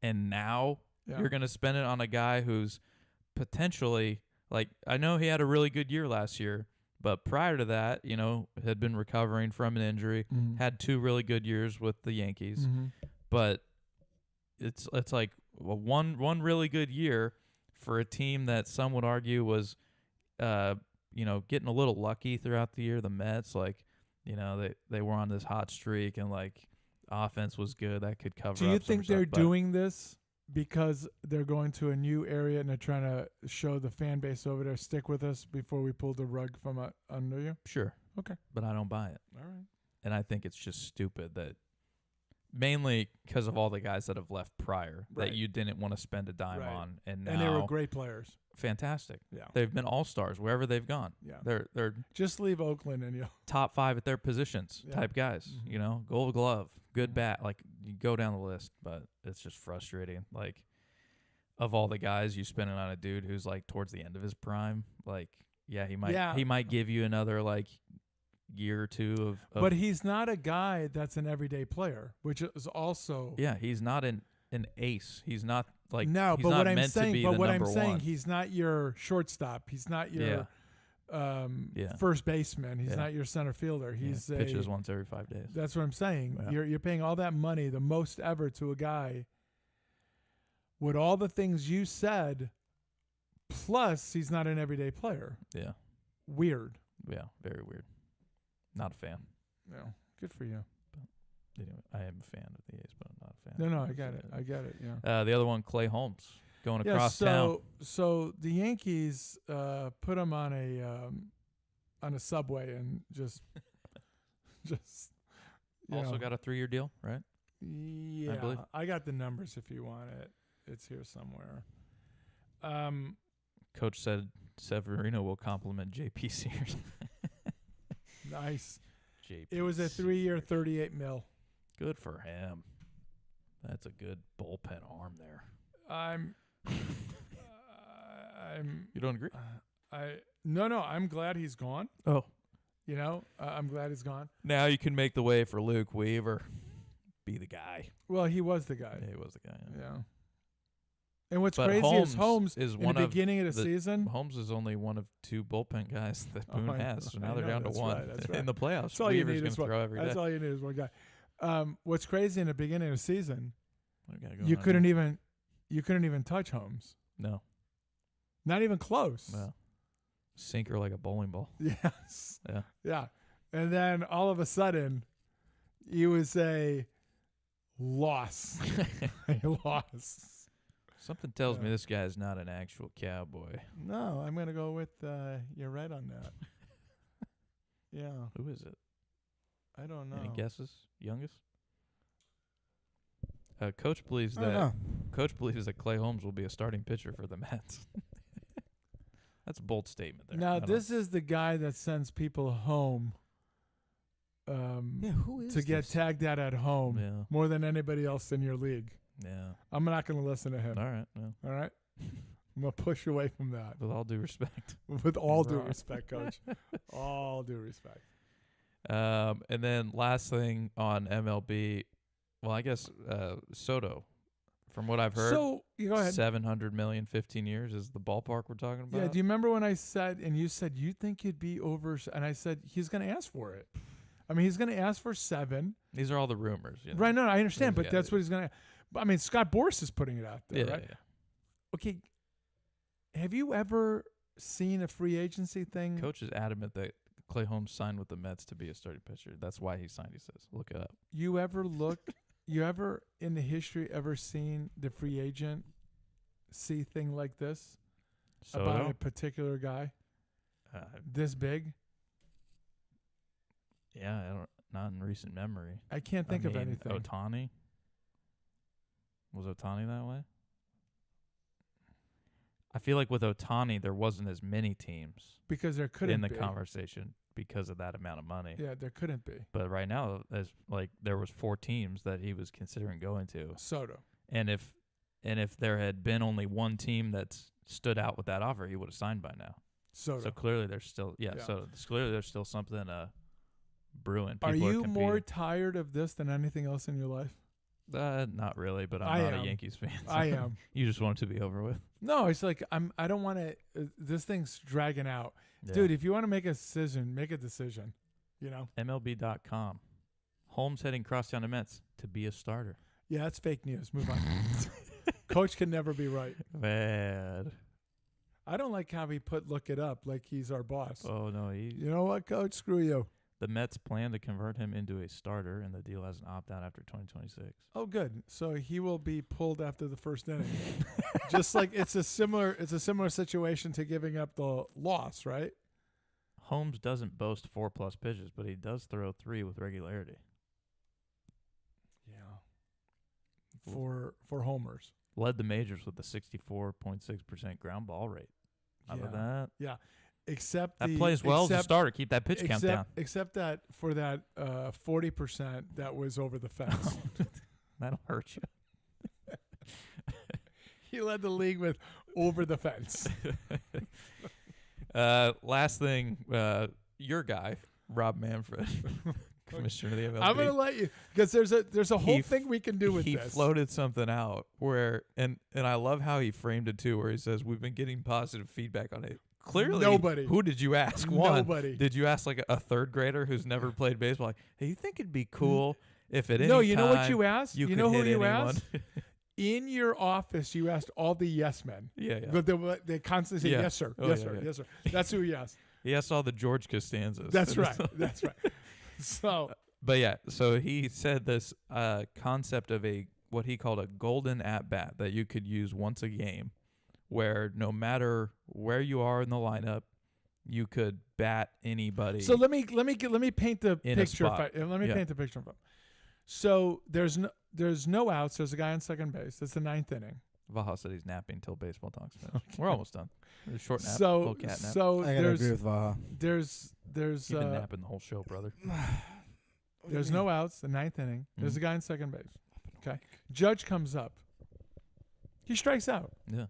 and now Yeah. you're going to spend it on a guy who's potentially, like, I know he had a really good year last year, but prior to that, had been recovering from an injury, Mhm. had 2 really good years with the Yankees, Mhm. but it's like one really good year for a team that some would argue was, getting a little lucky throughout the year. The Mets, they were on this hot streak and offense was good that could cover. Do you up some think they're stuff, but doing this because they're going to a new area and they're trying to show the fan base over there, stick with us before we pull the rug from under you? Sure. Okay. But I don't buy it. All right. And I think it's just stupid that mainly because of all the guys that have left prior Right. that you didn't want to spend a dime Right. on, and now And they were great players. fantastic. Yeah. They've been all-stars wherever they've gone. Yeah. They're Just leave Oakland and you. top 5 at their positions Yeah. type guys. Mhm. You know, Gold Glove, good Mhm. bat. Like you go down the list, but it's just frustrating. Like of all the guys you spend it on a dude who's like towards the end of his prime, like he might give you another like year or two of But he's not a guy that's an everyday player, which is also he's not an ace. He's not like no. he's But not what I'm meant to saying, be but the what I'm number saying, one. he's not your shortstop. He's not your Yeah. first baseman. He's Yeah. not your center fielder. Yeah, He's pitches once every 5 days. That's what I'm saying. Yeah. You're paying all that money, the most ever, to a guy with all the things you said. Plus, he's not an everyday player. Yeah, Weird. very weird. Not a fan. No, good for you. Anyway, I am a fan of the A's, but I'm not a fan. No, of I the got A's. it. I got it. Yeah. The other one, Clay Holmes, going Yeah. across town. So the Yankees put him on a subway and just you Also know. got a 3-year deal, right? Yeah, believe. I got the numbers if you want it. It's here somewhere. Coach said Severino will compliment JP Sears. Nice. JP It was a 3-year, $38 million. Good for him. That's a good bullpen arm there. I'm You don't agree? no. I'm glad he's gone. Oh. You know, I'm glad he's gone. Now you can make the way for Luke Weaver. Be the guy. Well, he was the guy. Yeah, he was the guy. Yeah. And what's But crazy is Holmes is in one the of beginning of the the- season. Holmes is only one of 2 bullpen guys that Oh, Boone I has. know, So I now they're know, down to that's 1 right, that's right. in the playoffs. That's all you Weaver's need gonna is one. throw every That's day. all you need is one guy. What's crazy in the beginning of the season, What we got going you on couldn't here? even touch Holmes. No. Not even close. Well, sinker like a bowling ball. Yes. Yeah. Yeah. And then all of a sudden, you would say loss. A loss. Something tells me Yeah. this guy is not an actual cowboy. No, I'm going to go with you're right on that. Yeah. Who is it? I don't know. Any guesses? Youngest? Coach believes I don't that know. Coach believes that Clay Holmes will be a starting pitcher for the Mets. That's a bold statement there. Now, I don't- this is the guy that sends people home Yeah, who is to get this? tagged out at home Yeah. more than anybody else in your league. Yeah. I'm not going to listen to him. All right. Well, All right? I'm going to push away from that. with all due respect. With all due Right. respect, Coach. All due respect. And then last thing on MLB, well, I guess Soto, from what I've heard, So, you go ahead. 700 million, 15 years is the ballpark we're talking about. Yeah, do you remember when I said, and you said, you think you'd be over, and I said, he's going to ask for it. I mean, he's going to ask for 7. These are all the rumors. You know? Right, no, I understand, but Yeah, that's what he's going to, I mean, Scott Boras is putting it out there, Yeah, right? yeah. Okay, have you ever seen a free agency thing? Coach is adamant that Clay Holmes signed with the Mets to be a starting pitcher. That's why he signed, he says. Look it up. You ever look, you ever in the history ever seen the free agent see thing like this about Soto? a particular guy Uh, this big? yeah, I don't, not in recent memory. I can't think I of mean, anything. Ohtani? Was Ohtani that way? I feel like with Ohtani, there wasn't as many teams Because there couldn't in the be. conversation because of that amount of money. Yeah, there couldn't be. But right now, as like there was 4 teams that he was considering going to, Soto. and if there had been only one team that stood out with that offer, he would have signed by now. Soto. So clearly, there's still Yeah. So clearly, there's still something brewing. Are People you more competing. tired of this than anything else in your life? Not really, but I I'm not am. a Yankees fan. so I am. You just want it to be over with, No, it's like I don't want to. This thing's dragging out, Yeah. dude. If you want to make a decision, make a decision. You know. MLB.com. Holmes heading crosstown to Mets to be a starter. Yeah, that's fake news. Move on. Coach can never be right. Bad. I don't like how he look it up like he's our boss. Oh no, You know what, Coach? Screw you. the Mets plan to convert him into a starter, and the deal has an opt-out after 2026. Oh, good. So he will be pulled after the first inning. Just like it's a similar situation to giving up the loss, right? Holmes doesn't boast 4+ pitches, but he does throw 3 with regularity. Yeah. for homers. Led the majors with a 64.6% ground ball rate. How about that? Yeah. Except That the plays well as a except- starter. Keep that pitch count down. Except that for that 40% that was over the fence. That'll hurt you. He led the league with over the fence. Last thing, your guy, Rob Manfred, commissioner of the MLB. I'm gonna let you because there's a whole He thing we can do with he this. floated something out where and I love how he framed it too, where he says we've been getting positive feedback on it. Clearly, Nobody. Who did you ask? One, Nobody. Did you ask like a third grader who's never played baseball? Like, hey, you think it'd be cool if at any No, you know what time you asked? You You could know who hit you anyone? asked? In your office, you asked all the yes men. yeah. But they constantly say, Yeah. yes, sir. Oh, yes, yeah, sir. yeah. Yes, sir. That's who he asked. He asked all the George Costanzas. That's right. That's right. So, But yeah, so he said this concept of what he called a golden at bat that you could use once a game, where no matter where you are in the lineup, you could bat anybody. let me paint the In a picture. spot. Let me Yeah. paint the picture. So there's no outs. There's a guy on second base. That's the ninth inning. Vaha said he's napping until baseball talks finished. We're almost done. A short nap, So little cat nap. so I gotta agree with Vaha. there's You've been napping the whole show, brother. there's no outs. The ninth inning. There's Mhm. a guy on second base. Okay. Judge comes up. He strikes out. Yeah.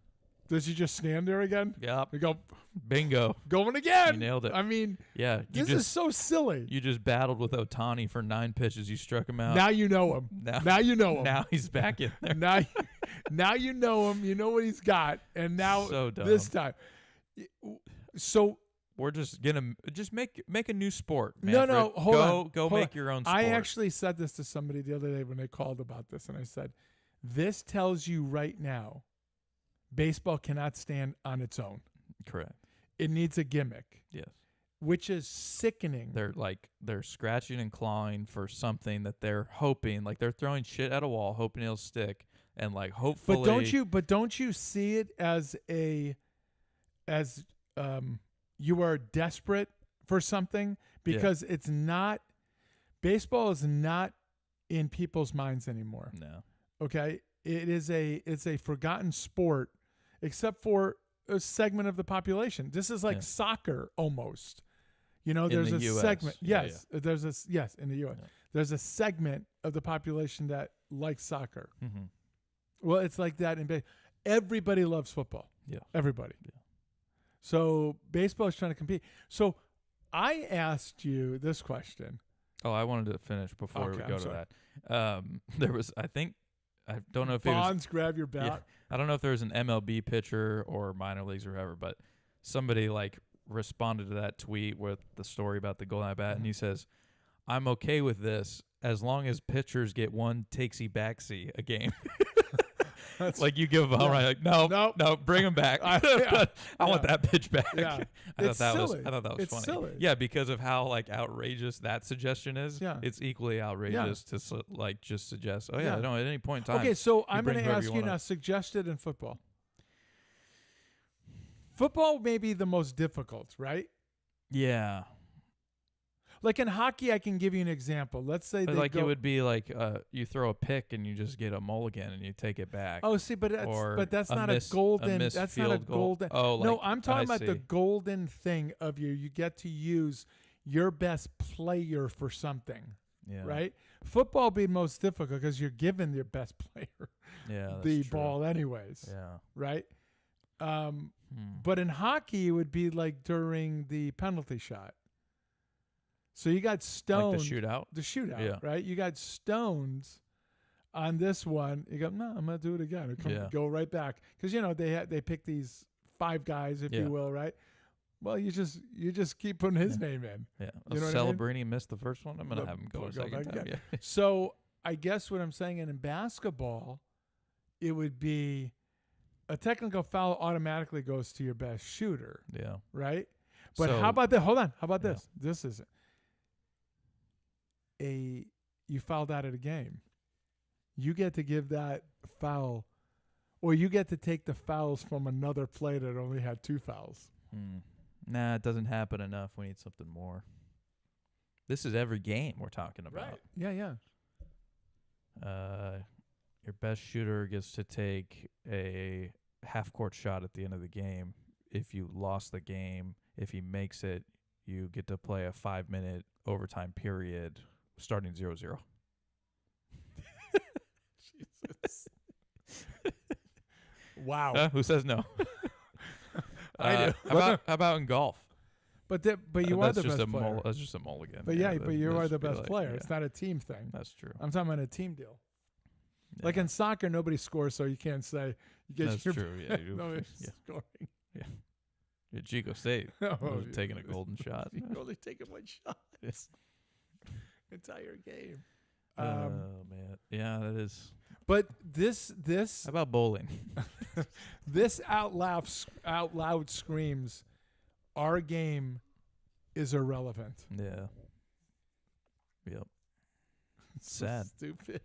Does he just stand there again? Yep. We go Bingo. going again. You nailed it. I mean, Yeah. You this is so silly. you just battled with Otani for 9 pitches. You struck him out. Now you know him. Now you know him. Now he's back in there. now you know him. You know what he's got. And now So dumb. this time. So We're just gonna make a new sport. No, no, Manfred. hold go, on. Go Hold make on. your own sport. I actually said this to somebody the other day when they called about this, and I said, this tells you right now, baseball cannot stand on its own. Correct. It needs a gimmick, Yes. which is sickening. They're scratching and clawing for something that they're hoping, like they're throwing shit at a wall, hoping it'll stick, and like hopefully. But don't you see it as you are desperate for something because it's not baseball is not in people's minds anymore. No. Okay, it's a forgotten sport, except for a segment of the population. This is like Yeah. soccer almost. You know, In there's the a US. segment. Yeah, Yes, there's a yes in the U.S. Yeah. There's a segment of the population that likes soccer. Mm-hmm. Well, it's like that in baseball. Everybody loves football. Yeah. Everybody. Yeah. So baseball is trying to compete. So I asked you this question. Oh, I wanted to finish before Okay, we I'm go to sorry. that. There was, I don't know if it was. Bonds, grab your bat. Yeah, I don't know if there was an MLB pitcher or minor leagues or whatever, but somebody like responded to that tweet with the story about the golden at bat, and he says, "I'm okay with this as long as pitchers get one takesy backsy a game." That's Like you give a home run, like no, bring him back. I want yeah. that pitch back. Yeah. I It's thought silly. that was It's funny. silly. Yeah, because of how like outrageous that suggestion is. Yeah. It's equally outrageous to like just suggest. Oh yeah, Yeah. no, at any point in time. Okay, so I'm bring going to whoever ask you you wanna. now, suggested in football. Football may be the most difficult, right? Yeah. Like in hockey, I can give you an example. Let's say But they like go, it would be like you throw a pick and you just get a mulligan and you take it back. oh, see, but that's not a golden. missed That's not a field goal. golden. Oh, no, like, I'm talking I about the see. golden thing of you get to use your best player for something, Yeah. right? Football be most difficult because you're given your best player Yeah. That's the true. ball anyways, Yeah. right? Hmm. But in hockey, it would be like during the penalty shot. So you got stoned. Like the shootout. The shootout, Yeah. right? You got stones on this one. You go, no, I'm gonna do it again. Go right back because they pick these 5 guys, if Yeah. you will, right? Well, you just keep putting his name in. Yeah. You know what I mean? Celebrini missed the first one. I'm gonna The- have him go a go second back time. again. Yeah. So I guess what I'm saying in basketball, it would be a technical foul automatically goes to your best shooter, Yeah. right? But So- how about that? Hold on. How about Yeah. this? This isn't you fouled out of the game. You get to give that foul, or you get to take the fouls from another player that only had 2 fouls. Nah, it doesn't happen enough. We need something more. This is every game we're talking about. Yeah, yeah. your best shooter gets to take a half-court shot at the end of the game. If you lost the game, if he makes it, you get to play a 5-minute overtime period starting 0-0. Jesus. Wow. Who says no? I do. How about in golf? But you are That's the just best a player. That's just a mulligan. But but you that are should the be best like- player. yeah, It's not a team thing. that's true. I'm talking about a team deal. Yeah. Like in soccer, nobody scores, so you can't say you get That's your true. Yeah, you- no yeah. scoring. Yeah, Chico State Oh, was yeah. taking a golden shot. You're only taking one shot. Yes. Entire game. Oh man, yeah, that is. But this How about bowling? this out loud screams, our game is irrelevant. Yeah. Yep. It's Sad. So stupid.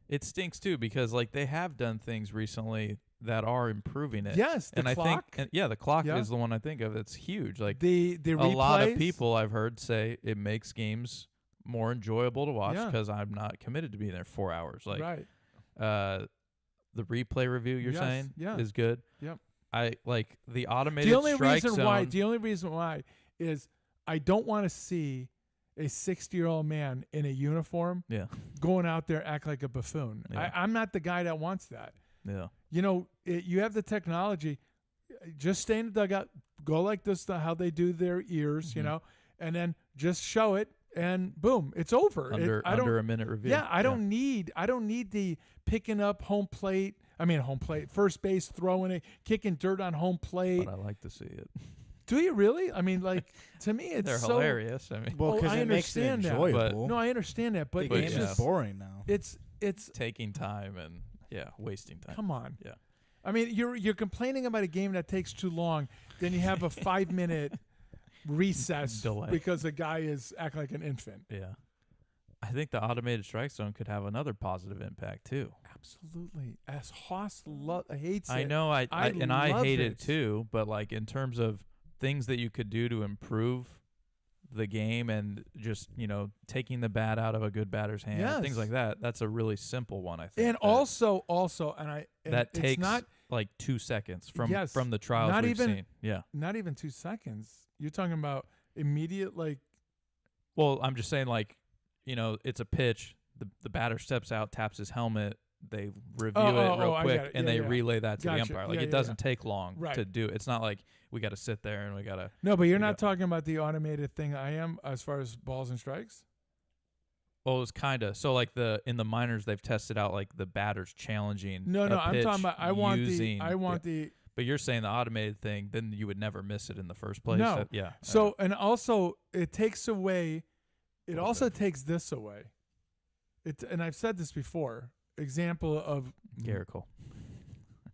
It stinks too because like they have done things recently that are improving it. Yes, the and clock. I think, the clock Yeah. is the one I think of. It's huge. Like the a lot of replays, people I've heard say it makes games more enjoyable to watch Yeah. because I'm not committed to being there 4 hours. Like, right. the replay review you're Yes, saying yeah. is good. Yep. I like the automated The only strike reason why zone. the only reason why is I don't want to see a 60-year-old man in a uniform Yeah. going out there act like a buffoon. Yeah. I'm not the guy that wants that. Yeah. You know, you have the technology. Just stay in the dugout, go like this, how they do their ears, you Mhm. know, and then just show it, and boom, it's over. Under a minute review. Yeah, I don't need the picking up first base, throwing it, kicking dirt on home plate. But I like to see it. Do you really? I mean, like to me, it's They're so hilarious. I mean, Well, Oh, because I it makes it understand that. enjoyable. No, I understand that, but the But game it's yeah. is just boring now. it's taking time and wasting time. come on. Yeah. I mean, you're complaining about a game that takes too long. Then you have a 5-minute recess Delay. because the guy is acting like an infant. Yeah. I think the automated strike zone could have another positive impact too. Absolutely. As Haas hates I it. know I love hate it. it too, but like in terms of things that you could do to improve the game and just, taking the bat out of a good batter's hand, things Yes. like that, that's a really simple one, I think. And also, and that it's takes not like 2 seconds from Yes. the trials Not we've even- seen. Yeah. not even 2 seconds. You're talking about immediate, like Well, I'm just saying, like, it's a pitch. The batter steps out, taps his helmet. They review it real I quick, got it. and Yeah, they yeah. relay that to the Gotcha. umpire. Like, Yeah, it yeah, doesn't take long Right. to do. It's not like we got to sit there and we got to. no, but you're We not got- talking about the automated thing. I am as far as balls and strikes. Well, it's kind of so like in the minors they've tested out like the batters challenging. No, a I'm talking pitch about. I want using, the. But you're saying the automated thing, then you would never miss it in the first place. No. Yeah. So and also it takes away. It also takes this away. And I've said this before. Example of Garrett Cole.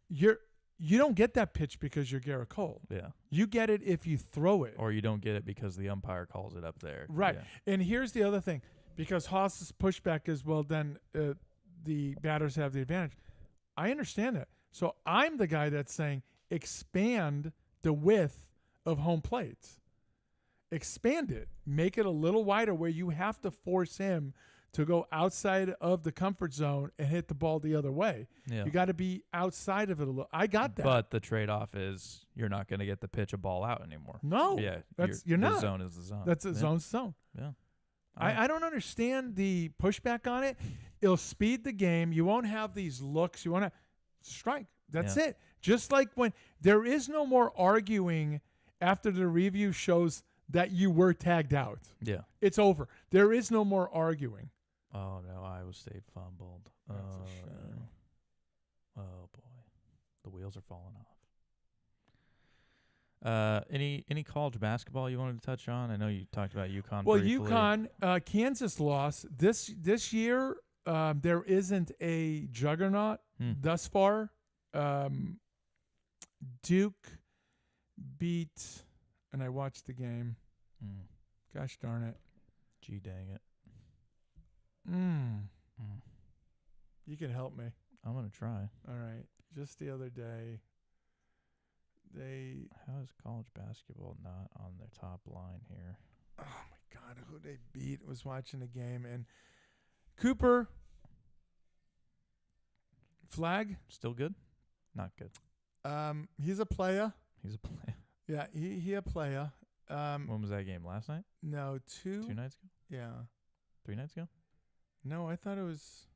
you don't get that pitch because you're Garrett Cole. Yeah. You get it if you throw it. Or you don't get it because the umpire calls it up there. Right. Yeah. And here's the other thing, because Haas's pushback is, well, then the batters have the advantage. I understand that. So I'm the guy that's saying expand the width of home plates. Expand it. Make it a little wider where you have to force him to go outside of the comfort zone and hit the ball the other way. Yeah. You got to be outside of it a little. I got that. But the trade-off is you're not going to get the pitch a ball out anymore. no. Yeah. You're the not. zone is the zone. That's a Yeah. zone's zone. Yeah. All right. I don't understand the pushback on it. It'll speed the game. You won't have these looks. You want to strike. That's Yeah. it. Just like when there is no more arguing after the review shows that you were tagged out. Yeah. It's over. There is no more arguing. Oh no, Iowa State fumbled. That's a Oh shame. no. Oh boy, the wheels are falling off. Any college basketball you wanted to touch on? I know you talked about UConn. Well, briefly. UConn, Kansas lost this year. There isn't a juggernaut thus far. Duke beat, and I watched the game. Mm. Gosh darn it. Gee dang it. Mm. Mm. You can help me. I'm gonna try. All right. Just the other day, How is college basketball not on their top line here? oh my God, who they beat? Was watching the game, and Cooper Flag. Still good? Not good. He's a player. He's a player. Yeah, he a player. When was that game? Last night? No, 2 2 nights ago? Yeah. 3 nights ago? No, I thought it was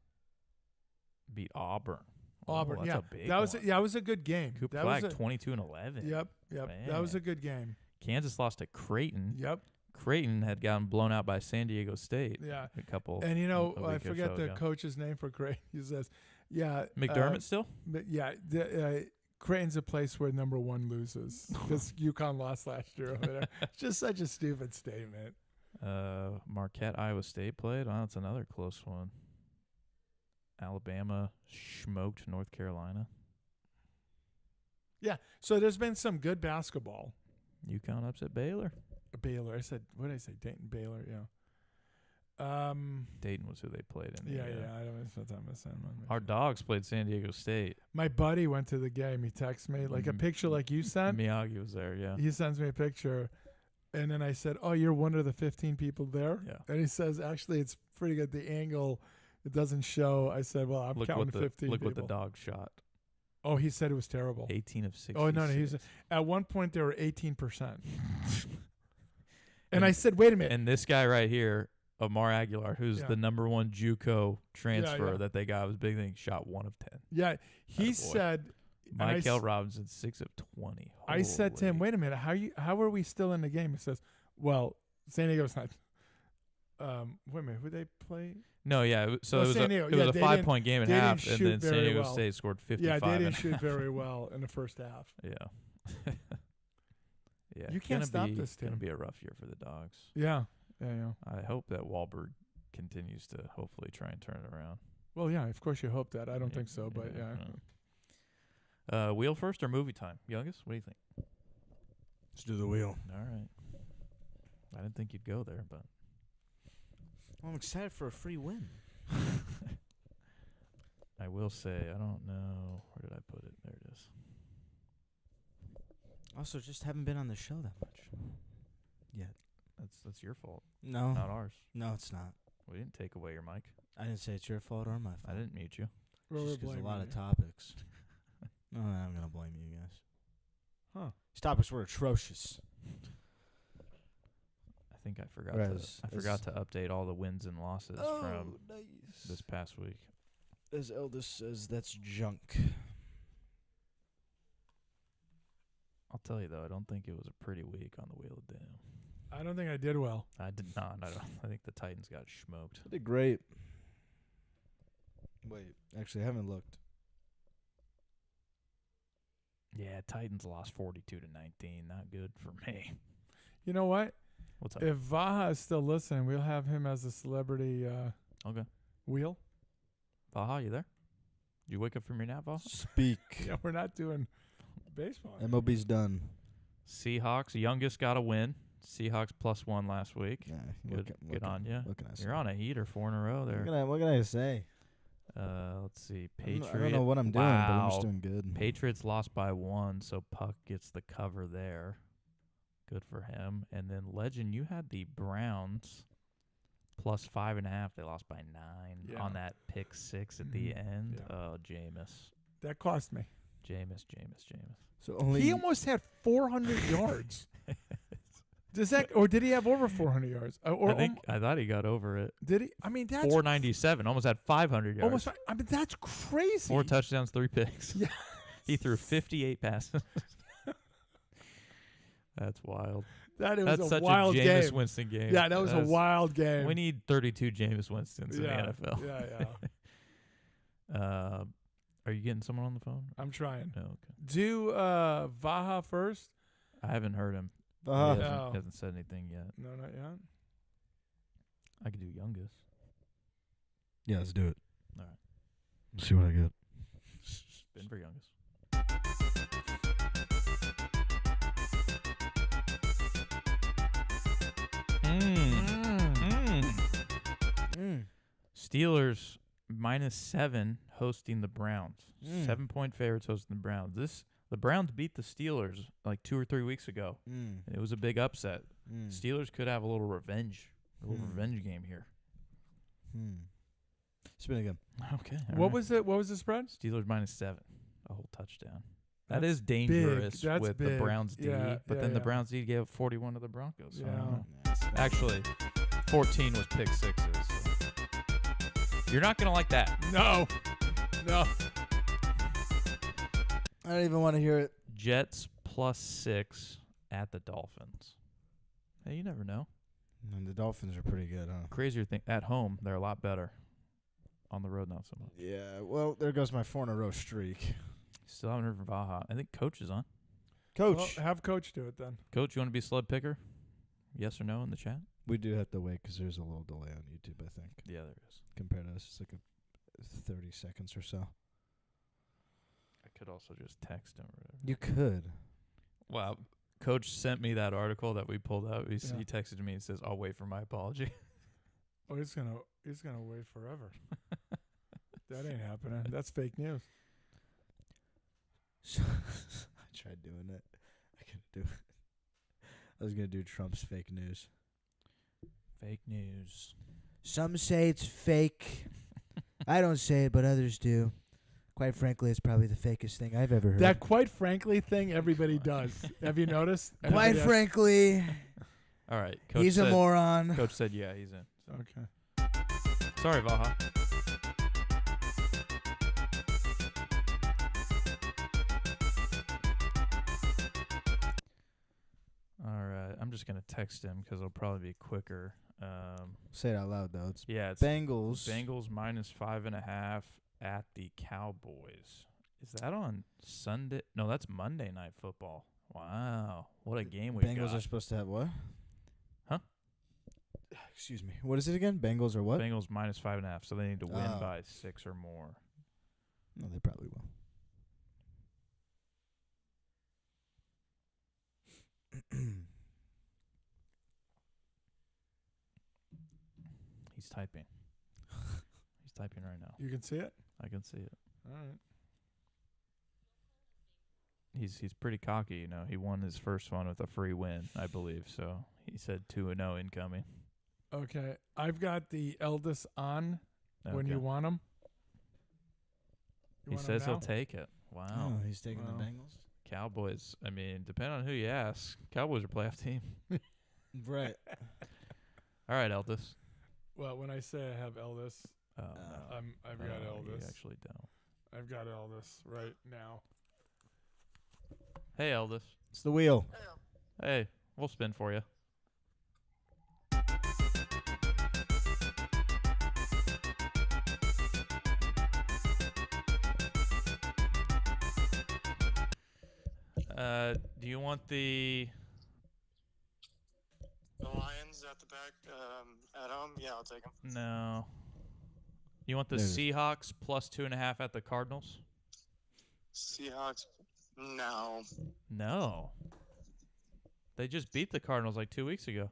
Beat Auburn. Auburn. That's Yeah, a big that was one. it was a good game. Cooper that Flag was 22-11. Yep. That was a Man. good game. Kansas lost to Creighton. Yep. Creighton had gotten blown out by San Diego State. Yeah. A couple. And a I week or forget so the ago. coach's name for Creighton. He says, "Yeah, McDermott still? But yeah, Creighton's a place where number 1 loses because UConn lost last year over there. It's just such a stupid statement. Marquette, Iowa State played. Well, that's another close one. Alabama smoked North Carolina. Yeah. So there's been some good basketball. UConn upset Baylor. Baylor. What did I say? Dayton, Baylor. Yeah. Dayton was who they played in. Yeah. I don't know if I'm missing. Our Dogs played San Diego State. My buddy went to the game. He texted me like a picture like you sent. Miyagi was there, yeah. He sends me a picture, and then I said, "Oh, you're one of the 15 people there." Yeah. And he says, "Actually, it's pretty good. The angle, it doesn't show." I said, "Well, I'm counting 15 Look people." what the Dogs shot. Oh, he said it was terrible. 18 of 60. Oh no, he's at one point they were 18%. And I said, "Wait a minute." And this guy right here, Amar Aguilar, who's Yeah. the number 1 JUCO transfer yeah. that they got, was big thing. Shot 1 of 10. Yeah, he Attaboy. said. and I Michael s- Robinson 6 of 20. I said to him, Holy. "Wait a minute, how are we still in the game?" He says, "Well, San Diego's not." Wait a minute, who they play? No, yeah. So Oh, it was San Diego. a Yeah, 5-point game at they didn't half, and shoot then San very Diego well. State scored 55. Yeah, they didn't and- shoot very well in the first half. Yeah. Yeah. You can't stop this It's gonna team. be a rough year for the Dogs. Yeah. I hope that Wahlberg continues to hopefully try and turn it around. Well, yeah, of course you hope that. I don't think so, but yeah. Wheel first or movie time? Youngest, what do you think? Let's do the wheel. All right. I didn't think you'd go there, but I'm excited for a free win. I will say, I don't know. Where did I put it? There it is. Also, just haven't been on the show that much yet. That's your fault, No, not ours. no, it's not. We didn't take away your mic. I didn't say it's your fault or my fault. I didn't mute you. Well, Just we're 'cause a blaming lot of you. topics. No, I'm gonna blame you guys. Huh. These topics were atrocious. I think I forgot. Whereas- I forgot to update all the wins and losses from nice. this past week. As Eldest says, that's junk. I'll tell you though, I don't think it was a pretty week on the Wheel of Doom. I don't think I did well. I did not. I think the Titans got smoked. I did great. Wait, actually, I haven't looked. Yeah, Titans lost 42-19. Not good for me. You know what? What's up? If Vaha is still listening, we'll have him as a celebrity Okay. wheel. Vaha, you there? Did you wake up from your nap, Vaha? Speak. Yeah, we're not doing baseball. MLB's done. Seahawks, youngest got a win. Seahawks +1 last week. Yeah, Good on you. What can I say? You're on a heater 4 in a row there. What can I say? Let's see. I don't Patriots. know what I'm doing, but I'm just Wow. doing good. Patriots lost by 1, so Puck gets the cover there. Good for him. And then Legend, you had the Browns +5.5. They lost by 9 Yeah. on that pick 6 at the end. Yeah. Oh, Jameis. That cost me. Jameis. So only He almost had 400 yards. Does that, or did he have over 400 yards? I thought he got over it. Did he? I mean, that's 497. Almost had 500 yards. almost. I mean, that's crazy. 4 touchdowns, 3 picks. Yeah. He threw 58 passes. That's wild. That was That's a such wild a Jameis game. Winston game. Yeah, that was a wild game. We need 32 Jameis Winstons in the NFL. Yeah. Are you getting someone on the phone? I'm trying. No, okay. Do Vaha first. I haven't heard him. He Uh-huh. No. hasn't said anything yet. No, not yet. I could do youngest. Yeah, let's do it. All right. Let's see what I get. Spin for youngest. Steelers -7 hosting the Browns. 7-point favorites hosting the Browns. The Browns beat the Steelers like 2 or 3 weeks ago. It was a big upset. Steelers could have a little revenge game here. It's been good. Okay. What was it? What was the spread? Steelers -7, a whole touchdown. That That's is dangerous That's with the big. Browns D, Yeah, but yeah, then the yeah. Browns D gave up 41 to the Broncos. So I don't Yeah. know. Actually, 14 was pick sixes. So. You're not gonna like that. No. I don't even want to hear it. Jets +6 at the Dolphins. Hey, you never know. And the Dolphins are pretty good, huh? Crazier thing at home, they're a lot better. On the road, not so much. Yeah. Well, there goes my 4-in-a-row streak. Still haven't heard from Vaha. I think Coach is on. Coach, Well, have Coach do it then. Coach, you want to be a sled picker? Yes or no in the chat? we do have to wait because there's a little delay on YouTube, I think, Yeah, there is. compared to us. It's like a 30 seconds or so. I could also just text him or whatever. You could. Wow. Coach sent me that article that we pulled out. He Yeah. texted me and says, "I'll wait for my apology." Oh, he's gonna wait forever. That ain't happening. That's fake news. I tried doing it. I couldn't do it. I was going to do Trump's fake news. Fake news. Some say it's fake. I don't say it, but others do. Quite frankly, it's probably the fakest thing I've ever heard. That quite frankly thing everybody does. Have you noticed? Quite Everybody frankly, All right. Coach he's said, a moron. Coach said, yeah, he's in. has- Okay. Sorry, Vaha. All right. I'm just going to text him because it'll probably be quicker. Say it out loud, though. It's Yeah, it's Bengals. Bengals -5.5 at the Cowboys. Is that on Sunday? No, that's Monday Night Football. Wow. What a game we've Bengals got. are supposed to have what? Huh? Excuse me. What is it again? Bengals are what? Bengals -5.5, so they need to win Oh. by 6 or more. No, they probably will. He's typing. He's typing right now. You can see it? I can see it. All right. He's pretty cocky, you know. He won his first one with a free win, I believe. So he said 2-0 incoming. Okay. I've got the eldest on when Okay. you want him. He says he'll take it. Wow. Oh, he's taking Wow. the Bengals? Cowboys, I mean, depending on who you ask, Cowboys are a playoff team. Right. All right, Eldest. Well, when I say I have eldest, Oh, no. I've got No, eldest. You actually don't. I've got eldest right now. Hey, Eldest. It's the wheel. Hey, we'll spin for you. Do you want the... The Lions at the back at home? Yeah, I'll take them. No. You want the There it is. Seahawks +2.5 at the Cardinals? Seahawks? No. No. They just beat the Cardinals like 2 weeks ago.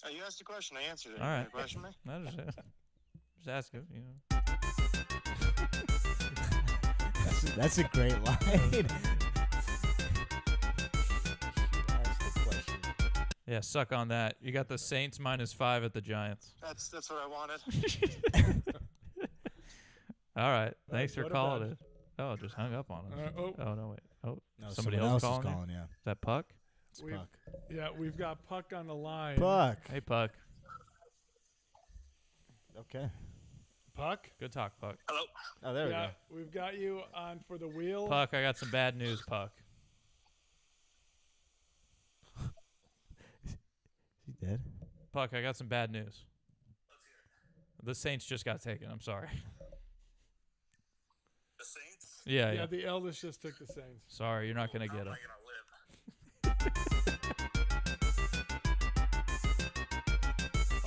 Oh, you asked a question. I answered it. All You right. gonna question me? I just asking, you know. That's a great line. Yeah, suck on that. You got the Saints -5 at the Giants. That's what I wanted. All right. Thanks for what calling about- it. Oh, just hung up on us. Oh, Oh, no, wait. Oh, No, somebody someone else is calling you? calling, yeah. Is that Puck? It's We've- Puck. yeah, we've got Puck on the line. Puck. Hey, Puck. Okay. Puck? Good talk, Puck. Hello. Oh, there Yeah, we've got you on for the wheel. Puck, I got some bad news, Puck. Is he dead? Puck, I got some bad news. The Saints just got taken. I'm sorry. The Saints? Yeah, Yeah, yeah. the eldest just took the Saints. Sorry, you're not going to get them.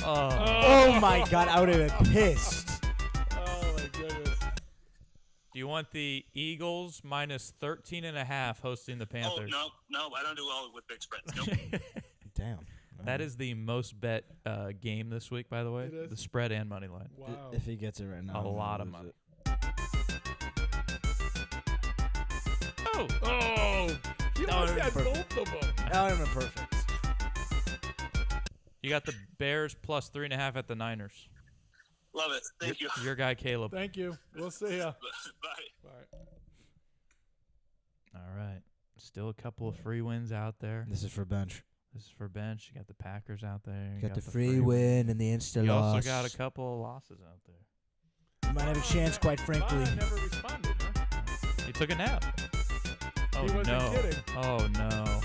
Oh my God, I would have been pissed. Oh, my goodness. Do you want the Eagles -13.5 hosting the Panthers? Oh, no, I don't do well with big spreads. Nope. Damn. That is the most bet game this week, by the way. It is? The spread and money line. Wow. If he gets it right now, A I'm gonna lot of lose money. it. Oh, Oh, you That must would've have been both of them. That would have been perfect. you got the Bears +3.5 at the Niners. Love it. Thank you. Your guy Caleb. Thank you. We'll see ya. Bye. Bye. All right. Still a couple of free wins out there. This is for bench. This is for bench. You got the Packers out there. You got the free win and the insta You loss. also got a couple of losses out there. You might have a chance, quite frankly. I never responded, huh? You took a nap. Oh, He wasn't no. kidding. Oh, no.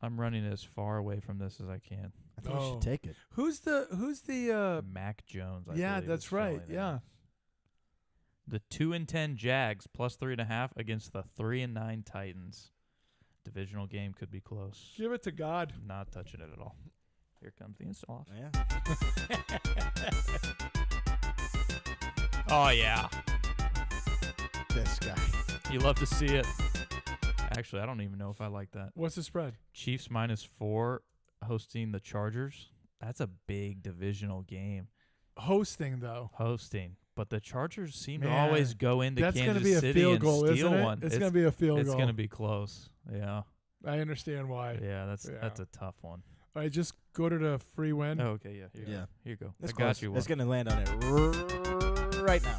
I'm running as far away from this as I can. I think we Oh. should take it. Who's the Mac Jones, I yeah, believe, that's is right. filling in. Yeah. The 2-10 Jags plus 3.5 against the 3-9 Titans. Divisional game could be close. Give it to God. Not touching it at all. Here comes the install. Yeah. Oh, yeah. This guy. You love to see it. Actually, I don't even know if I like that. What's the spread? Chiefs -4 hosting the Chargers. That's a big divisional game. Hosting though. Hosting. But the Chargers seem to Man, always go into That's Kansas gonna be a City field and goal, steal isn't it? one. It's gonna be a field It's goal. going to be close. Yeah. I understand why. Yeah, that's Yeah. a tough one. All right, just go to the free win. Oh, okay, yeah. Here, Yeah. Here you go. That's I got close. you one. That's gonna land on it right now.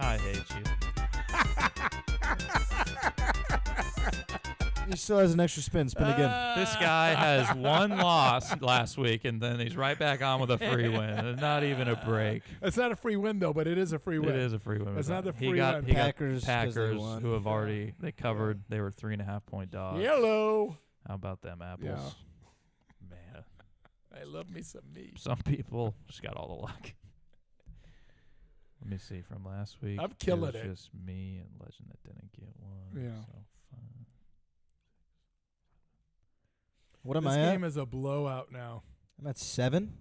I hate you. He still has an extra spin. Spin again. This guy has one loss last week, and then he's right back on with a free win. Not even a break. It's not a free win though, but it is a free win. It is a free win. It's not the He free got win. he got Packers, 'cause they Packers won. who have already they covered. They were 3.5-point dogs. Yellow. How about them apples? Man, I love me some meat. some people just got all the luck. Let me see from last week. I'm killing it. it. Was just me and Legend that didn't get one. Yeah. So fun. What am This I at? game is a blowout now. I'm at 7.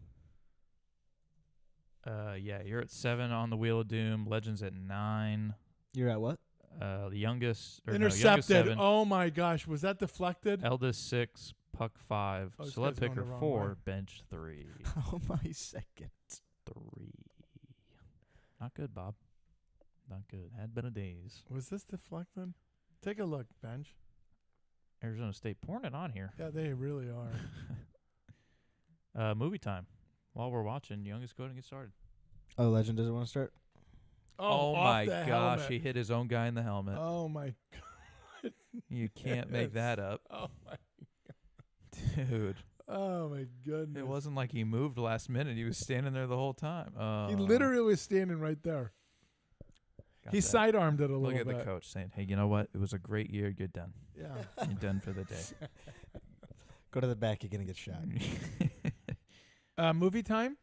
Yeah, you're at 7 on the Wheel of Doom. Legends at 9. You're at what? The youngest Intercepted. youngest 7. Oh my gosh, was that deflected? Eldest 6. Puck 5. Oh, this Select guy's going picker the wrong 4. way. Bench 3. Oh my second. 3. Not good, Bob. Not good. Had been a days. Was this deflected? Take a look, bench. Arizona State pouring it on here. Yeah, they really are. Movie time. While we're watching, youngest, go ahead and get started. Oh, Legend doesn't want to start. Oh off my the gosh, helmet. he hit his own guy in the helmet. Oh my. You can't make Yes. that up. Oh my. Dude. Oh my goodness. It wasn't like he moved last minute. He was standing there the whole time. He literally was standing right there. got He that. sidearmed it a Look little at bit. the coach saying, hey, you know what? It was a great year. You're done. Yeah. You're done for the day. Go to the back. You're gonna get shot. Movie time?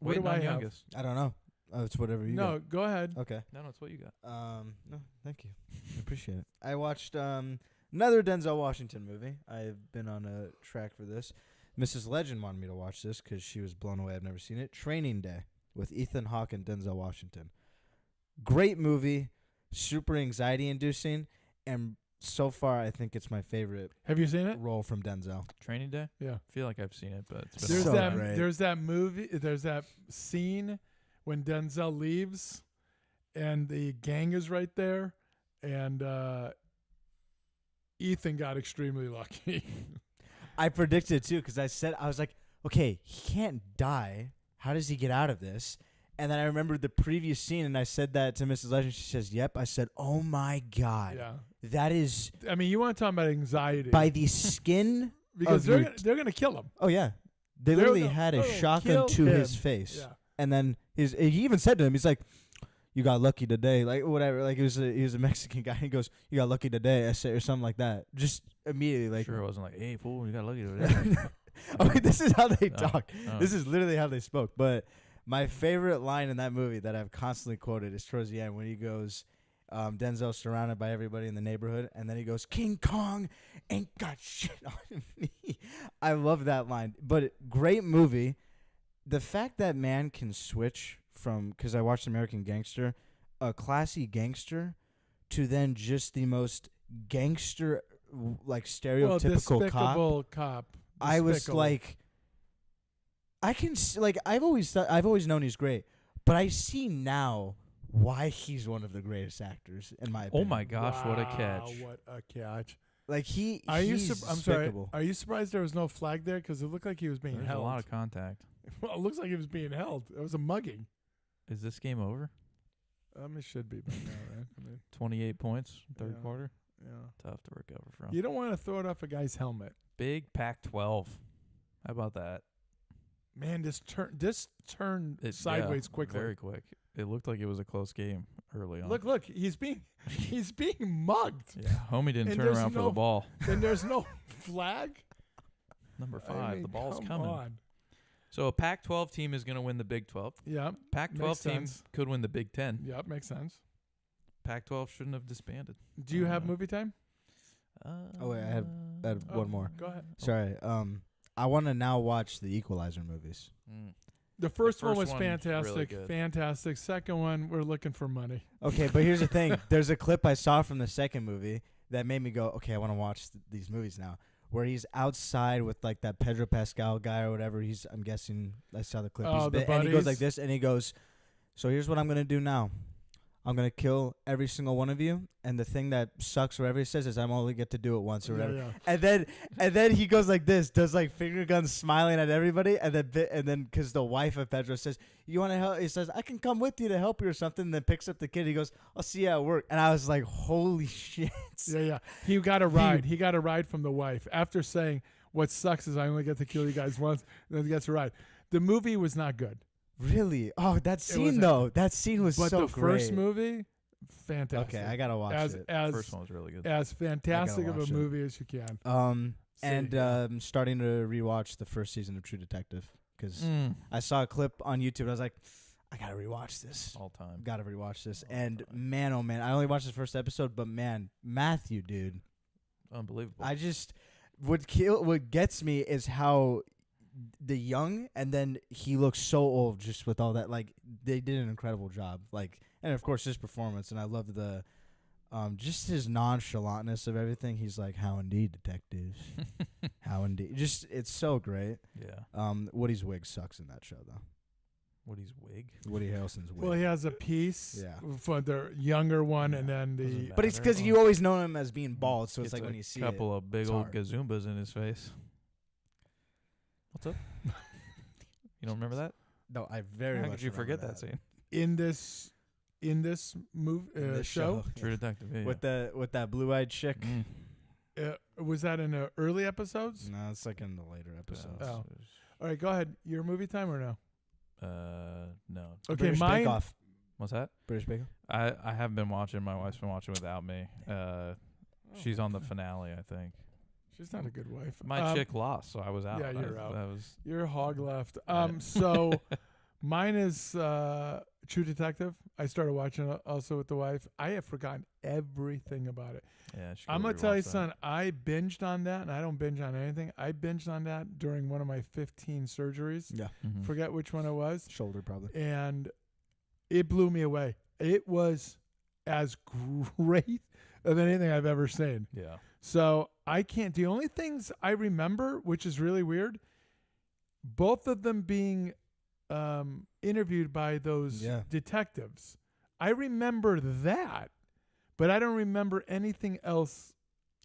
What Waiting do on I have? youngest. I don't know. Oh, it's whatever you No, go ahead. got. Okay. No, it's what you got. No, thank you. I appreciate it. I watched another Denzel Washington movie. I've been on a track for this. Mrs. Legend wanted me to watch this because she was blown away. I've never seen it. Training Day with Ethan Hawke and Denzel Washington. Great movie, super anxiety-inducing, and so far I think it's my favorite Have you seen it? role from Denzel. Training Day? Yeah. I feel like I've seen it, but it's been There's a so while. that. great. There's that movie. There's that scene when Denzel leaves, and the gang is right there, and Ethan got extremely lucky. I predicted too because I was like, okay, he can't die. How does he get out of this? And then I remembered the previous scene, and I said that to Mrs. Legend. She says, "Yep." I said, "Oh my God, Yeah. that is I mean, you want to talk about anxiety? by the skin." because of your they're gonna kill him. Oh yeah, they They're literally gonna- had a they're gonna shotgun kill to his him. face, Yeah. and then he even said to him, he's like, "You got lucky today," like whatever. Like he was a Mexican guy. He goes, "You got lucky today," I said, or something like that. Just immediately, like, Sure, it wasn't like, hey, fool, you got lucky today. I mean, this is how they Oh, talk. oh. This is literally how they spoke. But my favorite line in that movie that I've constantly quoted is towards the end when he goes, Denzel's surrounded by everybody in the neighborhood, and then he goes, "King Kong ain't got shit on me." I love that line. But great movie. The fact that man can switch from, because I watched American Gangster, a classy gangster, to then just the most gangster, like stereotypical cop. Despicable cop. I was Despicable. like, I've always known he's great, but I see now why he's one of the greatest actors in my opinion. Oh my gosh, what a Wow, catch. What a catch. Like Are you? he's I'm sorry. despicable. Are you surprised there was no flag there? Because it looked like he was being There's held. a lot of contact. Well, it looks like he was being held. It was a mugging. Is this game over? It should be by now, right? I mean, 28 points, third Yeah. quarter. yeah. Tough to recover from. You don't want to throw it off a guy's helmet. Big Pac-12. How about that? Man, this turned It- sideways yeah, quickly. Very quick. It looked like it was a close game early on. Look, he's being mugged. Yeah, homie didn't And turn there's around for no- the ball. And there's no flag. Number 5, I mean, the ball's come coming. on. So a Pac-12 team is going to win the Big 12. Yeah. Pac-12 Makes team sense. could win the Big 10. Yep, makes sense. Pac-12 shouldn't have disbanded. Do you have Uh, movie time? Oh, wait, I had Oh, one more. Go ahead. Sorry. I want to now watch the Equalizer movies. The first one first was one's really fantastic. good. Fantastic. Second one, we're looking for money. Okay, but here's the thing. There's a clip I saw from the second movie that made me go, okay, I want to watch these movies now. Where he's outside with like that Pedro Pascal guy or whatever. I'm guessing I saw the clip. Oh, the and he goes buddies? like this, and he goes, "So here's what I'm gonna do now. I'm gonna kill every single one of you, and the thing that sucks, whatever he says, is I'm only get to do it once or whatever." Yeah. And then he goes like this, does like finger guns, smiling at everybody, and then because the wife of Pedro says, "You want to help?" He says, "I can come with you to help you or something." And then picks up the kid. He goes, "I'll see you at work." And I was like, "Holy shit!" Yeah. He got a ride. He got a ride from the wife after saying, "What sucks is I only get to kill you guys once." And then he gets a ride. The movie was not good, Really? Oh, that scene wasn't- though. That scene was but so the first great. movie, fantastic. Okay, I gotta watch as it. as First one was really good. as fantastic of a watch it. movie as you can. And See. starting to rewatch the first season of True Detective because Mm. I saw a clip on YouTube. And I was like, I gotta rewatch this. All time. Gotta rewatch this. All And time. man, oh man, I only watched the first episode, but man, Matthew, dude, Unbelievable. I just what gets me is how the young and then he looks so old just with all that. Like they did an incredible job. Like and of course his performance, and I love the just his nonchalantness of everything. He's like, "How indeed, detectives? How indeed?" Just it's so great. Yeah. Woody's wig sucks in that show though. Woody's wig. Woody Harrelson's wig. Well, he has a piece Yeah. for the younger one, and then Doesn't the matter. But it's because you always know him as being bald, so it's Gets like a when you see couple of big it's old hard. gazoombas in his face. What's up? You don't remember that? No, I very How much could you remember forget that scene? in this movie In this show. True Detective. Yeah, with that blue-eyed chick. Mm. Was that in the early episodes? No, it's like in the later episodes. Yeah, Oh. All right, go ahead. Your movie time or no? No. Okay, British mine. Bake Off. What's that? British Bake Off. I haven't been watching. My wife's been watching without me. She's on the finale, I think. She's not a good wife. My chick lost, so I was out. yeah, you're out. That was You're hog left. Yeah. So mine is True Detective. I started watching it also with the wife. I have forgotten everything about it. yeah. She I'm gotta gonna tell you, rewatch that. son. I binged on that, and I don't binge on anything. I binged on that during one of my 15 surgeries. Yeah, Mhm. Forget which one it was, shoulder probably. and it blew me away. It was as great of anything I've ever seen. Yeah. So I can't. The only things I remember, which is really weird, both of them being interviewed by those Yeah. detectives. I remember that, but I don't remember anything else.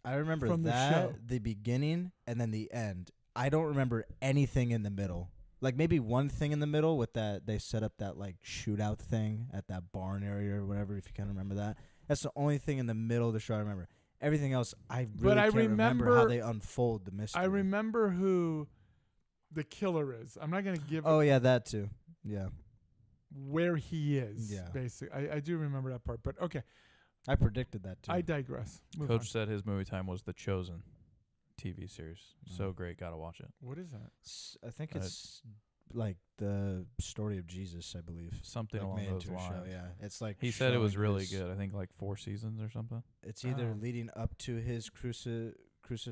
I remember From the that show. the beginning and then the end. I don't remember anything in the middle. Like maybe one thing in the middle with that they set up that like shootout thing at that barn area or whatever. If you can remember that, that's the only thing in the middle of the show I remember. Everything else I really But I can't remember how remember- they unfold the mystery. I remember who the killer is. I'm not going to give Oh yeah, that too. Yeah, where he is. Yeah. Basically, I do remember that part. But okay, I predicted that too. I digress. Move Coach on. said his movie time was The Chosen TV series. So Mm. great, gotta watch it. What is that? I think Uh, it's like the story of Jesus, I believe. Something Like along made those into a lines. show, yeah. It's like He said it was showing really his- good. I think like 4 seasons or something. It's either Oh. leading up to his is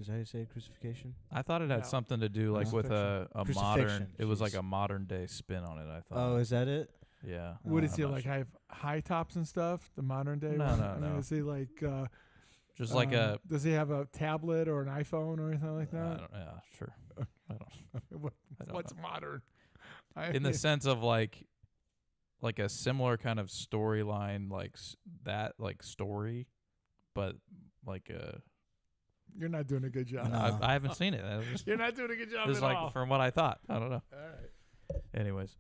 that how you say it, crucifixion? I thought it had No. something to do like with a modern. Crucifixion, It was like jeez. a modern day spin on it. I thought. Oh, is that it? yeah. What Uh, is he I'm not like? sure. Have high tops and stuff? The modern day. No, one? no, I mean, no. Is he like? Just like a. Does he have a tablet or an iPhone or anything like I that? don't, yeah, sure. I don't. What, I don't what's know. modern? I In the mean, sense of like a similar kind of storyline, like that like story, but like a You're not doing a good job. No. I haven't seen it. That was just, You're not doing a good job it was at like all. from what I thought. I don't know. All right. Anyways,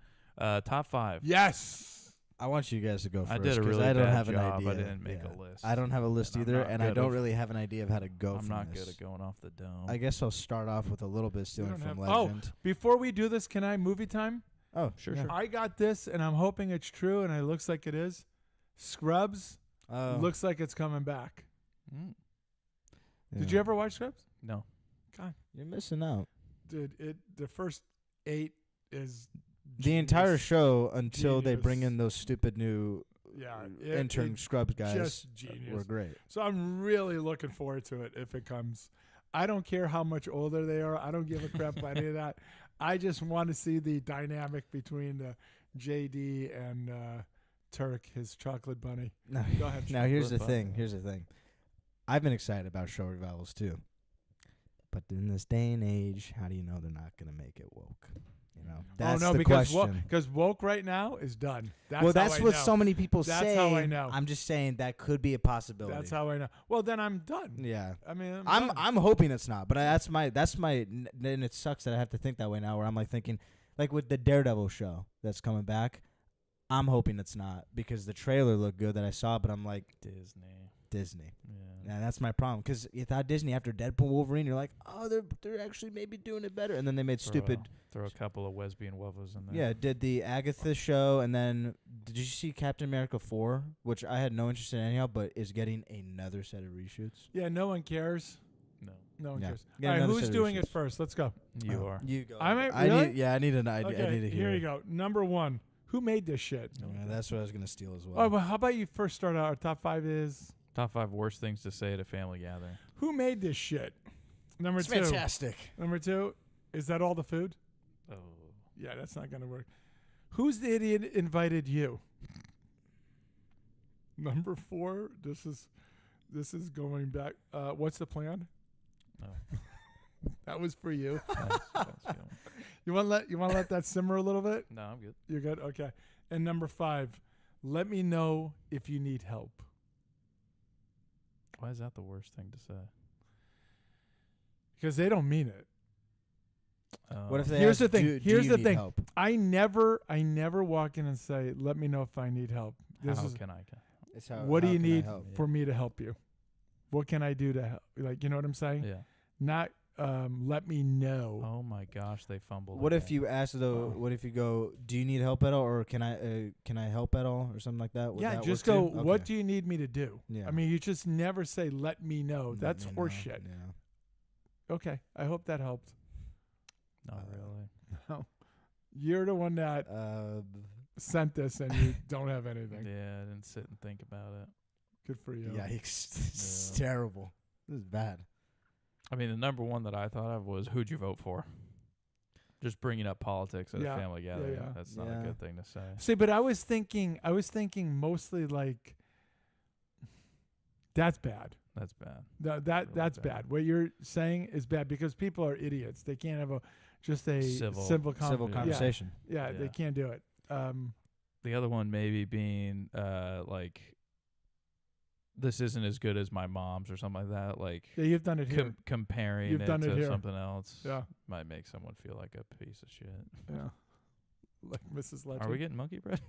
top 5. Yes. I want you guys to go first. I did a 'cause really I don't bad have job. an idea. I didn't make Yeah. a list. I don't have a list And I'm either, not and I good don't of- really have an idea of how to go I'm from not this. good at going off the dome. I guess I'll start off with a little bit stealing don't from have- oh, Legend. Before we do this, can I movie time? Oh, Sure, yeah. sure. I got this, and I'm hoping it's true, and it looks like it is. Scrubs looks like it's coming back. Mm. Did Yeah. you ever watch Scrubs? No. God, You're missing out. dude, the first 8 is The entire genius. show until they bring Genius. in those stupid new Yeah, intern it- Scrubs guys just genius. were great. So I'm really looking forward to it if it comes. I don't care how much older they are. I don't give a crap about any of that. I just want to see the dynamic between JD and Turk, his chocolate bunny. No, Go ahead. now here's the Flip thing. up. Here's the thing. I've been excited about show revivals too, but in this day and age, how do you know they're not going to make it woke? You know, that's oh no, the because question. woke right now is done. That's Well, how that's I what know. so many people That's say. how I know. I'm just saying that could be a possibility. That's how I know. Well, then I'm done. Yeah. I mean, I'm done. hoping it's not, but that's my and it sucks that I have to think that way now. Where I'm like thinking, like with the Daredevil show that's coming back, I'm hoping it's not because the trailer looked good that I saw, but I'm like Disney. Yeah. Yeah, that's my problem. Because without Disney, after Deadpool, Wolverine, you're like, oh, they're actually maybe doing it better, and then they made stupid. Throw a couple of lesbian wuffles in there. Yeah, did the Agatha show, and then did you see Captain America 4, which I had no interest in anyhow, but is getting another set of reshoots. Yeah, no one cares. No. No one Yeah. cares. Get All right, another who's set of doing it reshoots. first? Let's go. You are. You go. I might- I really? need. Yeah, I need an idea. Okay, I need to hear. here you go. Number 1. Who made this shit? Yeah, that's what I was gonna steal as Oh, well. well, how about you first start out? Our top 5 is Top 5 worst things to say at a family gathering. who made this shit? Number It's 2. fantastic. Number 2, is that all the food? Oh. Yeah, that's not gonna work. Who's the idiot invited you? Number 4, this is going back. What's the plan? Oh. That was for you. That's good. You want to let that simmer a little bit? No, I'm good. You're good. Okay. And number 5, let me know if you need help. Why is that the worst thing to say? Because they don't mean it. What if they Here's ask, the thing. Do Here's you the need thing. help? I never walk in and say, "Let me know if I need help." This How is can I? It's how, what do how you can I need help? for me to help you? What can I do to help? Like, you know what I'm saying? Yeah. Not let me know. Oh my gosh, they fumbled. What if again. you ask though? Oh. What if you go? Do you need help at all, or can I help at all, or something like that? Would Yeah, that just work go, too? what Okay. do you need me to do? Yeah. I mean, you just never say, let me know. Let That's me know. horseshit. Yeah. Okay. I hope that helped. Not really. You're the one that sent this and you don't have anything. Yeah, I didn't sit and think about it. Good for you. Yikes! It's Yeah. terrible. This is bad. I mean, the number one that I thought of was who'd you vote for? Just bringing up politics at Yeah, a family yeah, gathering. yeah. That's not Yeah. a good thing to say. See, but I was thinking mostly like that's bad. That's bad. That's Really bad. bad. What you're saying is bad because people are idiots. They can't have just a Civil Civil yeah. conversation. Yeah, they Yeah. can't do it. The other one maybe being like, this isn't as good as my mom's or something like that. Like Yeah, you've done it here. comparing You've it done it to here. something else Yeah, might make someone feel like a piece of shit. yeah. Like Mrs. Legend. Are we getting monkey bread?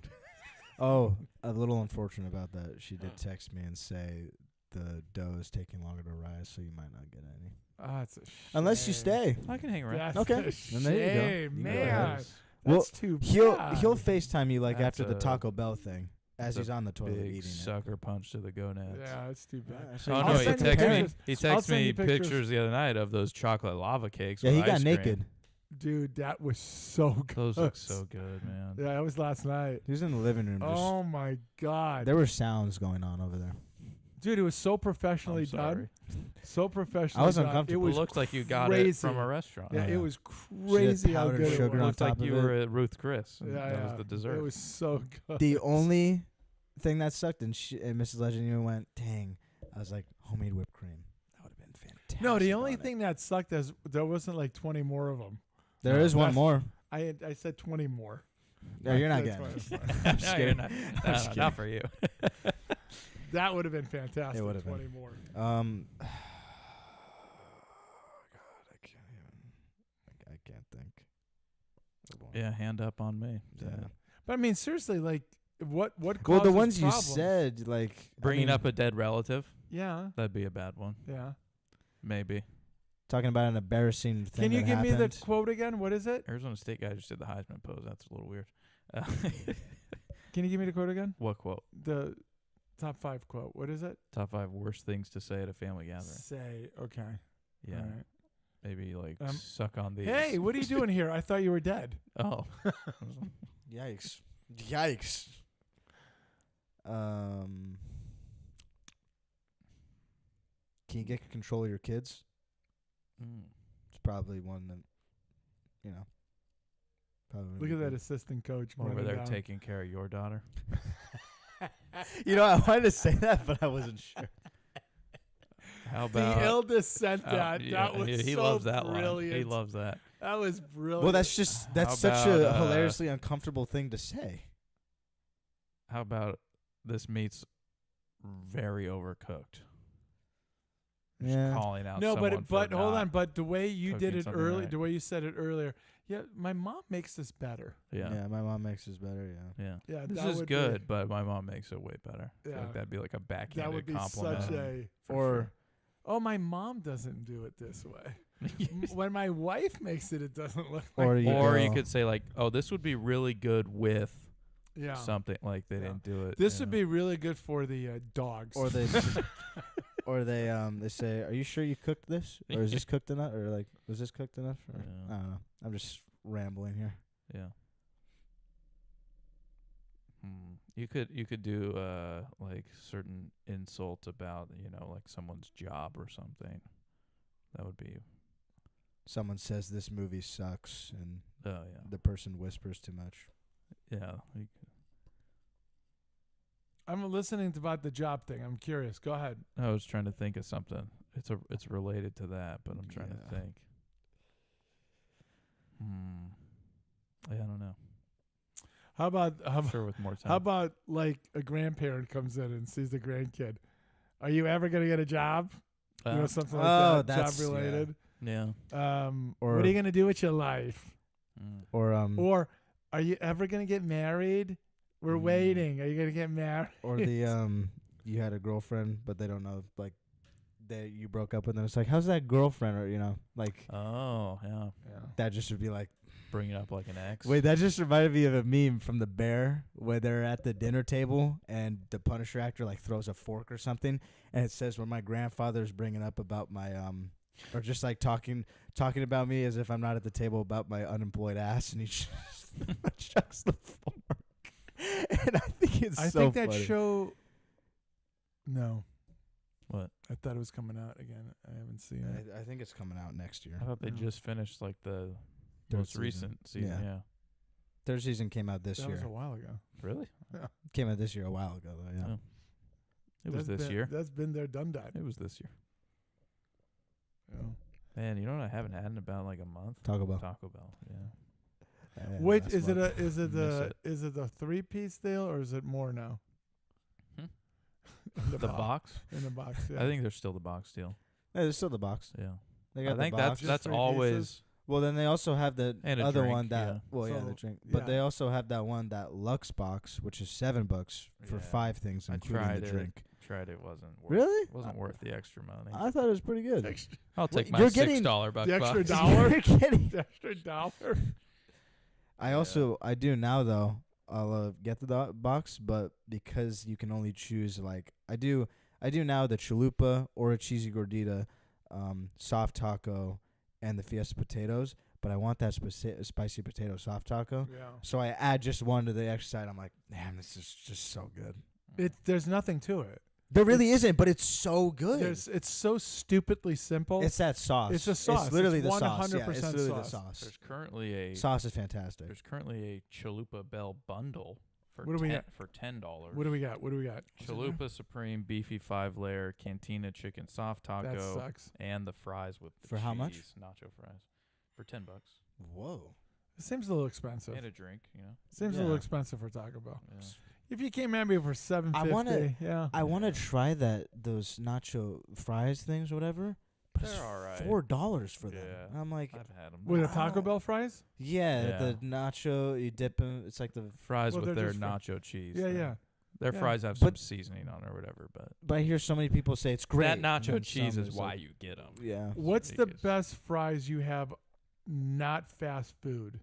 Oh, a little unfortunate about that. She did text me and say the dough is taking longer to rise, so you might not get any. Ah, it's a Unless you shame. stay. I can hang around. That's Okay. a Then there you go. shame, You go man. ahead. That's Well, too He'll bad. FaceTime you like That's after the a- Taco Bell thing as that's a he's on the toilet Big eating sucker punch to the gonads. Yeah, it's too bad. it. Oh I'll no, he send you texted me. pictures. He I'll texted send me you pictures. pictures the other night of those chocolate lava cakes. Yeah, with he got ice cream. naked. Dude, that was so good. Those look so good, man. Yeah, that was last night. He was in the living room. Just, Oh my god. there were sounds going on over there. Dude, it was so professionally I'm sorry. done. So professionally I was done. uncomfortable. It was It looked like you got it crazy. from a restaurant. Yeah, Oh, it yeah. was crazy how powdered good it sugar was. on Looked like top of you it. were at Ruth Chris. Yeah, that yeah. was the dessert. It was so good. The only thing that sucked, and Mrs. Legend even went, "Dang!" I was like, "Homemade whipped cream." That would have been fantastic. No, the only on it. thing that sucked is there wasn't like 20 more of them. There is one That's- more. I said 20 more. No, you're not That's getting fine, it. that's fine. I'm just No, you're kidding. not. I'm No, just not for you. That would have been fantastic. It would have 20 been. more. Yeah, hand up on me. Yeah. But I mean, seriously, like, what Well, causes the ones problems? you said, like Bringing I mean, up a dead relative, Yeah, that'd be a bad one. yeah. Maybe. talking about an embarrassing thing. Can you that give me the happened. quote again? What is it? Arizona State guy just did the Heisman pose. That's a little weird. Can you give me the quote again? What quote? The top 5 quote. What is it? Top 5 worst things to say at a family gathering. Say, okay. Yeah. All right. Maybe like Um, suck on these. Hey, what are you doing here? I thought you were dead. Oh. Yikes! Yikes! Can you get control of your kids? Mm. It's probably one that, you know. Probably Look at that assistant coach. Over running there down. taking care of your daughter. You know, I wanted to say that, but I wasn't sure. How The about eldest sent oh, that. yeah, That was he so loves that brilliant. line. He loves that. That was brilliant. Well, that's such How a about, hilariously uncomfortable thing to say. How about this meat's very overcooked? Just Yeah. calling out no, someone but for hold not- on. But the way you did cooking it something early, right. the way you said it earlier, yeah, my mom makes this better. Yeah. My mom makes this better. Yeah. Yeah. Yeah, This that is would be- good, but my mom makes it way better. I feel Yeah. like that'd be like a backhanded That would be compliment. such a. Or Oh, my mom doesn't do it this way. When my wife makes it, it doesn't look like. Or you Or you go- could say like, "Oh, this would be really good with Yeah. something." Like they Yeah. didn't do it. This you would know. be really good for the dogs. or they or they say, "Are you sure you cooked this? Or is this cooked enough? Or like, was this cooked enough?" Or, Yeah. I don't know. I'm just rambling here. Yeah. You could do like certain insult about, you know, like someone's job or something. That would be Someone says this movie sucks, and yeah. the person whispers too much. Yeah. You could- I'm listening to about the job thing. I'm curious. Go ahead. I was trying to think of something. It's related to that, but I'm trying to Yeah. think. Yeah, I don't know. How about Sure, with more time. how about like a grandparent comes in and sees the grandkid? Are you ever gonna get a job? You know, something like Oh, that, that's- job related. yeah. Or- what are you gonna do with your life? Or Or are you ever gonna get married? We're Mm. waiting. Are you gonna get married? or the you had a girlfriend, but they don't know, like, you broke up with them. It's like, how's that girlfriend? Or, you know, like, Oh, yeah. Yeah. that just would be like, Bring it up like an ex. wait, that just reminded me of a meme from The Bear where they're at the dinner table and the Punisher actor like throws a fork or something, and it says, when my grandfather's bringing up about my or just like talking about me as if I'm not at the table about my unemployed ass, and he just chucks the fork. And I think it's I so think that funny. show. No. What? I thought it was coming out again. I haven't seen it. I think it's coming out next year. I thought they No. just finished like the Third most season. recent season. Yeah. Yeah. Third season came out this That year. was a while ago. Really? Came out this year a while ago though. Yeah. Oh. It was That's this been- year. That's been there, done that. It was this year. Yeah. Man, you know what I haven't had in about like a month? Taco Bell. Taco Bell. Yeah. Wait, last is it month. is it Miss a it. is it a 3-piece deal or is it more now? Hmm? In The box? in the box. Yeah. I think there's still the box deal. Yeah, there's still the box. Yeah. They I got the think box. that's Just 3 always pieces? Well, then they also have the And a other drink, one that yeah. well, yeah, So, the drink. But yeah. they also have that one, that Lux box, which is $7 for Yeah. 5 things, I including tried the it. drink. Tried it wasn't worth Really? wasn't worth the extra money. I thought it was pretty good. I'll take Well, my you're getting $6 buck the extra box. dollar? You're kidding. The extra dollar. I do now though. I'll get the box, but because you can only choose like I do now the chalupa or a cheesy gordita, soft taco, and the Fiesta potatoes. But I want that spicy potato soft taco. Yeah. So I add just one to the extra side. I'm like, damn, this is just so good. There's nothing to it. There really isn't, but it's so good. It's so stupidly simple. It's that sauce. It's a sauce. It's literally It's the sauce. Yeah, 100% it's literally the sauce. sauce. There's currently a Sauce is fantastic. there's currently a Chalupa Bell bundle for What do we got? for $10. What do we got? What do we got? Chalupa Supreme Beefy 5-layer Cantina Chicken Soft That Taco sucks. and the fries with the For how much? cheese, nacho fries for $10 Whoa. It seems a little expensive. and a drink. You know, Seems a Yeah. little expensive for Taco Bell. yeah. If you came at me for $7.50, wanna- yeah. I want to try those nacho fries things, or whatever. but it's They're all right. $4 for them. Yeah. And I'm like, I've had them. With a Taco Bell fries? yeah, the Yeah. nacho, you dip them. It's like the. Fries Well, with they're their just nacho cheese. Yeah, though. yeah. Their Yeah. fries have some But- seasoning on it or whatever, but But I hear so many people say it's great. that and nacho then cheese some is why like- you get them. Yeah. What's the Because- best fries you have not fast food?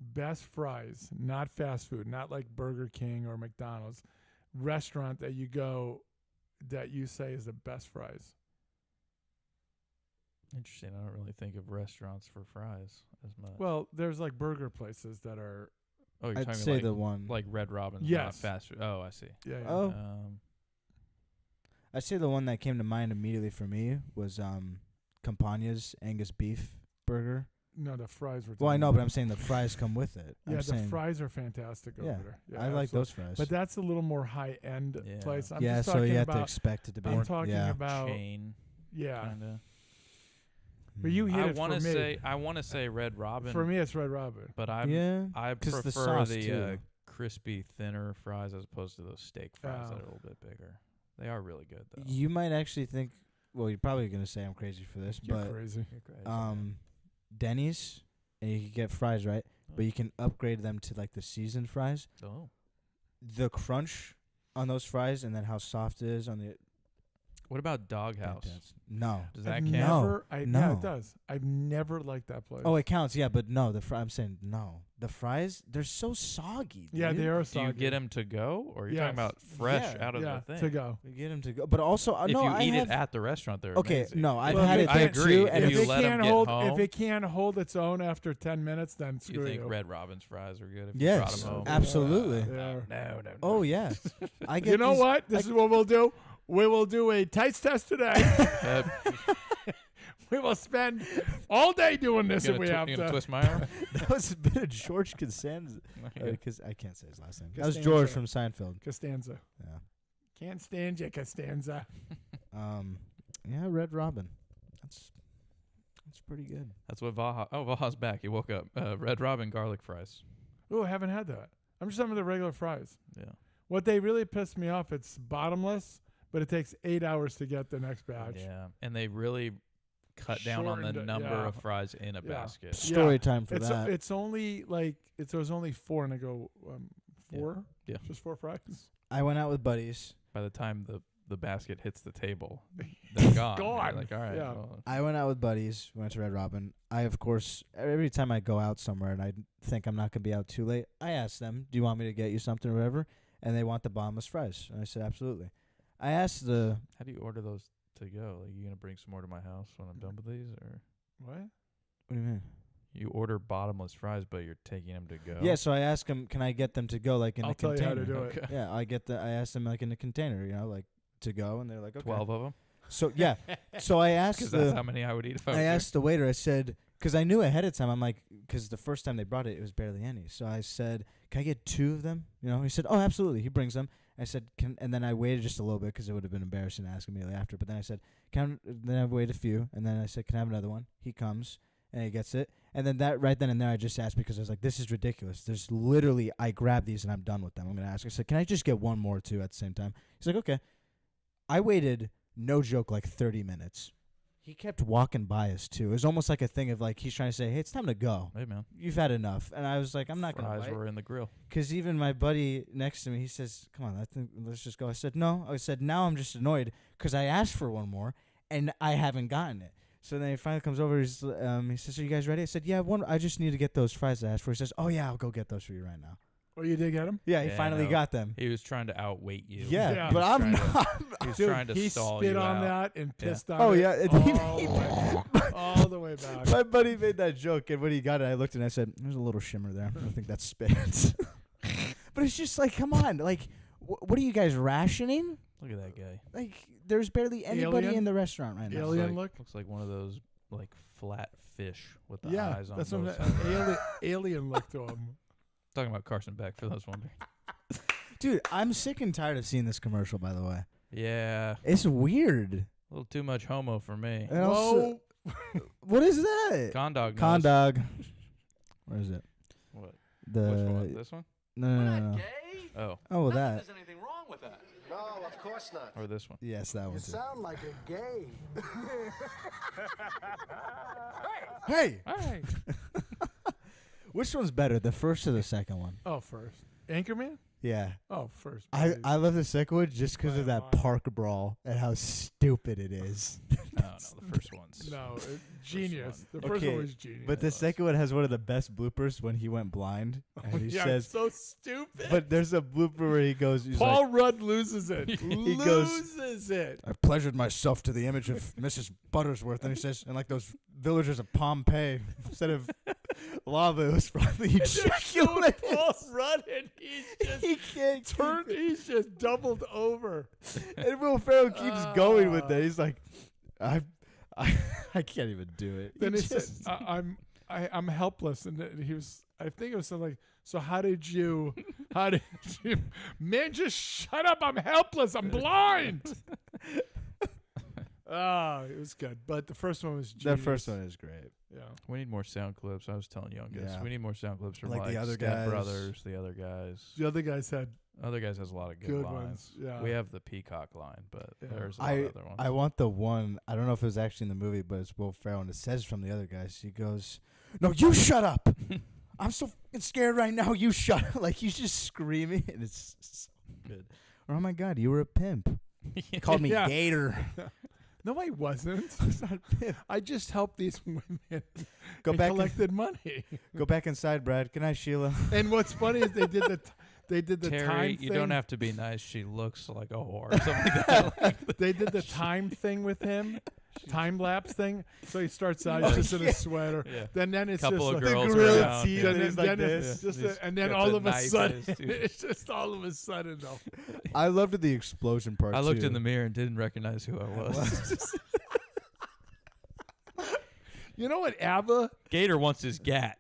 Best fries, not fast food, not like Burger King or McDonald's. Restaurant that you go that you say is the best fries. Interesting. I don't really think of restaurants for fries as much. Well, there's like burger places that are oh, you're I'd talking say like, the one. like Red Robin's, not Yes. fast food. Oh, I see. yeah. Oh. Um, I'd say the one that came to mind immediately for me was Campagna's Angus beef burger. No, the fries were. Well, I talking know, but about. I'm saying the fries come with it. Yeah, I'm the saying, fries are fantastic Yeah, over there. Yeah, I like absolutely. those fries. But that's a little more high end Yeah. place. I'm yeah, just so talking you have to about. expect it to be. I'm talking yeah. about. chain Yeah, kind of. but you hit I it want for to me. say Red Robin. For me, it's Red Robin. but yeah, I 'cause prefer the sauce, the too. crispy, thinner fries as opposed to those steak fries Oh. that are a little bit bigger. They are really good though. You might actually think. Well, you're probably gonna say I'm crazy for this, You're but crazy. You're crazy, Denny's, and you can get fries, right? But you can upgrade them to like the seasoned fries. Oh. The crunch on those fries, and then how soft it is on the. What about Doghouse? Fantastic. No. Does that I've count? never, No, Yeah, no. it does. I've never liked that place. Oh, it counts, yeah, but no. I'm saying no. The fries, they're so soggy. yeah, dude. they are Do soggy. you get them to go, or you're Yes. talking about fresh Yeah. out of yeah, the thing? to go. You get them to go, but also If no, you I eat have, it at the restaurant, they're okay. amazing. No, I've Well, had if it I there agree. too, If and you it's it let 'em can't get hold, home- if it can't hold its own after 10 minutes, then You screw think you. Red Robin's fries are good? If Yes, you brought 'em home? absolutely. Yeah. No. Oh yeah, I get. You know these- what? This is what we'll do. We will do a tights test today. We will spend all day doing this if we have you gonna to. twist my arm? That was a bit of George Costanza, Okay. because I can't say his last name. That was Costanza. George from Seinfeld. Costanza. Yeah. Can't stand you, Costanza. Yeah, Red Robin. That's pretty good. That's what Vaha. Oh, Vaha's back. He woke up. Red Robin garlic fries. Oh, I haven't had that. I'm just having the regular fries. Yeah. What they really pissed me off, it's bottomless, but it takes 8 hours to get the next batch. Yeah, and they really cut down on the Shortened it, number yeah. of fries in a Yeah. basket. Story time for It's that. it's only like there's only 4, and I go 4. Yeah. Just 4 fries. I went out with buddies. By the time the basket hits the table, they're gone. You're Gone. like, all right. Yeah. Well, I went out with buddies. Went to Red Robin. I, of course, every time I go out somewhere and I think I'm not gonna be out too late, I ask them, "Do you want me to get you something or whatever?" And they want the bottomless fries, and I said, "Absolutely." I asked the. how do you order those to go? Like, you gonna bring some more to my house when I'm done with these, or What? What do you mean? you order bottomless fries, but you're taking them to go? Yeah, so I asked them, "Can I get them to go like in I'll a tell you how container?" to do Okay. it. Yeah, I asked them like in a container, like to go, and they're like, "Okay." 12 of them. So yeah, so I asked Because that's the. how many I would eat if I was I there. asked the waiter. I said, because I knew ahead of time. I'm like, because the first time they brought it, it was barely any. So I said, "Can I get 2 of them?" He said, "Oh, absolutely." He brings them. I said, and then I waited just a little bit because it would have been embarrassing to ask immediately after. But then I said, then I waited a few, and then I said, "Can I have another one?" He comes and he gets it, and then that right then and there, I just asked because I was like, "This is ridiculous." There's literally, I grab these and I'm done with them. I'm gonna ask. I said, "Can I just get one more too at the same time?" He's like, "Okay." I waited, no joke, like 30 minutes. He kept walking by us too. It was almost like a thing of like he's trying to say, "Hey, it's time to go. Hey, man. You've had enough." And I was like, "I'm not gonna Fries bite." were in the grill. Because even my buddy next to me, he says, "Come on, let's just go." I said, "No." I said, "Now I'm just annoyed because I asked for one more and I haven't gotten it." So then he finally comes over. He says, "Are you guys ready?" I said, "Yeah, one. I just need to get those fries I asked for." He says, "Oh yeah, I'll go get those for you right now." Oh, you did get them? Yeah, he Yeah, finally no. got them. He was trying to outweight you. Yeah, Yeah. but He was I'm trying to- not. He was Dude, trying to he stall spit you on out. that and Yeah. pissed on Oh, it yeah, and all the way back. My buddy made that joke, and when he got it, I looked and I said, "There's a little shimmer there. I don't think that's spit." But it's just like, come on, like, what are you guys rationing? Look at that guy. Like, there's barely anybody Alien? in the restaurant right now. Alien look? Looks like one of those like flat fish with the Yeah, eyes on that's both what sides. alien look to him. Talking about Carson Beck for those wondering. Dude, I'm sick and tired of seeing this commercial. By the way, Yeah, it's weird. a little too much homo for me. And also, what is that? Condog. knows. Condog. Where is it? What? The Which one? This one? no. Oh. Oh, well, that. anything wrong with that. No, of course not. Or this one? Yes, that one too. Sound like a gay. Hey, Hey. which one's better, the first or the second one? Oh, first. Anchorman? Yeah. Oh, first. I please. love the second one just because By of a that mile. park brawl and how stupid it is. No, the first one's. No, genius. The first Okay, one was genius. But the second one has one of the best bloopers when he went blind. And he yeah, says, it's so stupid. but there's a blooper where he goes, he's Paul like, Rudd loses it. He goes- loses it. I pleasured myself to the image of Mrs. Buttersworth. And he says, and like those villagers of Pompeii, instead of lava, it was probably ejaculate. Paul Rudd, and he's just He can't turned. He's just doubled over. And Will Ferrell keeps going with that. He's like, I can't even do it. Then He he said, just- "I'm helpless," and then he was. I think it was something like, "So how did you? Man, just shut up! I'm helpless. I'm blind." It was good, but the first one was that genius. first one is great. Yeah. We need more sound clips. I was telling Youngest. Yeah. We need more sound clips from Like the other Step guys. Brothers, the other guys. The other guys had Other guys has a lot of good, good lines. ones. Yeah. We have the Peacock line, but Yeah. there's a lot of other ones. I want the one. I don't know if it was actually in the movie, but it's Will Ferrell, and it says from the other guys. He goes, "No, you shut up! I'm so fucking scared right now. You shut up!" Like he's just screaming, and it's so good. Or, oh my God, you were a pimp. Called me Yeah. Gator. No, I wasn't. I just helped these women Go and back. collected money. Go back inside, Brad. Good night, Sheila. And what's funny is they did the Terry, time you thing. don't have to be nice. She looks like a whore or something like that. They did the time thing with him, time lapse thing. So he starts out he's just in a sweater. Yeah. Then it's Couple just of like girls grilled around. teeth yeah. and he's like then this. it's just He's and then got all the of a knife in sudden, his tooth. it's just all of a sudden though. I loved the explosion part. I looked too. in the mirror and didn't recognize who I was. You know what ABBA? Gator wants his gat.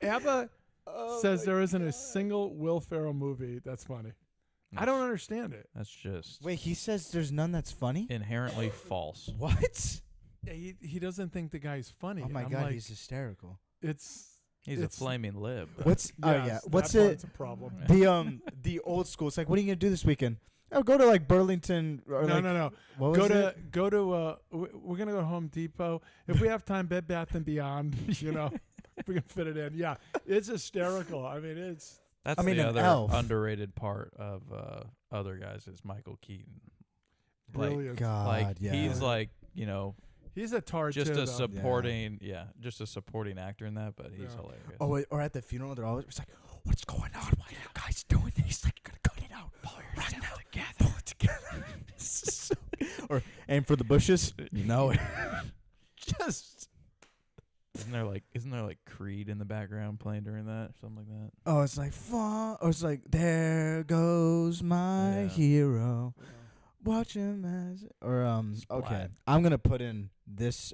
ABBA says there isn't a single Will Ferrell movie that's funny. I don't understand it. That's just Wait, he says there's none that's funny? inherently false. What? Yeah, he doesn't think the guy's funny. Oh my I'm God, like, he's hysterical. it's He's It's- a flaming lib. What's oh yeah? yes, What's that it? part's a problem. The old school. It's like, what are you gonna do this weekend? Oh, go to like Burlington or No, like no. what was it? We're gonna go to Home Depot. If we have time, Bed Bath and Beyond. You know, if we can fit it in. Yeah, it's hysterical. I mean, it's That's I mean, the an other elf. underrated part of other guys is Michael Keaton. Like- brilliant. God, Like yeah. he's like, you He's a tar just too, a though. supporting, just a supporting actor in that, but he's Yeah. hilarious. Oh, wait, or at the funeral, they're always it's like, what's going on? Why are you guys doing this? He's like, you're gonna cut it out. Right now, together. Pull it together. This is so or aim for the bushes. You know it. Just. Isn't there like Creed in the background playing during that or something like that? Oh, it's like fun. Or it's like, there goes my Yeah. hero. Watch him as or okay. Splat. I'm gonna put in this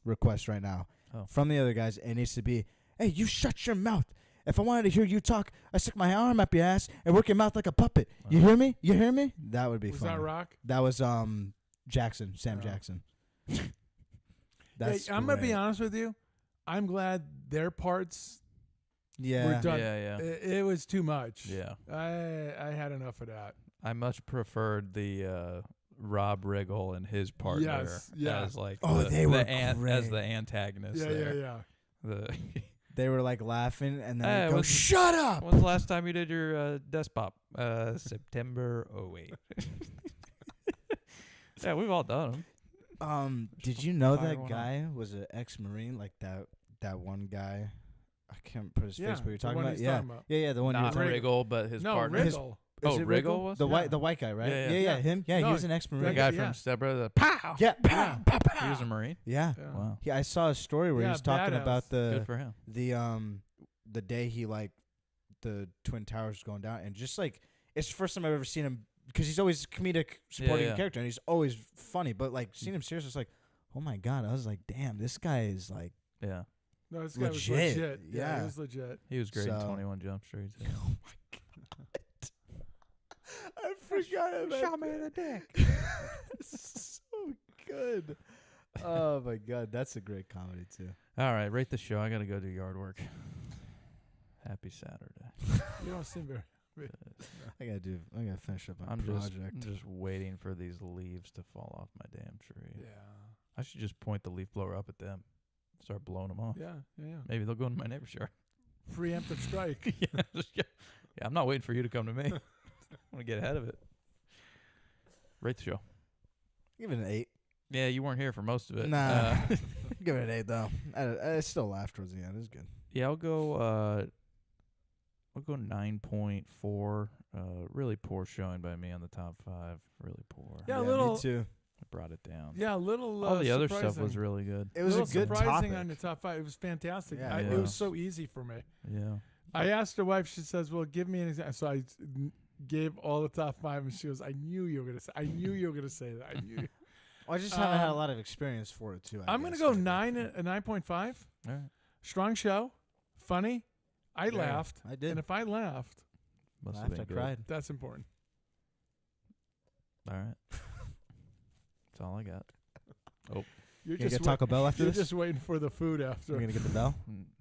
request right now Oh. from the other guys. It needs to be, hey, you shut your mouth. If I wanted to hear you talk, I stick my arm up your ass and work your mouth like a puppet. You Uh-huh. hear me? You hear me? That would be Was fun. that Rock? That was Jackson, Sam Oh. Jackson. Yeah, That's I'm gonna be great. honest with you. I'm glad their parts Yeah. were done. Yeah. It was too much. Yeah. I had enough of that. I much preferred the Rob Riggle and his partner Yes, yeah. as like Oh, the, they the were as great. the antagonist. Yeah, there. yeah. The They were like laughing and then Hey, they go, what's- shut up. When's the last time you did your desk pop? September 08. Yeah, we've all done them. Did you know Fire that one guy was an ex-Marine? Like that one guy. I can't put his Yeah, face, but you're the talking one about. he's Yeah. talking about. Yeah, the one Not you're talking Riggle, but his No, partner. Riggle. Oh, Is it Riggle was? the Yeah. white guy, right? Yeah, Yeah, yeah. him. Yeah, No, he was an ex-Marine. The guy Yeah. from Step Brothers. Pow! Yeah, He was a Marine. yeah. Yeah. Wow. I saw a story where Yeah, he was talking badass. about Good for him. the day he like the Twin Towers going down, and just like it's the first time I've ever seen him because he's always a comedic supporting yeah. character, and he's always funny. But like seeing him serious, it's like, oh my God, I was like, damn, this guy is like, Yeah. No, this guy was Legit, legit. Yeah, yeah. he was legit. He was great in So- 21 Jump Street. Too. oh my God, I forgot about Shot me in the dick. so good. Oh my God, that's a great comedy too. All right, rate the show. I got to go do yard work. Happy Saturday. You don't seem very I gotta finish up my I'm project. just waiting for these leaves to fall off my damn tree. Yeah. I should just point the leaf blower up at them, start blowing them off. Yeah. Maybe they'll go into my neighbor's yard. Preemptive strike. Yeah, I'm not waiting for you to come to me. I want to get ahead of it. Rate the show. Give it an 8. Yeah, you weren't here for most of it. Nah. Give it an 8 though. I still laughed towards the end. It was good. Yeah, I'll go 9.4. Really poor showing by me on the top 5. Really poor. Yeah, a me little. too. I brought it down. Yeah, a little. All the other stuff surprising. was really good. It was a little good surprising topic. on the top 5. It was fantastic. Yeah, It yeah. was so easy for me. Yeah. I asked her wife. She says, "Well, give me an example." So I gave all the top 5, and she goes, "I knew you were gonna say. I knew you were gonna say that. I knew." Well, I just haven't had a lot of experience for it too. I'm gonna go 9.5. All right. Strong show, funny. I Yeah, laughed. I did. And if I laughed, Must have Laughed, been I good. cried. that's important. All right. That's all I got. You're Gonna just get Taco Bell after You're this? just waiting for the food after. You're gonna get the bell?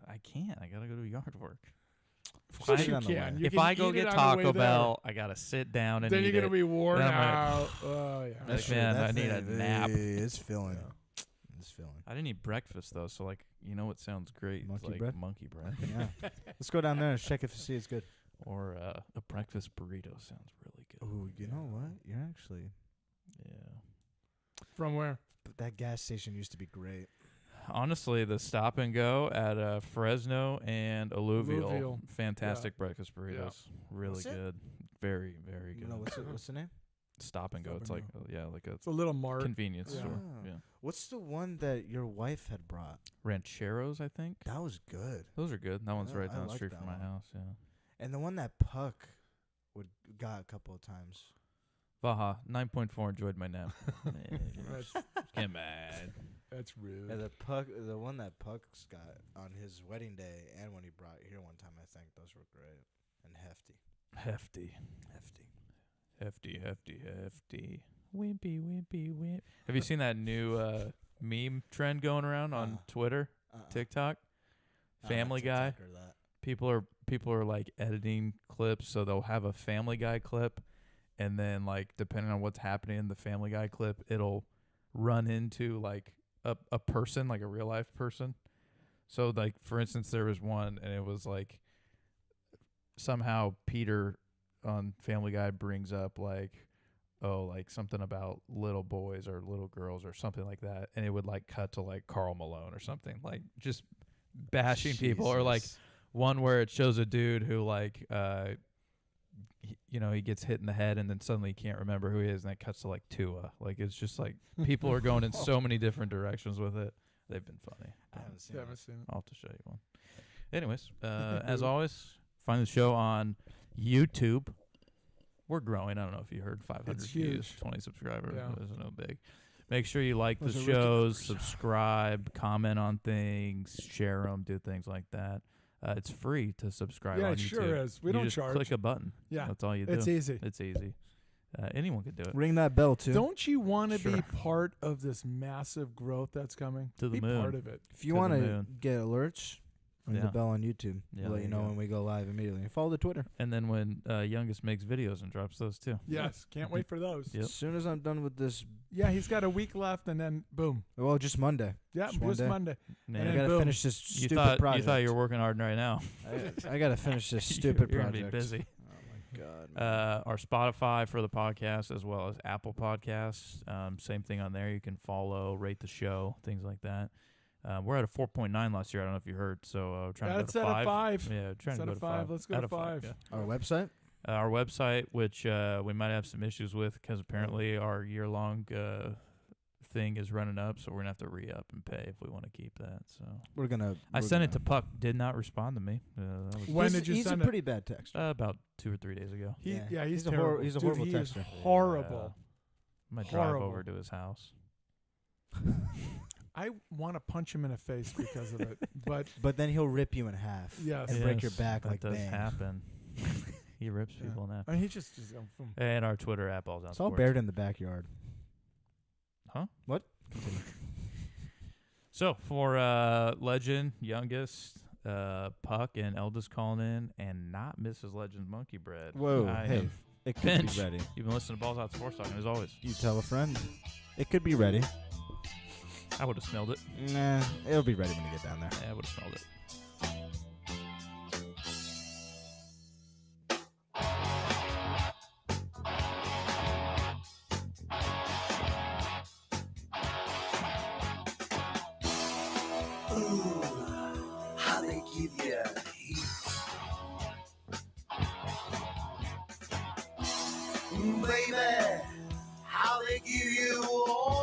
I can't. I gotta go do yard work. Of course Put it you on the can. way. You If can I go eat it get on the way Taco there. Bell, I gotta sit down and then eat you're gonna it. be worn Then I'm gonna- out. Oh yeah. Like, man, I need a nap. It's filling. It's filling. I didn't eat breakfast though, so like, you know what sounds great? Monkey It's like bread? monkey bread. Yeah. Let's go down there and check if see it's good. Or a breakfast burrito sounds really good. Oh, you know what? You're actually. Yeah. From where? But that gas station used to be great. Honestly, the stop and go at Fresno and Alluvial, Alluvial. fantastic breakfast burritos. Really What's it? good. Very, very good. No, what's the name? Stop and go. Stop It's and like like a It's a little mart. convenience Yeah. store. Oh. Yeah. What's the one that your wife had brought? Rancheros, I think. That was good. Those are good. That one's Yeah, right I down the like street that from my one. house. Yeah. And the one that Puck got a couple of times. Vaha 9.4. Enjoyed my nap. That's, Get mad. that's rude. Yeah, the one that Puck's got on his wedding day, and when he brought it here one time, I think those were great and hefty. Hefty. Wimpy, wimpy, wimp. Have you seen that new meme trend going around on Twitter, TikTok? Family Guy. People are like editing clips, so they'll have a Family Guy clip, and then like depending on what's happening in the Family Guy clip, it'll run into like a person, like a real life person. So like for instance, there was one, and it was like somehow Peter on Family Guy brings up like, oh, like something about little boys or little girls or something like that, and it would like cut to like Karl Malone or something, like just bashing people, or like one where it shows a dude who like he gets hit in the head and then suddenly he can't remember who he is, and that cuts to like Tua. Like it's just like people are going in so many different directions with it. They've been funny. I haven't seen Haven't it. seen it. I'll have to show you one. Anyways, as always, find the show on YouTube. We're growing. I don't know if you heard 500 It's views, huge. 20 subscribers. Yeah. It's no big. Make sure you like the Those are rookie shows, numbers. subscribe, comment on things, share them, do things like that. It's free to subscribe Yeah, on it YouTube. sure is. We You don't just charge. click a button. Yeah, That's all you do. it's easy. It's easy. Anyone could do it. Ring that bell too. Don't you want to be Sure. part of this massive growth that's coming? To the be moon. part of it. If you to the want to moon. get alerts, ring Yeah. the bell on YouTube. Yeah, We'll let there you you know go. when we go live immediately. And follow the Twitter. And then when Youngest makes videos and drops those too. Yes, can't wait for those. Yep. As soon as I'm done with this, Yeah, he's got a week left, and then boom. well, just Monday. Yeah, Just one just day. Monday. Man, I then gotta boom. finish this you stupid thought project. you thought you were working hard right now. I gotta finish this You're stupid gonna project. be busy. Oh my god. man. Our Spotify for the podcast, as well as Apple Podcasts. Same thing on there. You can follow, rate the show, things like that. We're at a 4.9 last year. I don't know if you heard. So trying That's to go at to a 5. 5. Yeah, trying It's to at go a to 5. 5. Let's go At to a 5. 5. Yeah. Our website. Our website, which we might have some issues with because apparently our year-long thing is running up, so we're gonna have to re-up and pay if we want to keep that. So We're gonna. I sent it to Puck. Did not respond to me. That was When did you He's send a it? pretty bad text. about 2 or 3 days ago. Yeah, he's a terrible. he's a Dude, horrible he is texter. horrible. I might drive Horrible. over to his house. I want to punch him in the face because of it, but But then he'll rip you in half. yes, And break your Yes, back that like does Bane. happen. He rips Yeah. people in half. I mean, he just boom. And our Twitter app, Balls Out It's all Sports. buried in the backyard. Huh? What? So for Legend, Youngest, Puck and Eldest calling in, and not Mrs. Legend Monkey Bread. Whoa, I hey, have it could Pinch. be ready. You've been listening to Balls Out Sports Talk, as always. You tell a friend. It could be ready. I would have smelled it. Nah, it'll be ready when you get down there. Yeah, I would have smelled it. Ooh, how they give you heat. Baby, how they give you all